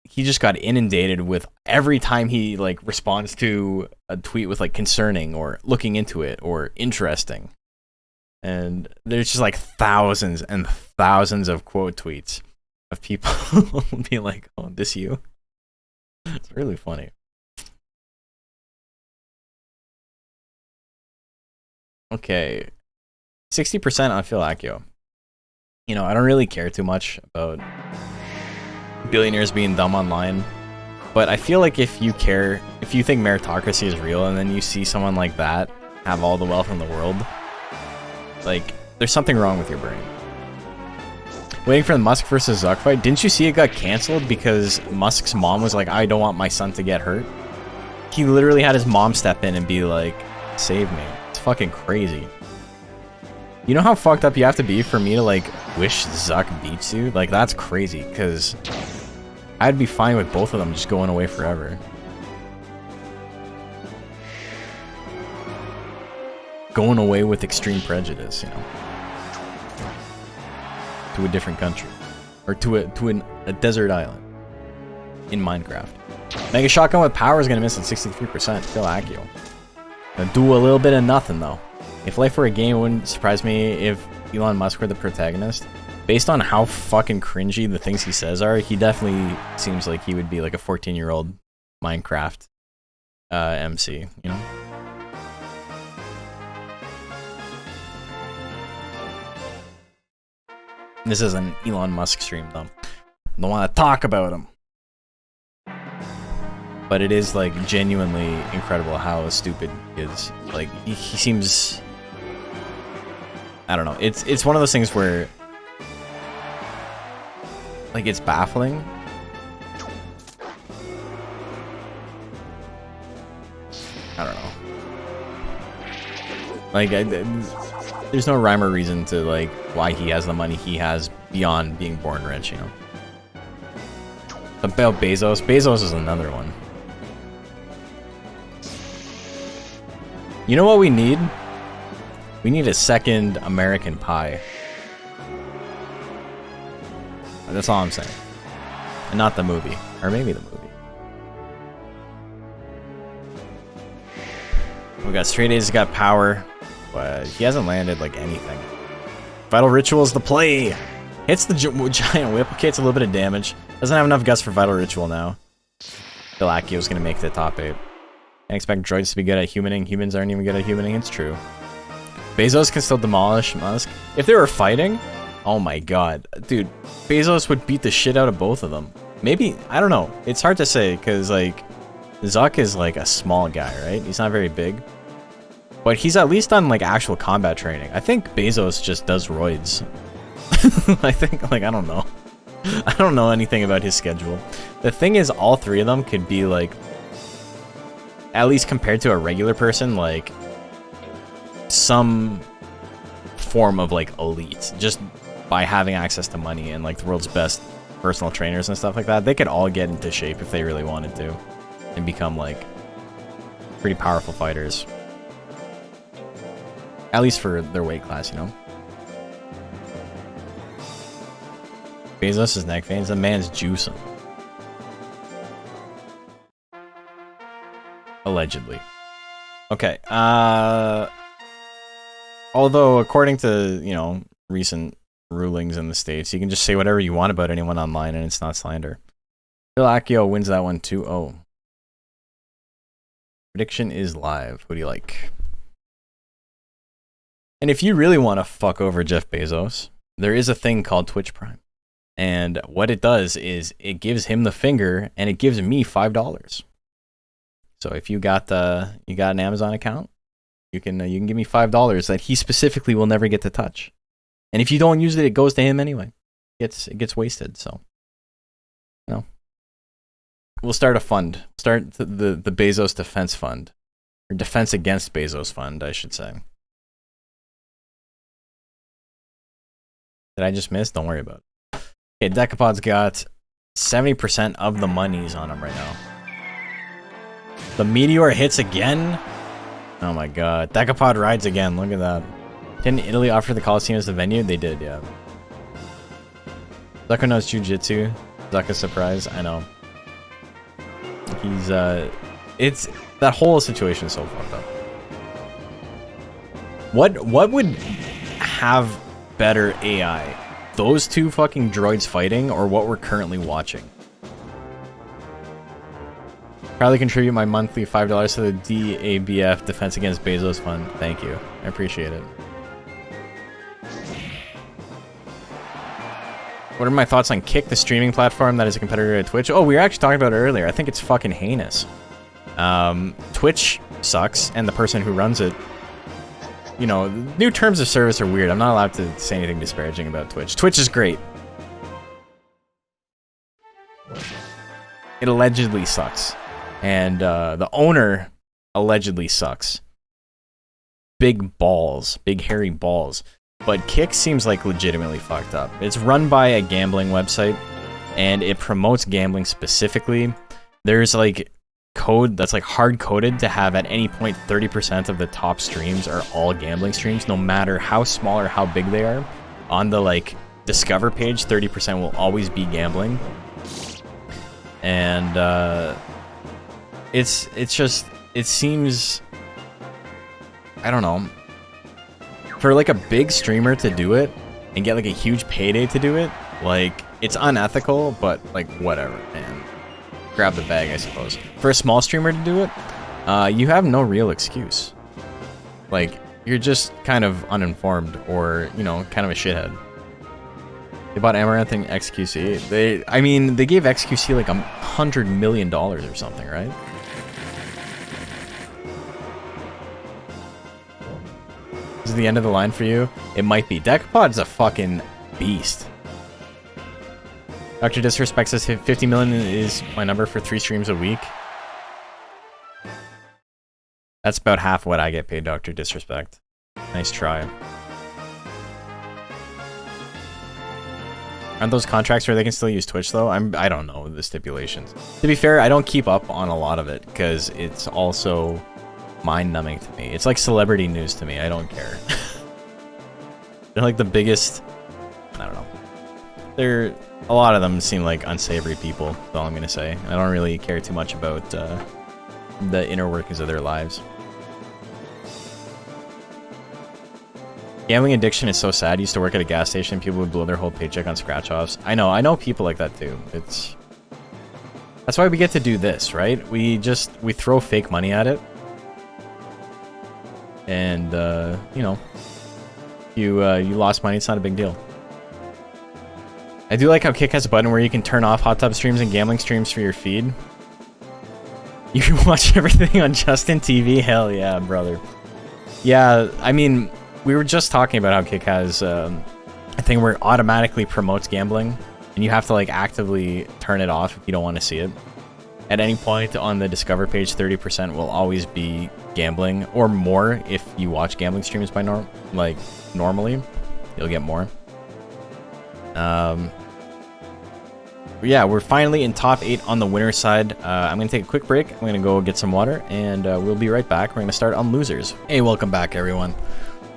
he just got inundated with every time he like responds to a tweet with like concerning or looking into it or interesting. And there's just like thousands and thousands of quote tweets of people being like, oh, this you? It's really funny. Okay. 60% on Phil Accio. You know, I don't really care too much about billionaires being dumb online, but I feel like if you care, if you think meritocracy is real and then you see someone like that have all the wealth in the world, like, there's something wrong with your brain. Waiting for the Musk versus Zuck fight. Didn't you see it got canceled because Musk's mom was like, I don't want my son to get hurt? He literally had his mom step in and be like, save me. It's fucking crazy. You know how fucked up you have to be for me to like wish Zuck beats you? Like, that's crazy, because I'd be fine with both of them just going away forever. Going away with extreme prejudice, you know, to a different country, or to a desert island in Minecraft. Mega Shotgun with power is gonna miss at 63%. Phil Accio. Gonna do a little bit of nothing though. If life were a game, it wouldn't surprise me if Elon Musk were the protagonist. Based on how fucking cringy the things he says are, he definitely seems like he would be like a 14-year-old Minecraft MC, you know? This is an Elon Musk stream, though. I don't want to talk about him. But it is, like, genuinely incredible how stupid he is. Like, he seems... I don't know. It's one of those things where... like, it's baffling. I don't know. Like, there's no rhyme or reason to, like, why he has the money he has beyond being born rich, you know? About Bezos. Bezos is another one. You know what we need? We need a second American Pie. That's all I'm saying. And not the movie. Or maybe the movie. We got Straight A's got power, but he hasn't landed like anything. Vital Ritual's the play. Hits the giant whip, okay, it's a little bit of damage. Doesn't have enough guts for Vital Ritual now. Galacio's gonna make the top 8. I expect droids to be good at humaning. Humans aren't even good at humaning, it's true. Bezos can still demolish Musk. If they were fighting, oh my god. Dude, Bezos would beat the shit out of both of them. Maybe, I don't know. It's hard to say, because, like, Zuck is, like, a small guy, right? He's not very big. But he's at least done, like, actual combat training. I think Bezos just does roids. I think, like, I don't know. I don't know anything about his schedule. The thing is, all three of them could be, like, at least compared to a regular person, like, some form of, like, elite. Just by having access to money and, like, the world's best personal trainers and stuff like that. They could all get into shape if they really wanted to. And become, like, pretty powerful fighters. At least for their weight class, you know? Bezos' neck veins, the man's juicing. Allegedly. Okay, although, according to, you know, recent rulings in the States, you can just say whatever you want about anyone online and it's not slander. Phil Accio wins that one 2-0. Prediction is live. What do you like? And if you really want to fuck over Jeff Bezos, there is a thing called Twitch Prime. And what it does is it gives him the finger and it gives me $5. So if you got an Amazon account, you can give me $5 that he specifically will never get to touch. And if you don't use it, it goes to him anyway. It gets wasted, so you know. We'll start a fund. Start the Bezos Defense Fund. Or Defense Against Bezos Fund, I should say. Did I just miss? Don't worry about it. Okay, Decapod's got 70% of the monies on him right now. The meteor hits again? Oh my god. Decapod rides again. Look at that. Didn't Italy offer the Coliseum as the venue? They did, yeah. Zucko knows Jiu-Jitsu. Zucko's surprise. I know. He's, it's... That whole situation is so fucked up. What would have better AI? Those two fucking droids fighting, or what we're currently watching? Probably contribute my monthly $5 to the DABF Defense Against Bezos Fund. Thank you. I appreciate it. What are my thoughts on Kick, the streaming platform that is a competitor to Twitch? Oh, we were actually talking about it earlier. I think it's fucking heinous. Twitch sucks, and the person who runs it, you know, new terms of service are weird. I'm not allowed to say anything disparaging about Twitch. Twitch is great. It allegedly sucks. And the owner allegedly sucks. Big balls. Big hairy balls. But Kick seems like legitimately fucked up. It's run by a gambling website, and it promotes gambling specifically. There's like code that's like hard-coded to have at any point 30% of the top streams are all gambling streams, no matter how small or how big they are. On the like Discover page, 30% will always be gambling. And it's just, it seems, I don't know, for like a big streamer to do it and get like a huge payday to do it, like it's unethical, but like whatever, man. Grab the bag, I suppose. For a small streamer to do it, you have no real excuse. Like, you're just kind of uninformed or, you know, kind of a shithead. They bought Amaranth and XQC. I mean, they gave XQC like $100 million or something, right? This is the end of the line for you? It might be. Decapod's a fucking beast. Dr. Disrespect says 50 million is my number for 3 streams a week. That's about half what I get paid, Dr. Disrespect. Nice try. Aren't those contracts where they can still use Twitch though? I don't know the stipulations. To be fair, I don't keep up on a lot of it because it's also mind-numbing to me. It's like celebrity news to me. I don't care. They're like the biggest. I don't know. They're a lot of them seem like unsavory people. That's all I'm gonna say. I don't really care too much about the inner workings of their lives. Gambling addiction is so sad. I used to work at a gas station. People would blow their whole paycheck on scratch-offs. I know people like that too. That's why we get to do this, right? We throw fake money at it. And, you know, you lost money, it's not a big deal. I do like how Kick has a button where you can turn off hot tub streams and gambling streams for your feed. You can watch everything on Justin TV? Hell yeah, brother. Yeah, I mean, we were just talking about how Kick has a thing where it automatically promotes gambling, and you have to like actively turn it off if you don't want to see it. At any point on the Discover page, 30% will always be gambling, or more if you watch gambling streams by normally. You'll get more. Yeah, we're finally in top 8 on the winner side. I'm going to take a quick break. I'm going to go get some water, and we'll be right back. We're going to start on losers. Hey, welcome back, everyone.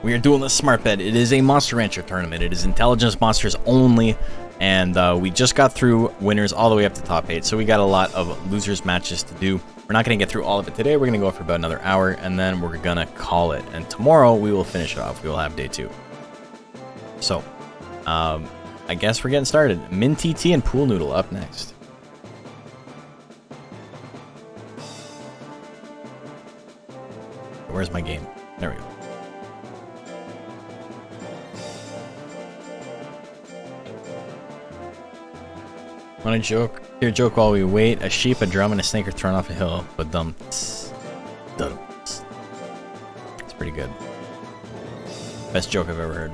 We are doing the smart bet. It is a Monster Rancher tournament. It is intelligence monsters only, and we just got through winners all the way up to top 8, so we got a lot of losers matches to do. We're not going to get through all of it today. We're going to go for about another hour, and then we're going to call it. And tomorrow, we will finish it off. We will have day 2. So, I guess we're getting started. Minty Tea and Pool Noodle up next. Where's my game? There we go. Want to joke? Hear a joke while we wait. A sheep, a drum, and a snake are thrown off a hill. But dumb. It's pretty good. Best joke I've ever heard.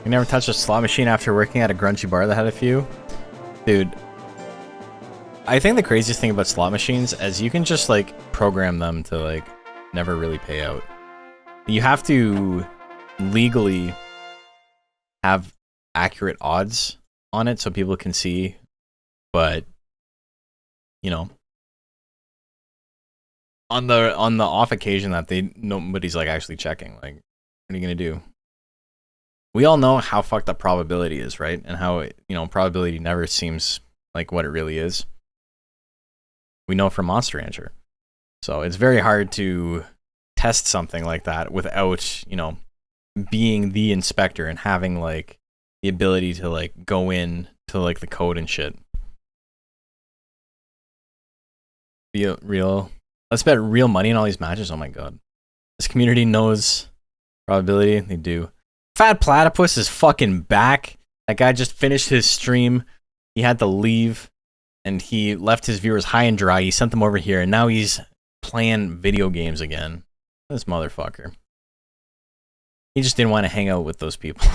You never touched a slot machine after working at a grungy bar that had a few? Dude, I think the craziest thing about slot machines is you can just like program them to like never really pay out. You have to legally have accurate odds on it so people can see, but you know, on the off occasion that nobody's like actually checking, like what are you gonna do? We all know how fucked up probability is, right? And how, you know, probability never seems like what it really is. We know from Monster Rancher. So it's very hard to test something like that without, you know, being the inspector and having like the ability to like go in to like the code and shit. Real. Let's bet real money in all these matches. Oh my god. This community knows probability. They do. Fat Platypus is fucking back. That guy just finished his stream. He had to leave, and he left his viewers high and dry. He sent them over here, and now he's playing video games again. This motherfucker. He just didn't want to hang out with those people.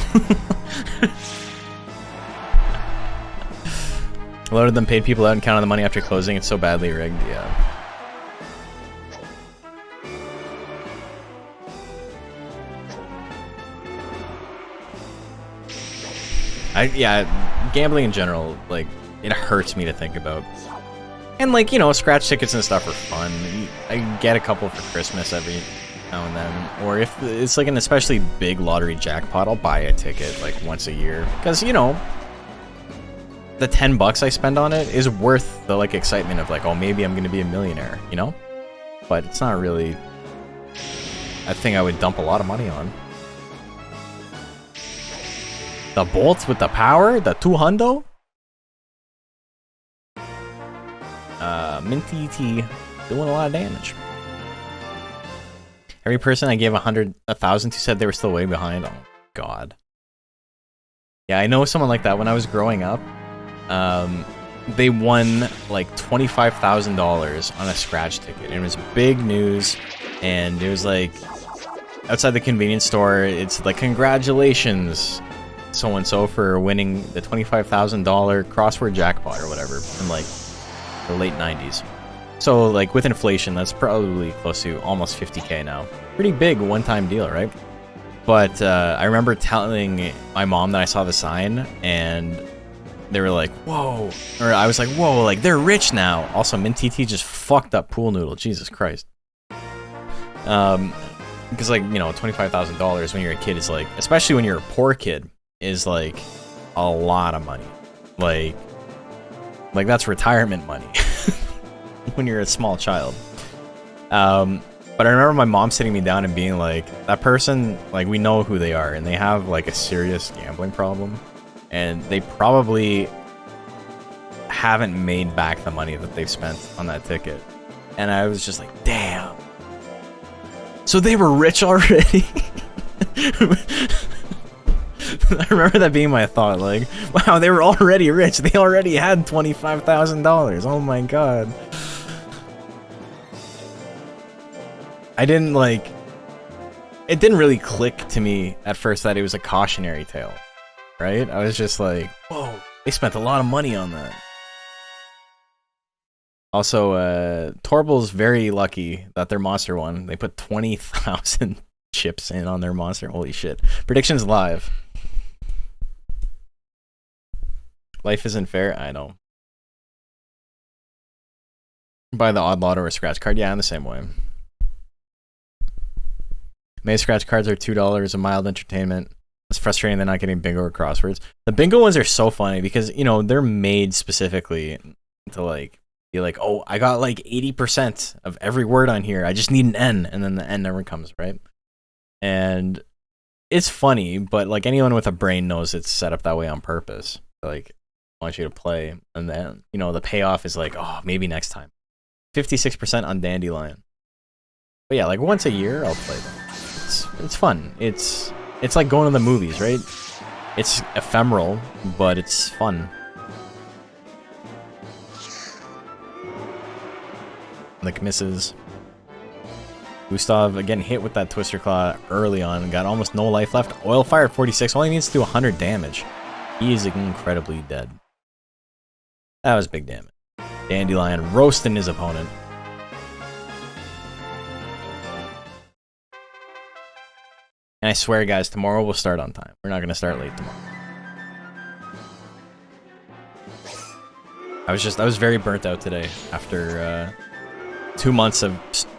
A lot of them paid people out and counted the money after closing. It's so badly rigged. Yeah. Yeah, gambling in general, like, it hurts me to think about. And, like, you know, scratch tickets and stuff are fun. I get a couple for Christmas every now and then. Or if it's, like, an especially big lottery jackpot, I'll buy a ticket, like, once a year. Because, you know, the $10 I spend on it is worth the, like, excitement of, like, oh, maybe I'm going to be a millionaire, you know? But it's not really a thing I would dump a lot of money on. The bolts with the power? The 200? Minty T doing a lot of damage. Every person I gave 1,000 to said they were still way behind. Oh, God. Yeah, I know someone like that. When I was growing up, they won like $25,000 on a scratch ticket. It was big news, and it was like outside the convenience store. It's like, congratulations, so-and-so, for winning the $25,000 crossword jackpot or whatever in like the late 90s. So like with inflation, that's probably close to almost 50K now. Pretty big one-time deal, right? But I remember telling my mom that I saw the sign, and they were like, "Whoa!" Or I was like, "Whoa!" Like they're rich now. Also, Mint TT just fucked up Pool Noodle. Jesus Christ. Because like $25,000 when you're a kid is like, especially when you're a poor kid, is like a lot of money. Like that's retirement money when you're a small child. But I remember my mom sitting me down and being like, that person, like, we know who they are, and they have, like, a serious gambling problem, and they probably haven't made back the money that they've spent on that ticket. And I was just like, damn. So they were rich already? I remember that being my thought, like, wow, they were already rich. They already had $25,000. Oh my god. I didn't like... It didn't really click to me at first that it was a cautionary tale, right? I was just like, whoa, they spent a lot of money on that. Also, Torble's very lucky that their monster won. They put 20,000 chips in on their monster. Holy shit. Predictions live. Life isn't fair. I know. Buy the odd lot or a scratch card. Yeah, I'm the same way. May scratch cards are $2, a mild entertainment. It's frustrating they're not getting bingo or crosswords. The bingo ones are so funny because, you know, they're made specifically to like be like, oh, I got like 80% of every word on here. I just need an N, and then the N never comes, right? And it's funny, but like anyone with a brain knows it's set up that way on purpose. Like, I want you to play, and then, you know, the payoff is like, oh, maybe next time. 56% on Dandelion. But yeah, like once a year, I'll play them. It's fun. It's like going to the movies, right? It's ephemeral, but it's fun. Like misses. Gustav again hit with that Twister Claw early on and got almost no life left. Oil Fire at 46 only needs to do 100 damage. He is incredibly dead. That was big damage. Dandelion roasting his opponent. And I swear, guys, tomorrow we'll start on time. We're not going to start late tomorrow. I was very burnt out today after 2 months of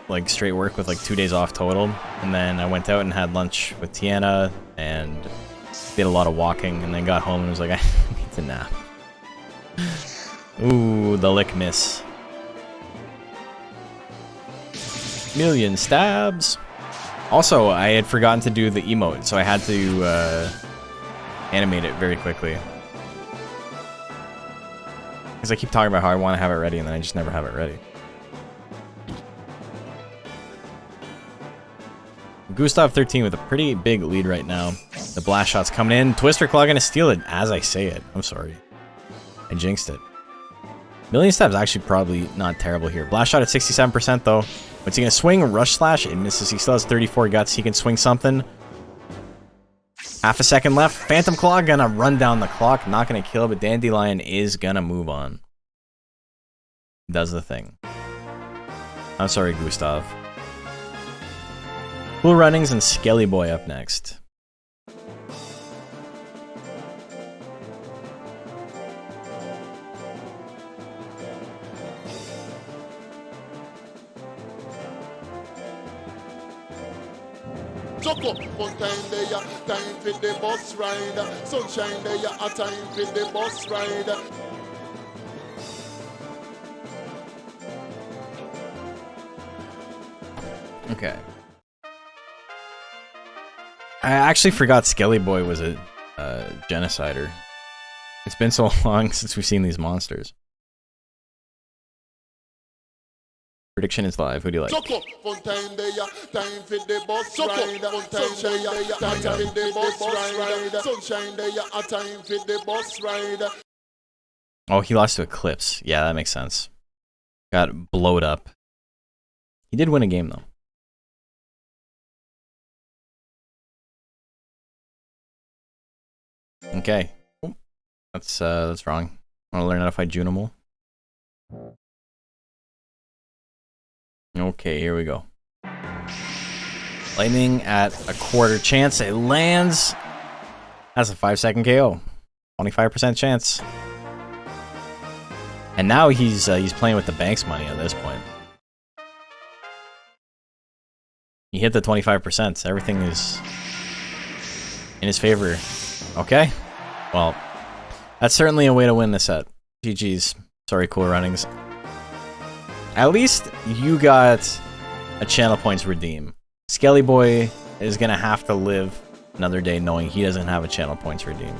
like straight work with like 2 days off total. And then I went out and had lunch with Tiana and did a lot of walking, and then got home and was like, I need to nap. Ooh, the lick miss. Million stabs. Also, I had forgotten to do the emote, so I had to animate it very quickly. Because I keep talking about how I want to have it ready, and then I just never have it ready. Gustav 13 with a pretty big lead right now. The blast shot's coming in. Twister Claw gonna steal it as I say it. I'm sorry. I jinxed it. Million stabs actually probably not terrible here. Blast shot at 67% though. What's he gonna swing? Rush slash? It misses. He still has 34 guts. He can swing something. Half a second left. Phantom Claw gonna run down the clock. Not gonna kill, but Dandelion is gonna move on. Does the thing. I'm sorry, Gustav. Cool Runnings and Skelly Boy up next. Chuck up, one time there, time for the bus ride. Sunshine there, a time for the bus ride. Okay. I actually forgot Skelly Boy was a genocider. It's been so long since we've seen these monsters. Prediction is live. Who do you like? Chuck up, one time there, time for the bus ride. One time there, time for the bus ride. Sunshine there, a time for the bus ride. Oh, he lost to Eclipse. Yeah, that makes sense. Got blowed up. He did win a game though. Okay. Oh, that's wrong. I want to learn how to fight Junimal. Okay, here we go. Lightning at a quarter chance. It lands. That's a 5-second KO. 25% chance. And now he's playing with the bank's money at this point. He hit the 25%. Everything is in his favor. Okay. Well, that's certainly a way to win this set. GG's. Sorry, Cool Runnings. At least you got a channel points redeem. Skelly Boy is gonna have to live another day knowing he doesn't have a channel points redeem.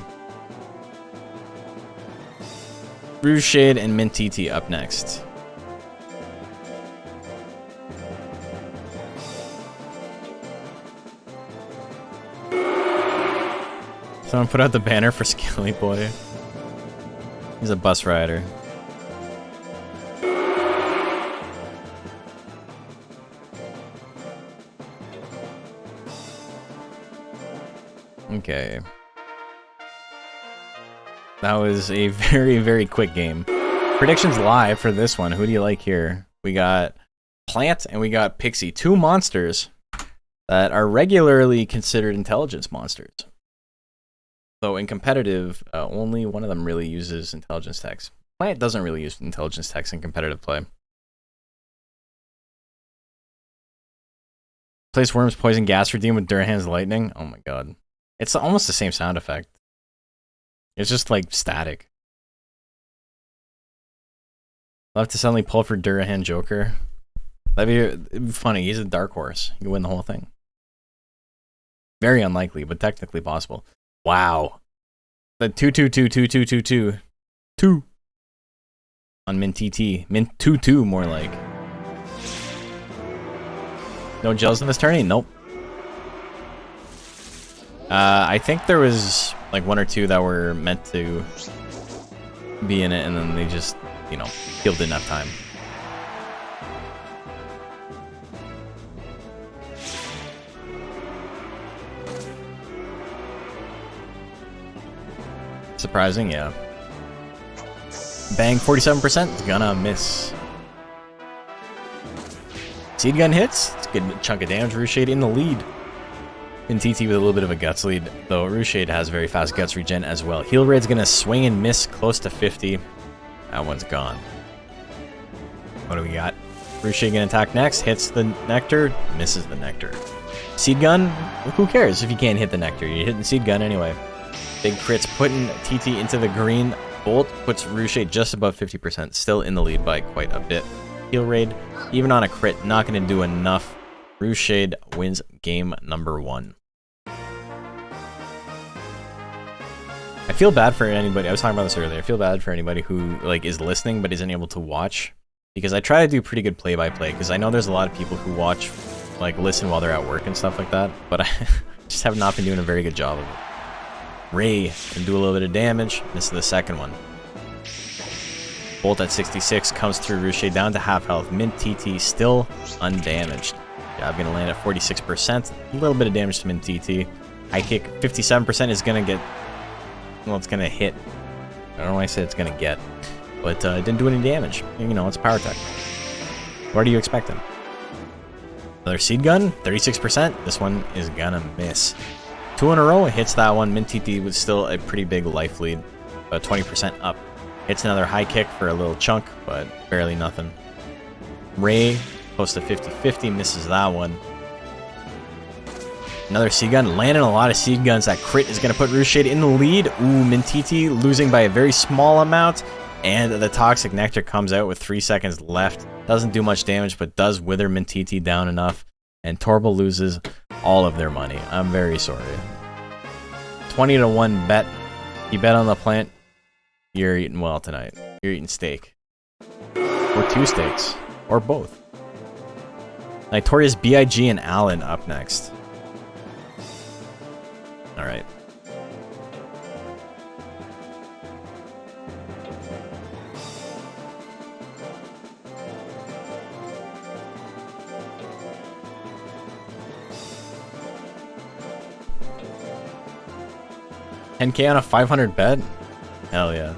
Rouge Shade and Mint TT up next. Someone put out the banner for Skelly Boy. He's a bus rider. Okay. That was a very, very quick game. Predictions live for this one. Who do you like here? We got Plant and we got Pixie. Two monsters that are regularly considered intelligence monsters. Though in competitive, only one of them really uses intelligence text. Plant doesn't really use intelligence text in competitive play. Place Worm's Poison Gas redeem with Durhan's Lightning. Oh my god. It's almost the same sound effect. It's just like static. I'll have to suddenly pull for Durahan Joker. It'd be funny. He's a dark horse. You can win the whole thing. Very unlikely, but technically possible. Wow. The 2 2 on Mint TT. Mint 2 more like. No gels in this tourney? Nope. I think there was like one or two that were meant to be in it, and then they just, you know, killed enough time. Surprising, yeah. Bang, 47%, gonna miss. Seed gun hits, it's a good chunk of damage. Rouge Shade in the lead. In TT with a little bit of a guts lead, though Rouge Shade has very fast guts regen as well. Heal rate's gonna swing and miss close to 50. That one's gone. What do we got? Rouge Shade gonna attack next, hits the Nectar, misses the Nectar. Seed gun, who cares if you can't hit the Nectar? You're hitting Seed gun anyway. Big crits putting TT into the green. Bolt puts Rouge Shade just above 50%, still in the lead by quite a bit. Heal rate, even on a crit, not gonna do enough. Rouge Shade wins game number 1. I feel bad for anybody. I was talking about this earlier. I feel bad for anybody who like is listening but isn't able to watch, because I try to do pretty good play-by-play. Because I know there's a lot of people who watch, like listen while they're at work and stuff like that. But I just have not been doing a very good job of it. Ray can do a little bit of damage. Misses the second one. Bolt at 66 comes through. Rouge Shade down to half health. Mint TT still undamaged. Jab gonna land at 46%. A little bit of damage to Mint TT. High kick 57% is gonna get. Well, it's gonna hit. I don't know why I said it's gonna get, but it didn't do any damage. You know, it's power tech. What are you expecting? Another seed gun, 36%. This one is gonna miss. 2 in a row, hits that one. Mint TT was still a pretty big life lead, about 20% up. Hits another high kick for a little chunk, but barely nothing. Ray, close to 50-50, misses that one. Another seed gun, landing a lot of seed guns. That crit is going to put Rouge Shade in the lead. Ooh, Mint TT losing by a very small amount. And the Toxic Nectar comes out with 3 seconds left. Doesn't do much damage, but does wither Mint TT down enough. And Torble loses all of their money. I'm very sorry. 20-1 bet. You bet on the plant. You're eating well tonight. You're eating steak. Or 2 steaks. Or both. Nitorious, B.I.G. and Allen up next. Alright. $10K on a 500 bet? Hell yeah.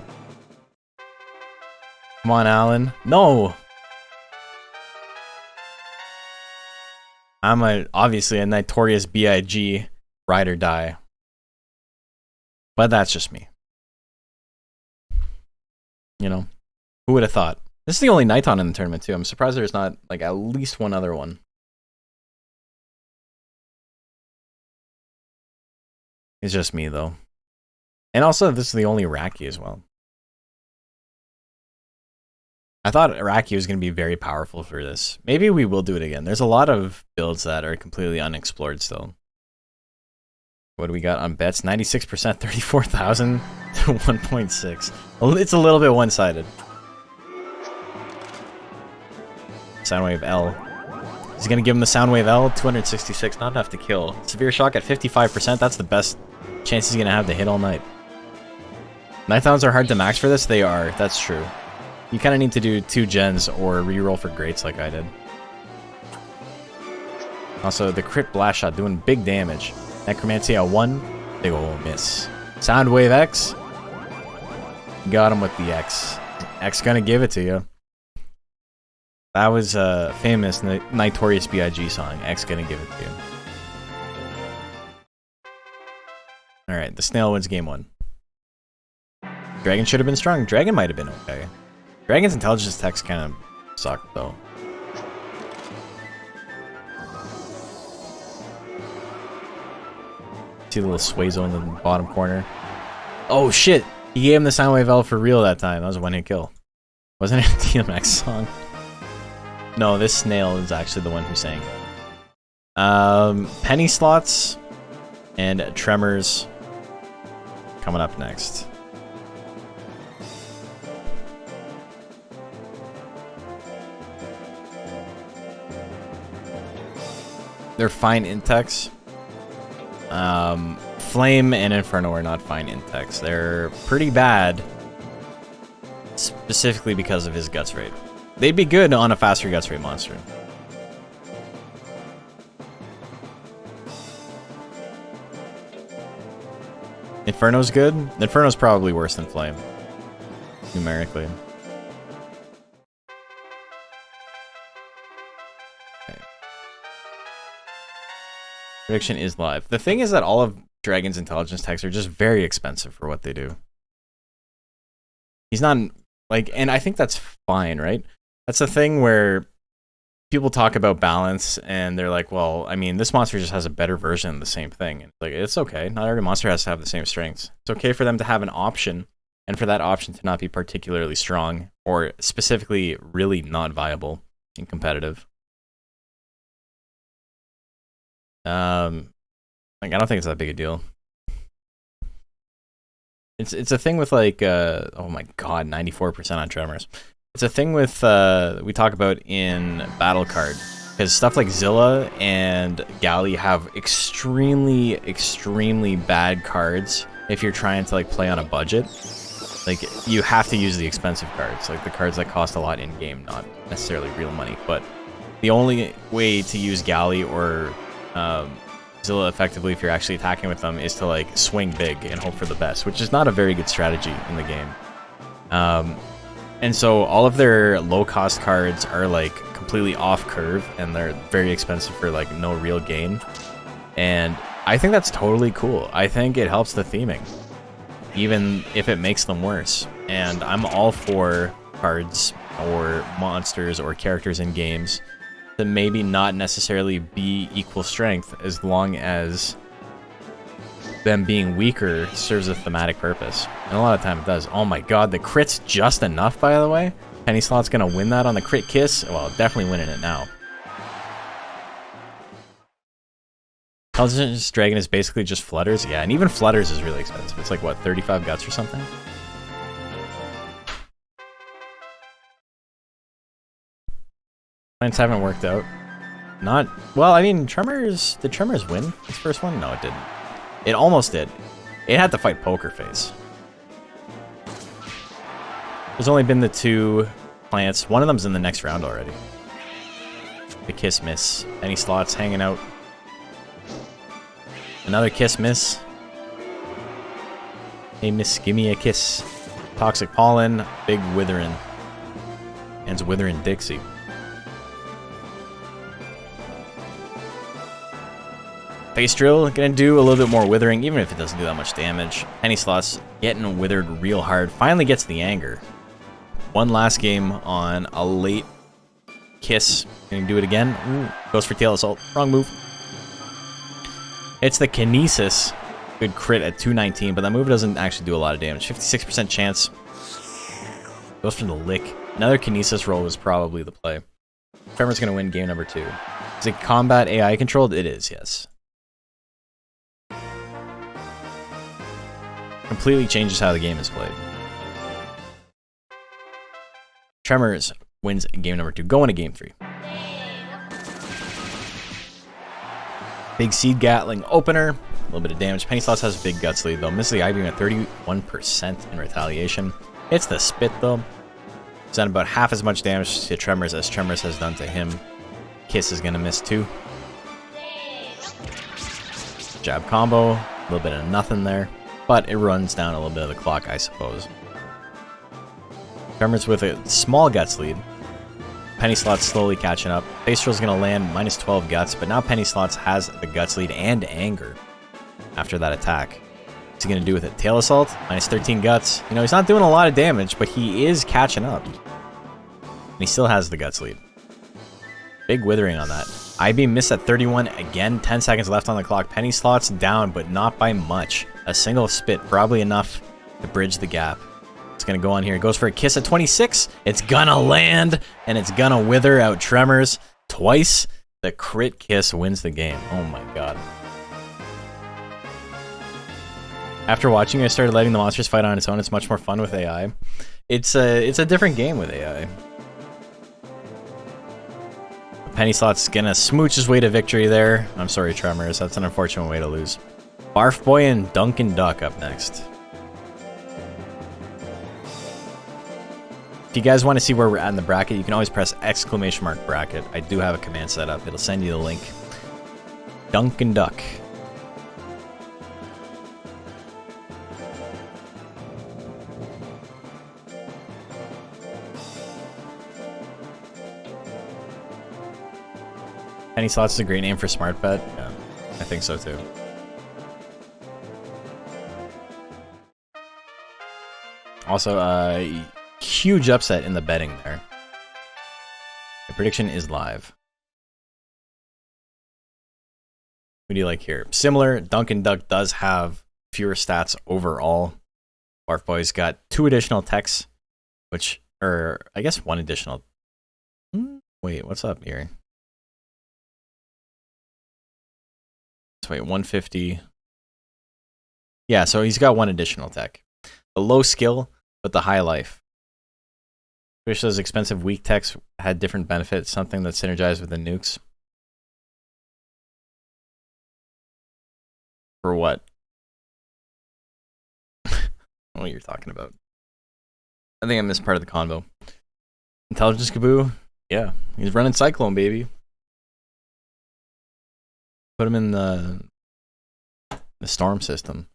Come on, Alan. No! I'm obviously a notorious BIG ride or die. But that's just me. You know, who would have thought? This is the only Nighton in the tournament too. I'm surprised there's not like at least one other one. It's just me though. And also this is the only Iraqi as well. I thought Iraqi was going to be very powerful for this. Maybe we will do it again. There's a lot of builds that are completely unexplored still. What do we got on bets? 96%, 34,000 to 1.6. It's a little bit one-sided. Soundwave L. He's going to give him the Soundwave L. 266, not enough to kill. Severe Shock at 55%. That's the best chance he's going to have to hit all night. Nighthounds are hard to max for this. They are. That's true. You kind of need to do 2 gens or reroll for greats like I did. Also, the crit blast shot doing big damage. Necromancy at 1. Big ol' miss. Soundwave X. Got him with the X. X gonna give it to you. That was a famous Notorious B.I.G. song. X gonna give it to you. Alright, the snail wins game 1. Dragon should have been strong. Dragon might have been okay. Dragon's intelligence text kind of sucked though. See the little Swazo in the bottom corner. Oh shit! He gave him the Soundwave L for real that time. That was a one-hit kill. Wasn't it a DMX song? No, this snail is actually the one who sang. Penny slots and tremors coming up next. They're fine index. Flame and Inferno are not fine index. They're pretty bad, specifically because of his guts rate. They'd be good on a faster guts rate monster. Inferno's good. Inferno's probably worse than Flame, numerically. Prediction is live. The thing is that all of Dragon's intelligence texts are just very expensive for what they do. He's not, like, and I think that's fine, right? That's the thing where people talk about balance and they're like, well, I mean, this monster just has a better version of the same thing. And like, it's okay. Not every monster has to have the same strengths. It's okay for them to have an option and for that option to not be particularly strong or specifically really not viable and competitive. Like, I don't think it's that big a deal. It's a thing with like, oh my god, 94% on tremors. It's a thing with, we talk about in battle card, because stuff like Zilla and Galley have extremely, extremely bad cards if you're trying to like play on a budget. Like, you have to use the expensive cards, like the cards that cost a lot in game, not necessarily real money. But the only way to use Galley or Zilla effectively if you're actually attacking with them is to like swing big and hope for the best, which is not a very good strategy in the game. And so all of their low cost cards are like completely off curve and they're very expensive for like no real gain. And I think that's totally cool. I think it helps the theming, even if it makes them worse. And I'm all for cards or monsters or characters in games to maybe not necessarily be equal strength as long as them being weaker serves a thematic purpose. And a lot of time it does. Oh my god, the crit's just enough, by the way. Penny Slot's gonna win that on the crit kiss. Well, definitely winning it now. Intelligence Dragon is basically just Flutters. Yeah, and even Flutters is really expensive. It's like, what, 35 guts or something? Plans haven't worked out. Not, well, I mean, Tremors, did Tremors win its first one? No, it didn't. It almost did. It had to fight Poker Face. There's only been the 2 plants. One of them's in the next round already. The Kiss Miss. Any slots hanging out. Another Kiss Miss. Hey Miss, give me a kiss. Toxic Pollen. Big Witherin. Ends Witherin Dixie. Face Drill gonna do a little bit more withering, even if it doesn't do that much damage. Penny Slots getting withered real hard. Finally gets the anger. One last game on a late kiss. Gonna do it again. Ooh, goes for Tail Assault. Wrong move. It's the Kinesis. Good crit at 219, but that move doesn't actually do a lot of damage. 56% chance. Goes for the Lick. Another Kinesis roll was probably the play. Tremor's gonna win game number 2. Is it combat AI controlled? It is, yes. Completely changes how the game is played. Tremors wins game number 2. Going to game 3. Big Seed Gatling opener. A little bit of damage. Penny Slots has a big guts lead though. Misses the eye beam at 31% in retaliation. It's the spit though. He's done about half as much damage to Tremors as Tremors has done to him. Kiss is gonna miss too. Jab combo, a little bit of nothing there, but it runs down a little bit of the clock, I suppose. Tremors with a small guts lead. Penny Slots slowly catching up. Face Drill's gonna land minus 12 guts, but now Penny Slots has the guts lead and anger after that attack. What's he gonna do with it? Tail Assault, minus 13 guts. You know, he's not doing a lot of damage, but he is catching up. And he still has the guts lead. Big withering on that. IB missed at 31 again. 10 seconds left on the clock. Penny Slots down, but not by much. A single spit, probably enough to bridge the gap. It's gonna go on here. It goes for a kiss at 26. It's gonna land, and it's gonna wither out Tremors twice. The crit kiss wins the game. Oh my god. After watching, I started letting the monsters fight on its own. It's much more fun with AI. It's a different game with AI. Penny Slot's gonna smooch his way to victory there. I'm sorry, Tremors. That's an unfortunate way to lose. Barf Boy and Dunkin' Duck up next. If you guys want to see where we're at in the bracket, you can always press ! bracket. I do have a command set up. It'll send you the link. Dunkin' Duck. Penny Slots is a great name for Smart Bet. Yeah, I think so too. Also, huge upset in the betting there. The prediction is live. What do you like here? Similar, Dunkin' Duck does have fewer stats overall. Barf Boy's got 2 additional techs, which, or I guess 1 additional. Wait, what's up here? Wait, 150. Yeah, so he's got 1 additional tech. The low skill, but the high life. Wish those expensive weak techs had different benefits, something that synergized with the nukes. For what? What you're talking about. I think I missed part of the convo. Intelligence Kaboo? Yeah, he's running Cyclone, baby. Put him in the storm system.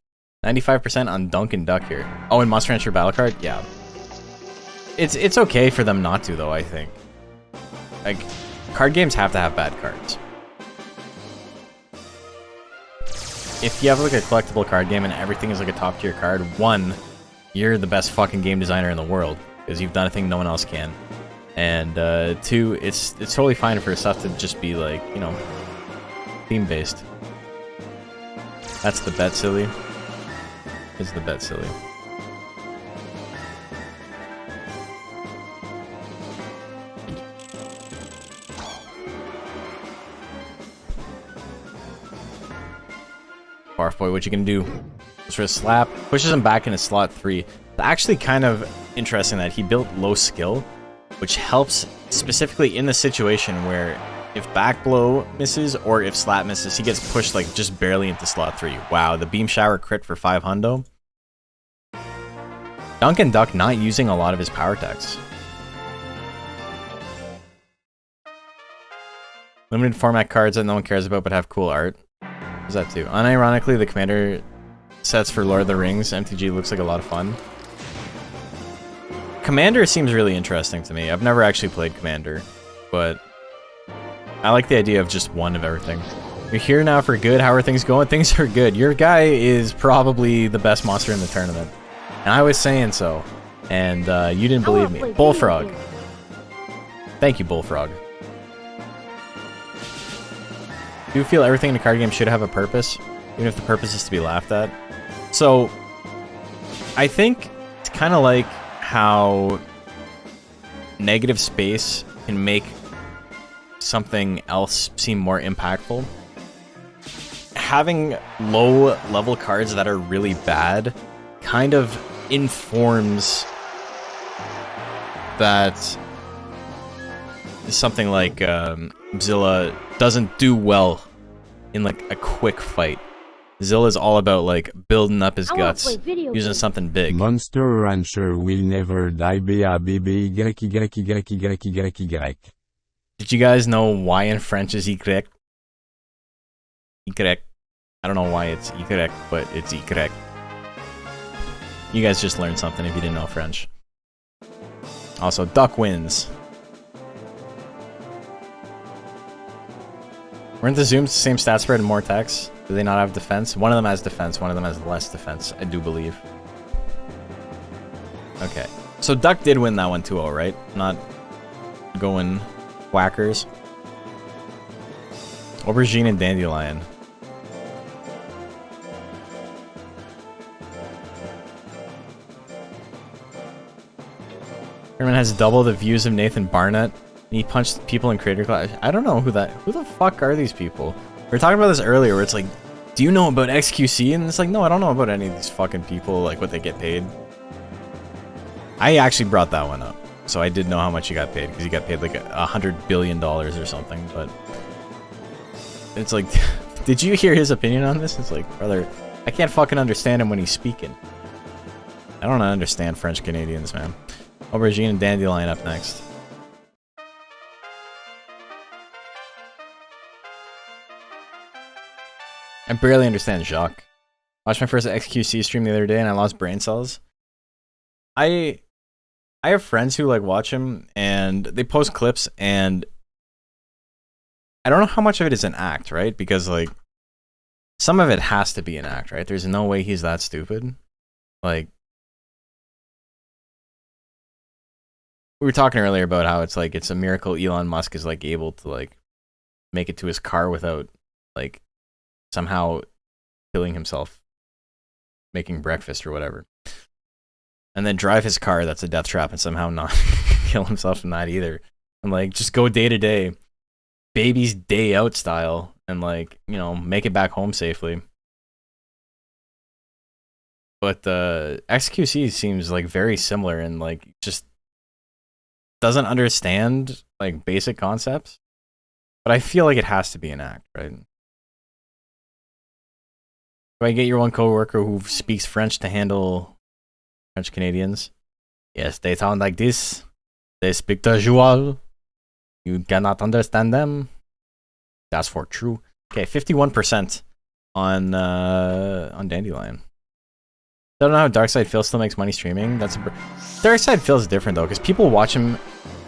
95% on Dunkin' Duck here. Oh, and Monster Rancher Battle Card? Yeah. It's okay for them not to, though, I think. Like, card games have to have bad cards. If you have, like, a collectible card game and everything is, like, a top-tier card, 1, you're the best fucking game designer in the world, because you've done a thing no one else can. And, 2, it's totally fine for stuff to just be, like, you know, theme-based. That's the bet, silly. It's the bet, silly. Barf Boy, what you gonna do? Goes for a slap, pushes him back into slot 3. It's actually kind of interesting that he built low skill, which helps specifically in the situation where if back blow misses or if slap misses, he gets pushed like just barely into slot 3. Wow, the beam shower crit for 5 hundo. Dunkin' Duck not using a lot of his power techs. Limited format cards that no one cares about but have cool art. What's that too? Unironically, the commander sets for Lord of the Rings MTG looks like a lot of fun. Commander seems really interesting to me. I've never actually played Commander, but I like the idea of just 1 of everything. You're here now for good. How are things going? Things are good. Your guy is probably the best monster in the tournament. And I was saying so. And you didn't believe me. Bullfrog. Thank you, Bullfrog. Do you feel everything in a card game should have a purpose? Even if the purpose is to be laughed at? So, I think it's kind of like how negative space can make something else seem more impactful. Having low-level cards that are really bad kind of informs that something like Zilla doesn't do well in like a quick fight. Zilla's all about like building up his guts, using something big. Monster Rancher will never die. BABBY. Did you guys know why in French is Y? Y. I don't know why it's Y, but it's Y. You guys just learned something if you didn't know French. Also, Duck wins. Weren't the Zooms the same stat spread and more text? Do they not have defense? One of them has defense, one of them has less defense, I do believe. Okay. So Duck did win that one 2-0, right? Not going whackers. Aubergine and Dandelion. Herman has double the views of Nathan Barnett. He punched people in Creator Class. I don't know who the fuck are these people? We were talking about this earlier where it's like, do you know about XQC? And it's like, no, I don't know about any of these fucking people, like what they get paid. I actually brought that one up. So I did know how much he got paid, because he got paid like $100 billion or something, but it's like, did you hear his opinion on this? It's like, brother, I can't fucking understand him when he's speaking. I don't understand French Canadians, man. Aubergine and Dandelion up next. I barely understand Jacques. Watched my first XQC stream the other day and I lost brain cells. I have friends who like watch him and they post clips and I don't know how much of it is an act, right? Because like some of it has to be an act, right? There's no way he's that stupid. Like we were talking earlier about how it's like it's a miracle Elon Musk is like able to like make it to his car without like somehow killing himself making breakfast or whatever. And then drive his car that's a death trap and somehow not kill himself from that either. And like just go day to day, baby's day out style, and like, you know, make it back home safely. But XQC seems like very similar and like just doesn't understand like basic concepts. But I feel like it has to be an act, right? Do I get your one coworker who speaks French to handle French Canadians? Yes, they sound like this. They speak the joual. You cannot understand them. That's for true. Okay, 51% on Dandelion. I don't know how Darkside Phil still makes money streaming. Darkside Phil's different though, because people watch him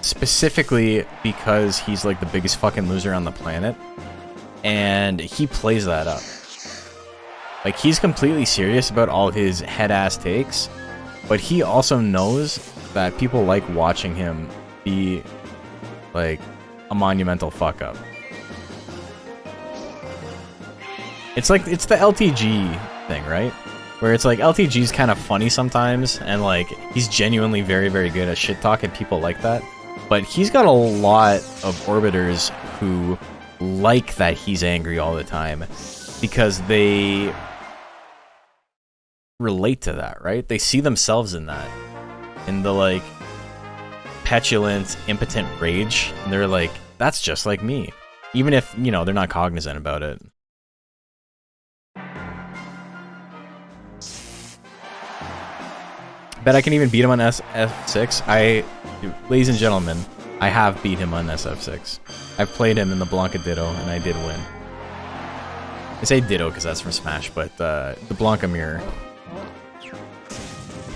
specifically because he's like the biggest fucking loser on the planet, and he plays that up. Like he's completely serious about all his head-ass takes, but he also knows that people like watching him be like a monumental fuck up. It's like it's the LTG thing, right? Where it's like LTG's kind of funny sometimes, and like he's genuinely very, very good at shit talk, and people like that. But he's got a lot of orbiters who like that he's angry all the time because they relate to that, right? They see themselves in that, in the like petulant, impotent rage, and they're like, that's just like me, even if, you know, they're not cognizant about it. Bet I can even beat him on SF6. Ladies and gentlemen, I have beat him on SF6. I've played him in the Blanca Ditto, and I did win. I say Ditto because that's from Smash, but the Blanca Mirror.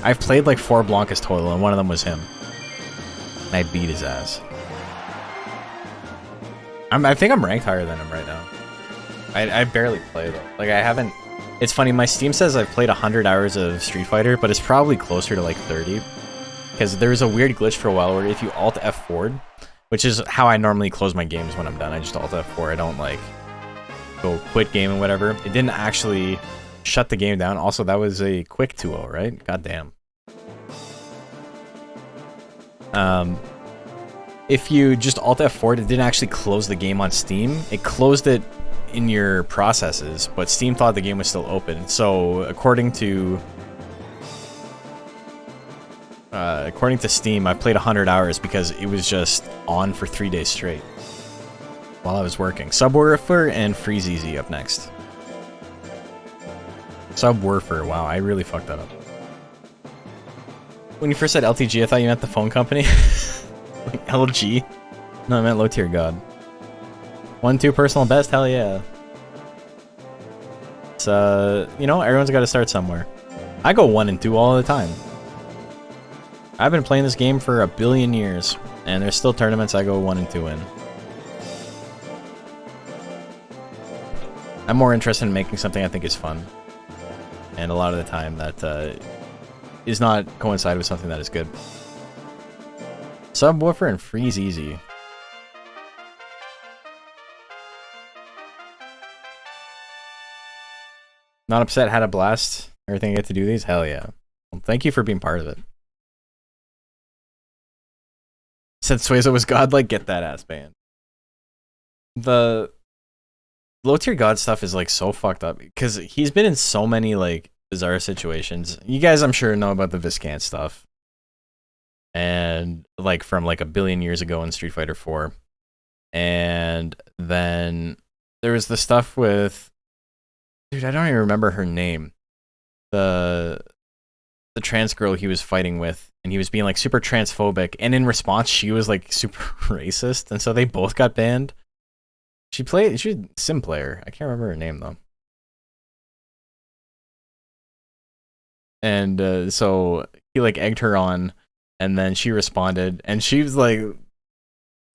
I've played like 4 Blancas total, and one of them was him. And I beat his ass. I think I'm ranked higher than him right now. I barely play though. Like I haven't. It's funny. My Steam says I've played 100 hours of Street Fighter, but it's probably closer to like 30. Because there's a weird glitch for a while where if you Alt F4, which is how I normally close my games when I'm done. I just Alt F4. I don't like go quit game and whatever. It didn't actually shut the game down. Also, that was a quick 2-0, right? God damn. If you just Alt F4, it didn't actually close the game on Steam. It closed it in your processes, but Steam thought the game was still open. So according to Steam, I played 100 hours because it was just on for 3 days straight while I was working. Subwoofer and Freeze Easy up next. Subwoofer, wow, I really fucked that up. When you first said LTG, I thought you meant the phone company. Like LG? No, I meant low tier god. 1-2 personal best? Hell yeah. It's, you know, everyone's got to start somewhere. I go 1 and 2 all the time. I've been playing this game for 1 billion years, and there's still tournaments I go 1 and 2 in. I'm more interested in making something I think is fun. And a lot of the time that is not coincide with something that is good. Subwoofer and Freeze Easy. Not upset, had a blast. Everything I get to do these? Hell yeah. Well, thank you for being part of it. Said Suezo was godlike, get that ass banned. The low tier god stuff is like so fucked up because he's been in so many like bizarre situations. You guys, I'm sure, know about the Viscant stuff. And like from like 1 billion years ago in Street Fighter 4. And then there was the stuff with, dude, I don't even remember her name. The trans girl he was fighting with, and he was being like super transphobic, and in response she was like super racist, and so they both got banned. She's a sim player. I can't remember her name though. And so he like egged her on, and then she responded, and she was like,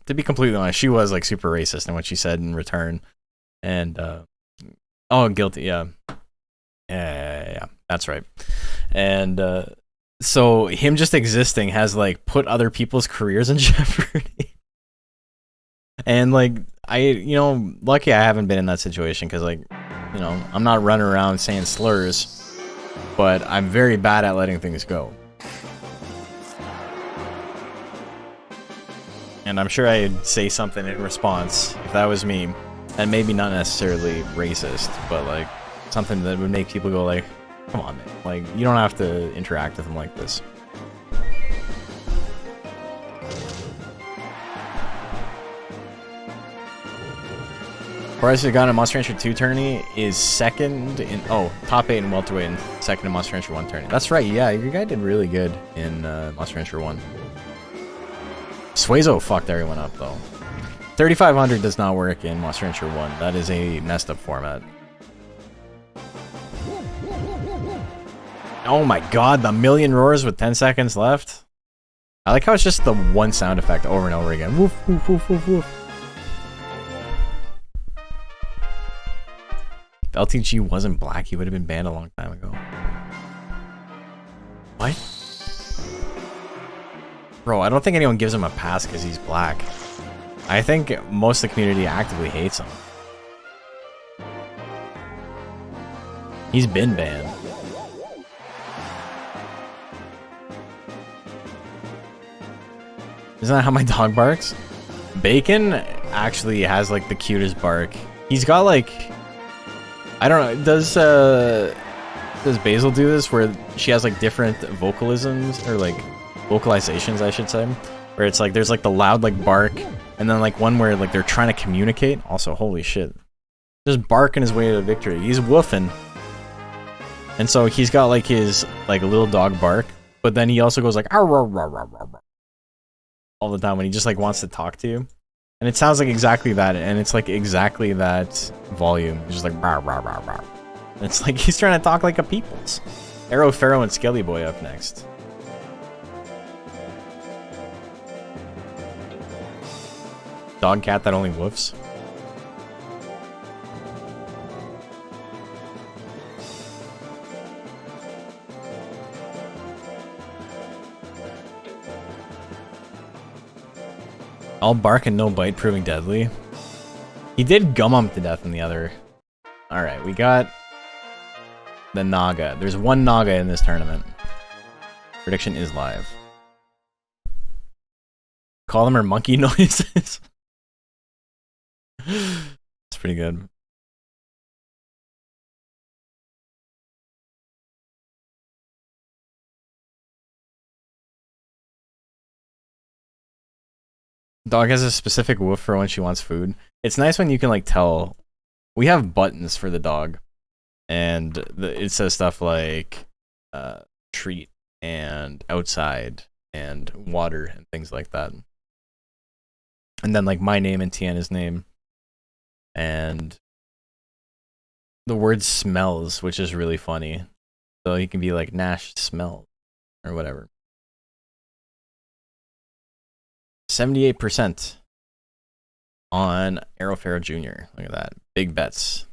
to be completely honest, she was like super racist in what she said in return. And oh, guilty, yeah. Yeah, that's right. And so him just existing has like put other people's careers in jeopardy. And like lucky I haven't been in that situation because like, I'm not running around saying slurs, but I'm very bad at letting things go. And I'm sure I'd say something in response if that was me, and maybe not necessarily racist, but like something that would make people go like, come on, man. Like, you don't have to interact with them like this. Bryce got in Monster Rancher 2 tourney is second in top 8 in welterweight and second in Monster Rancher 1 tourney. That's right, yeah, your guy did really good in Monster Rancher 1. Suezo fucked everyone up though. 3500 does not work in Monster Rancher 1. That is a messed up format. Oh my god, the million roars with 10 seconds left. I like how it's just the one sound effect over and over again. Woof, woof, woof, woof, woof. If LTG wasn't black, he would have been banned a long time ago. What? Bro, I don't think anyone gives him a pass because he's black. I think most of the community actively hates him. He's been banned. Isn't that how my dog barks? Bacon actually has like the cutest bark. He's got like, I don't know, does Basil do this where she has like different vocalisms or like vocalizations, I should say, where it's like there's like the loud like bark and then like one where like they're trying to communicate. Also, holy shit, just barking his way to victory. He's woofing, and so he's got like his like little dog bark, but then he also goes like "Arr, arr, arr, arr, arr," all the time when he just like wants to talk to you, and it sounds like exactly that, and it's like exactly that volume. It's just like "Rah, rah, rah, rah." It's like he's trying to talk like a people's. Arrow Pharaoh and Skelly Boy up next. Dog cat that only woofs. All bark and no bite proving deadly. He did gum him to death in the other. Alright, we got the Naga. There's one Naga in this tournament. Prediction is live. Call them her monkey noises. It's pretty good. Dog has a specific woof for when she wants food. It's nice when you can like tell. We have buttons for the dog, and it says stuff like treat and outside and water and things like that. And then like my name and Tiana's name, and the word smells, which is really funny. So you can be like Nash smells or whatever. 78% on Arrow Jr. Look at that. Big bets.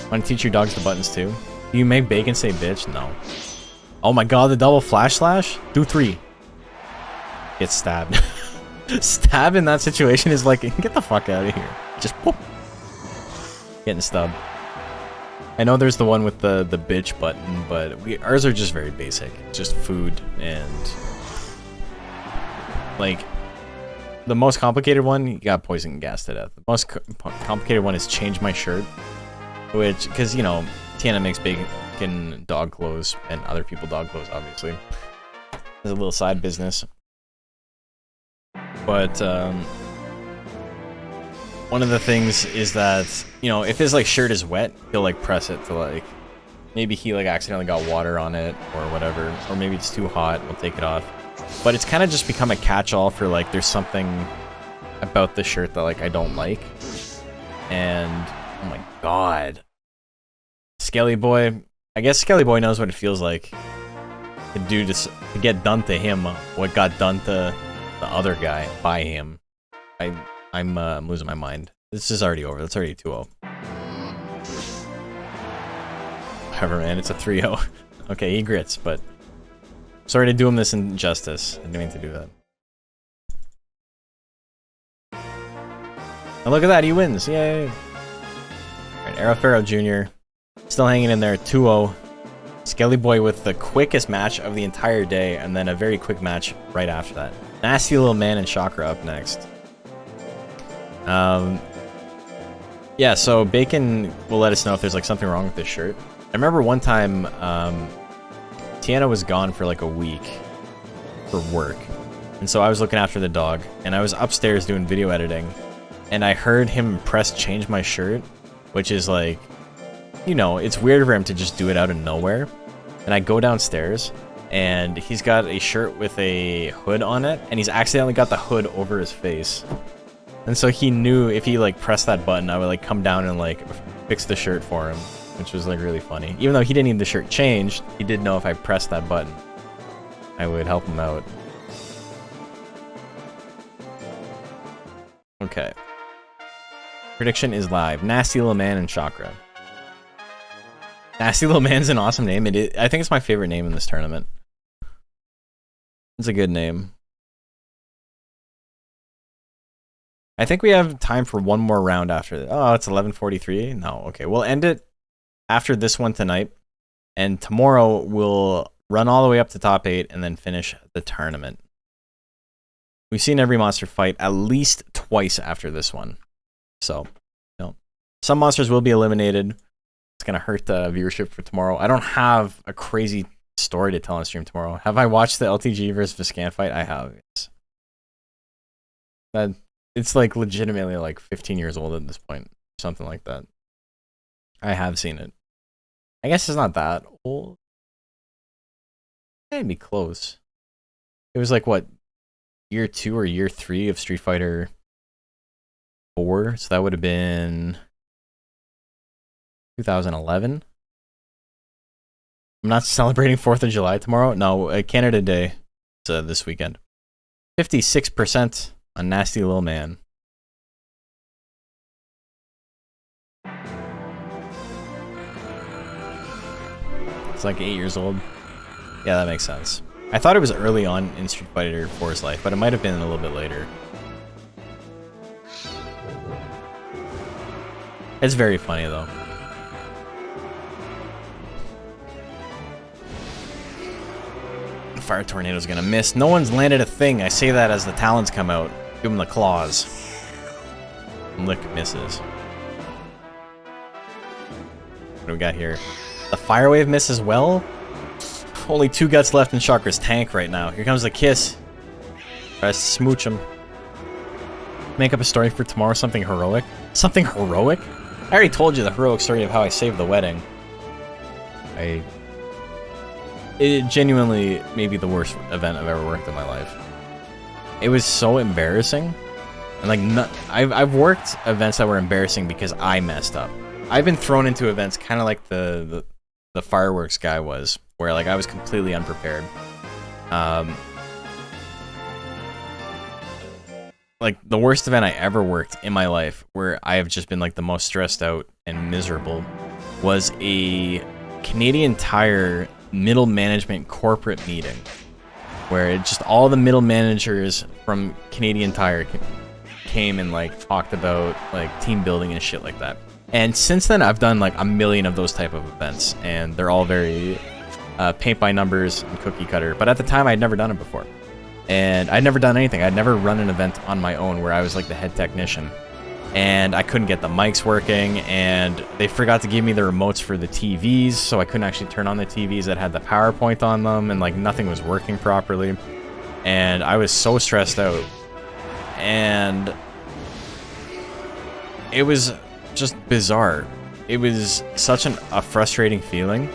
Want to teach your dogs the buttons too? Do you make Bacon say bitch? No. Oh my god, the double flash slash? Do 3. Get stabbed. Stab in that situation is like, get the fuck out of here. Just whoop. Getting stubbed. I know there's the one with the bitch button, but ours are just very basic. Just food and... like, the most complicated one, you got poison gas to death. The most complicated one is change my shirt, which, because, you know, Tiana makes bacon dog clothes and other people dog clothes, obviously. It's a little side business. But, one of the things is that, you know, if his, like, shirt is wet, he'll, like, press it to, like, maybe he, like, accidentally got water on it or whatever, or maybe it's too hot, we'll take it off. But it's kind of just become a catch-all for, like, there's something about the shirt that, like, I don't like. And, oh my god. Skelly Boy. I guess Skelly Boy knows what it feels like to do to get done to him what got done to the other guy by him. I'm losing my mind. This is already over. That's already 2-0. Whatever, man. It's a 3-0. Okay, he grits, but... sorry to do him this injustice. I didn't mean to do that. And look at that, he wins. Yay! Alright, Arrow Jr. still hanging in there, 2-0. Skelly Boy with the quickest match of the entire day, and then a very quick match right after that. Nasty Little Man and Chakra up next. Yeah, so Bacon will let us know if there's like something wrong with this shirt. I remember one time, Tiana was gone for like a week for work, and so I was looking after the dog, and I was upstairs doing video editing, and I heard him press change my shirt, which is like, you know, it's weird for him to just do it out of nowhere. And I go downstairs, and he's got a shirt with a hood on it, and he's accidentally got the hood over his face. And so he knew if he like pressed that button, I would like come down and like fix the shirt for him, which was like really funny. Even though he didn't need the shirt changed, he did know if I pressed that button, I would help him out. Okay. Prediction is live. Nasty Little Man and Chakra. Nasty Little Man's an awesome name. It is, I think it's my favorite name in this tournament. It's a good name. I think we have time for one more round after this. Oh, it's 11:43? No, okay. We'll end it after this one tonight. And tomorrow we'll run all the way up to top 8 and then finish the tournament. We've seen every monster fight at least twice after this one. So, you know, some monsters will be eliminated. It's going to hurt the viewership for tomorrow. I don't have a crazy story to tell on stream tomorrow. Have I watched the LTG versus Viscan fight? I have, yes. It's like legitimately like 15 years old at this point. Something like that. I have seen it. I guess it's not that old. It'd be close. It was like, what, year 2 or year 3 of Street Fighter 4? So that would have been 2011. I'm not celebrating 4th of July tomorrow. No, Canada Day. It's this weekend. 56% on Nasty Little Man. It's like 8 years old. Yeah, that makes sense. I thought it was early on in Street Fighter 4's life, but it might have been a little bit later. It's very funny though. The fire tornado's gonna miss. No one's landed a thing. I say that as the talons come out. Give him the claws. Lick misses. What do we got here? The fire wave miss as well? Only 2 guts left in Chakra's tank right now. Here comes the kiss. Tries to smooch him. Make up a story for tomorrow, something heroic. Something heroic? I already told you the heroic story of how I saved the wedding. It genuinely may be the worst event I've ever worked in my life. It was so embarrassing. And like, I've worked events that were embarrassing because I messed up. I've been thrown into events kind of like the fireworks guy was, where like I was completely unprepared. Like the worst event I ever worked in my life, where I have just been like the most stressed out and miserable, was a Canadian Tire middle management corporate meeting, where it just all the middle managers from Canadian Tire came and like talked about like team building and shit like that. And since then, I've done like a million of those type of events, and they're all very paint by numbers and cookie cutter. But at the time, I'd never done it before. And I'd never done anything. I'd never run an event on my own where I was like the head technician. And I couldn't get the mics working, and they forgot to give me the remotes for the TVs, so I couldn't actually turn on the TVs that had the PowerPoint on them, and like nothing was working properly. And I was so stressed out. And it was just bizarre. It was such a frustrating feeling.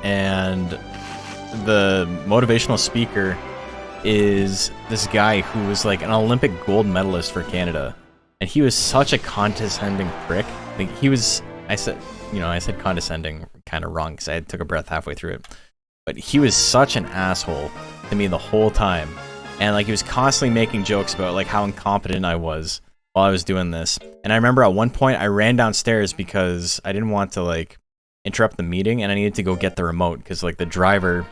And the motivational speaker is this guy who was like an Olympic gold medalist for Canada, and he was such a condescending prick. Like he was, I said condescending kind of wrong because I took a breath halfway through it, but he was such an asshole to me the whole time, and like he was constantly making jokes about like how incompetent I was while I was doing this. And I remember at one point I ran downstairs because I didn't want to like interrupt the meeting, and I needed to go get the remote because like the driver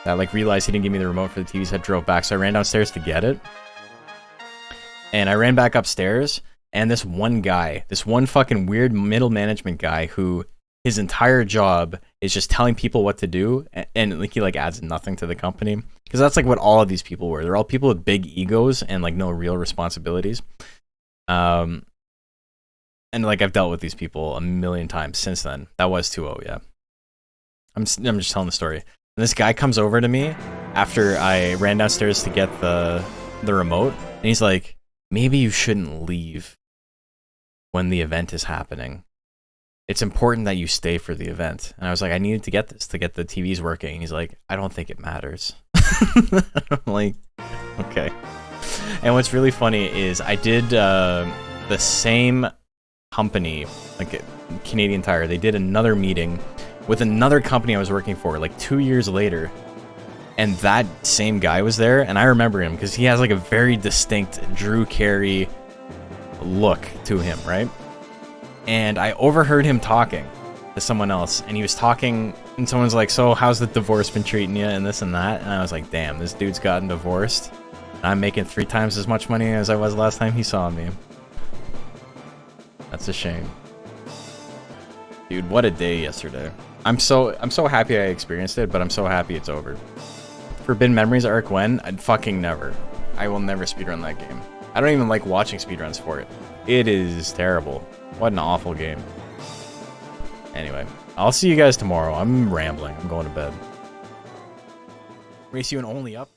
that like realized he didn't give me the remote for the TVs had drove back. So I ran downstairs to get it, and I ran back upstairs, and this one fucking weird middle management guy who his entire job is just telling people what to do, and like he like adds nothing to the company, because that's like what all of these people were. They're all people with big egos and like no real responsibilities. And like I've dealt with these people a million times since then. That was 2-0, yeah. I'm just telling the story. And this guy comes over to me after I ran downstairs to get the remote, and he's like, "Maybe you shouldn't leave when the event is happening. It's important that you stay for the event." And I was like, "I needed to get this to get the TVs working." And he's like, "I don't think it matters." I'm like, okay. And what's really funny is I did the same company, like Canadian Tire. They did another meeting with another company I was working for like 2 years later, and that same guy was there, and I remember him because he has like a very distinct Drew Carey look to him, right? And I overheard him talking to someone else, and he was talking, and someone's like, "So how's the divorce been treating you?" and this and that. And I was like, damn, this dude's gotten divorced, and I'm making 3 times as much money as I was last time he saw me. That's a shame. Dude, what a day yesterday. I'm so happy I experienced it, but I'm so happy it's over. Forbidden Memories Arc when? I'd fucking never. I will never speedrun that game. I don't even like watching speedruns for it. It is terrible. What an awful game. Anyway, I'll see you guys tomorrow. I'm rambling. I'm going to bed. Race you an only up.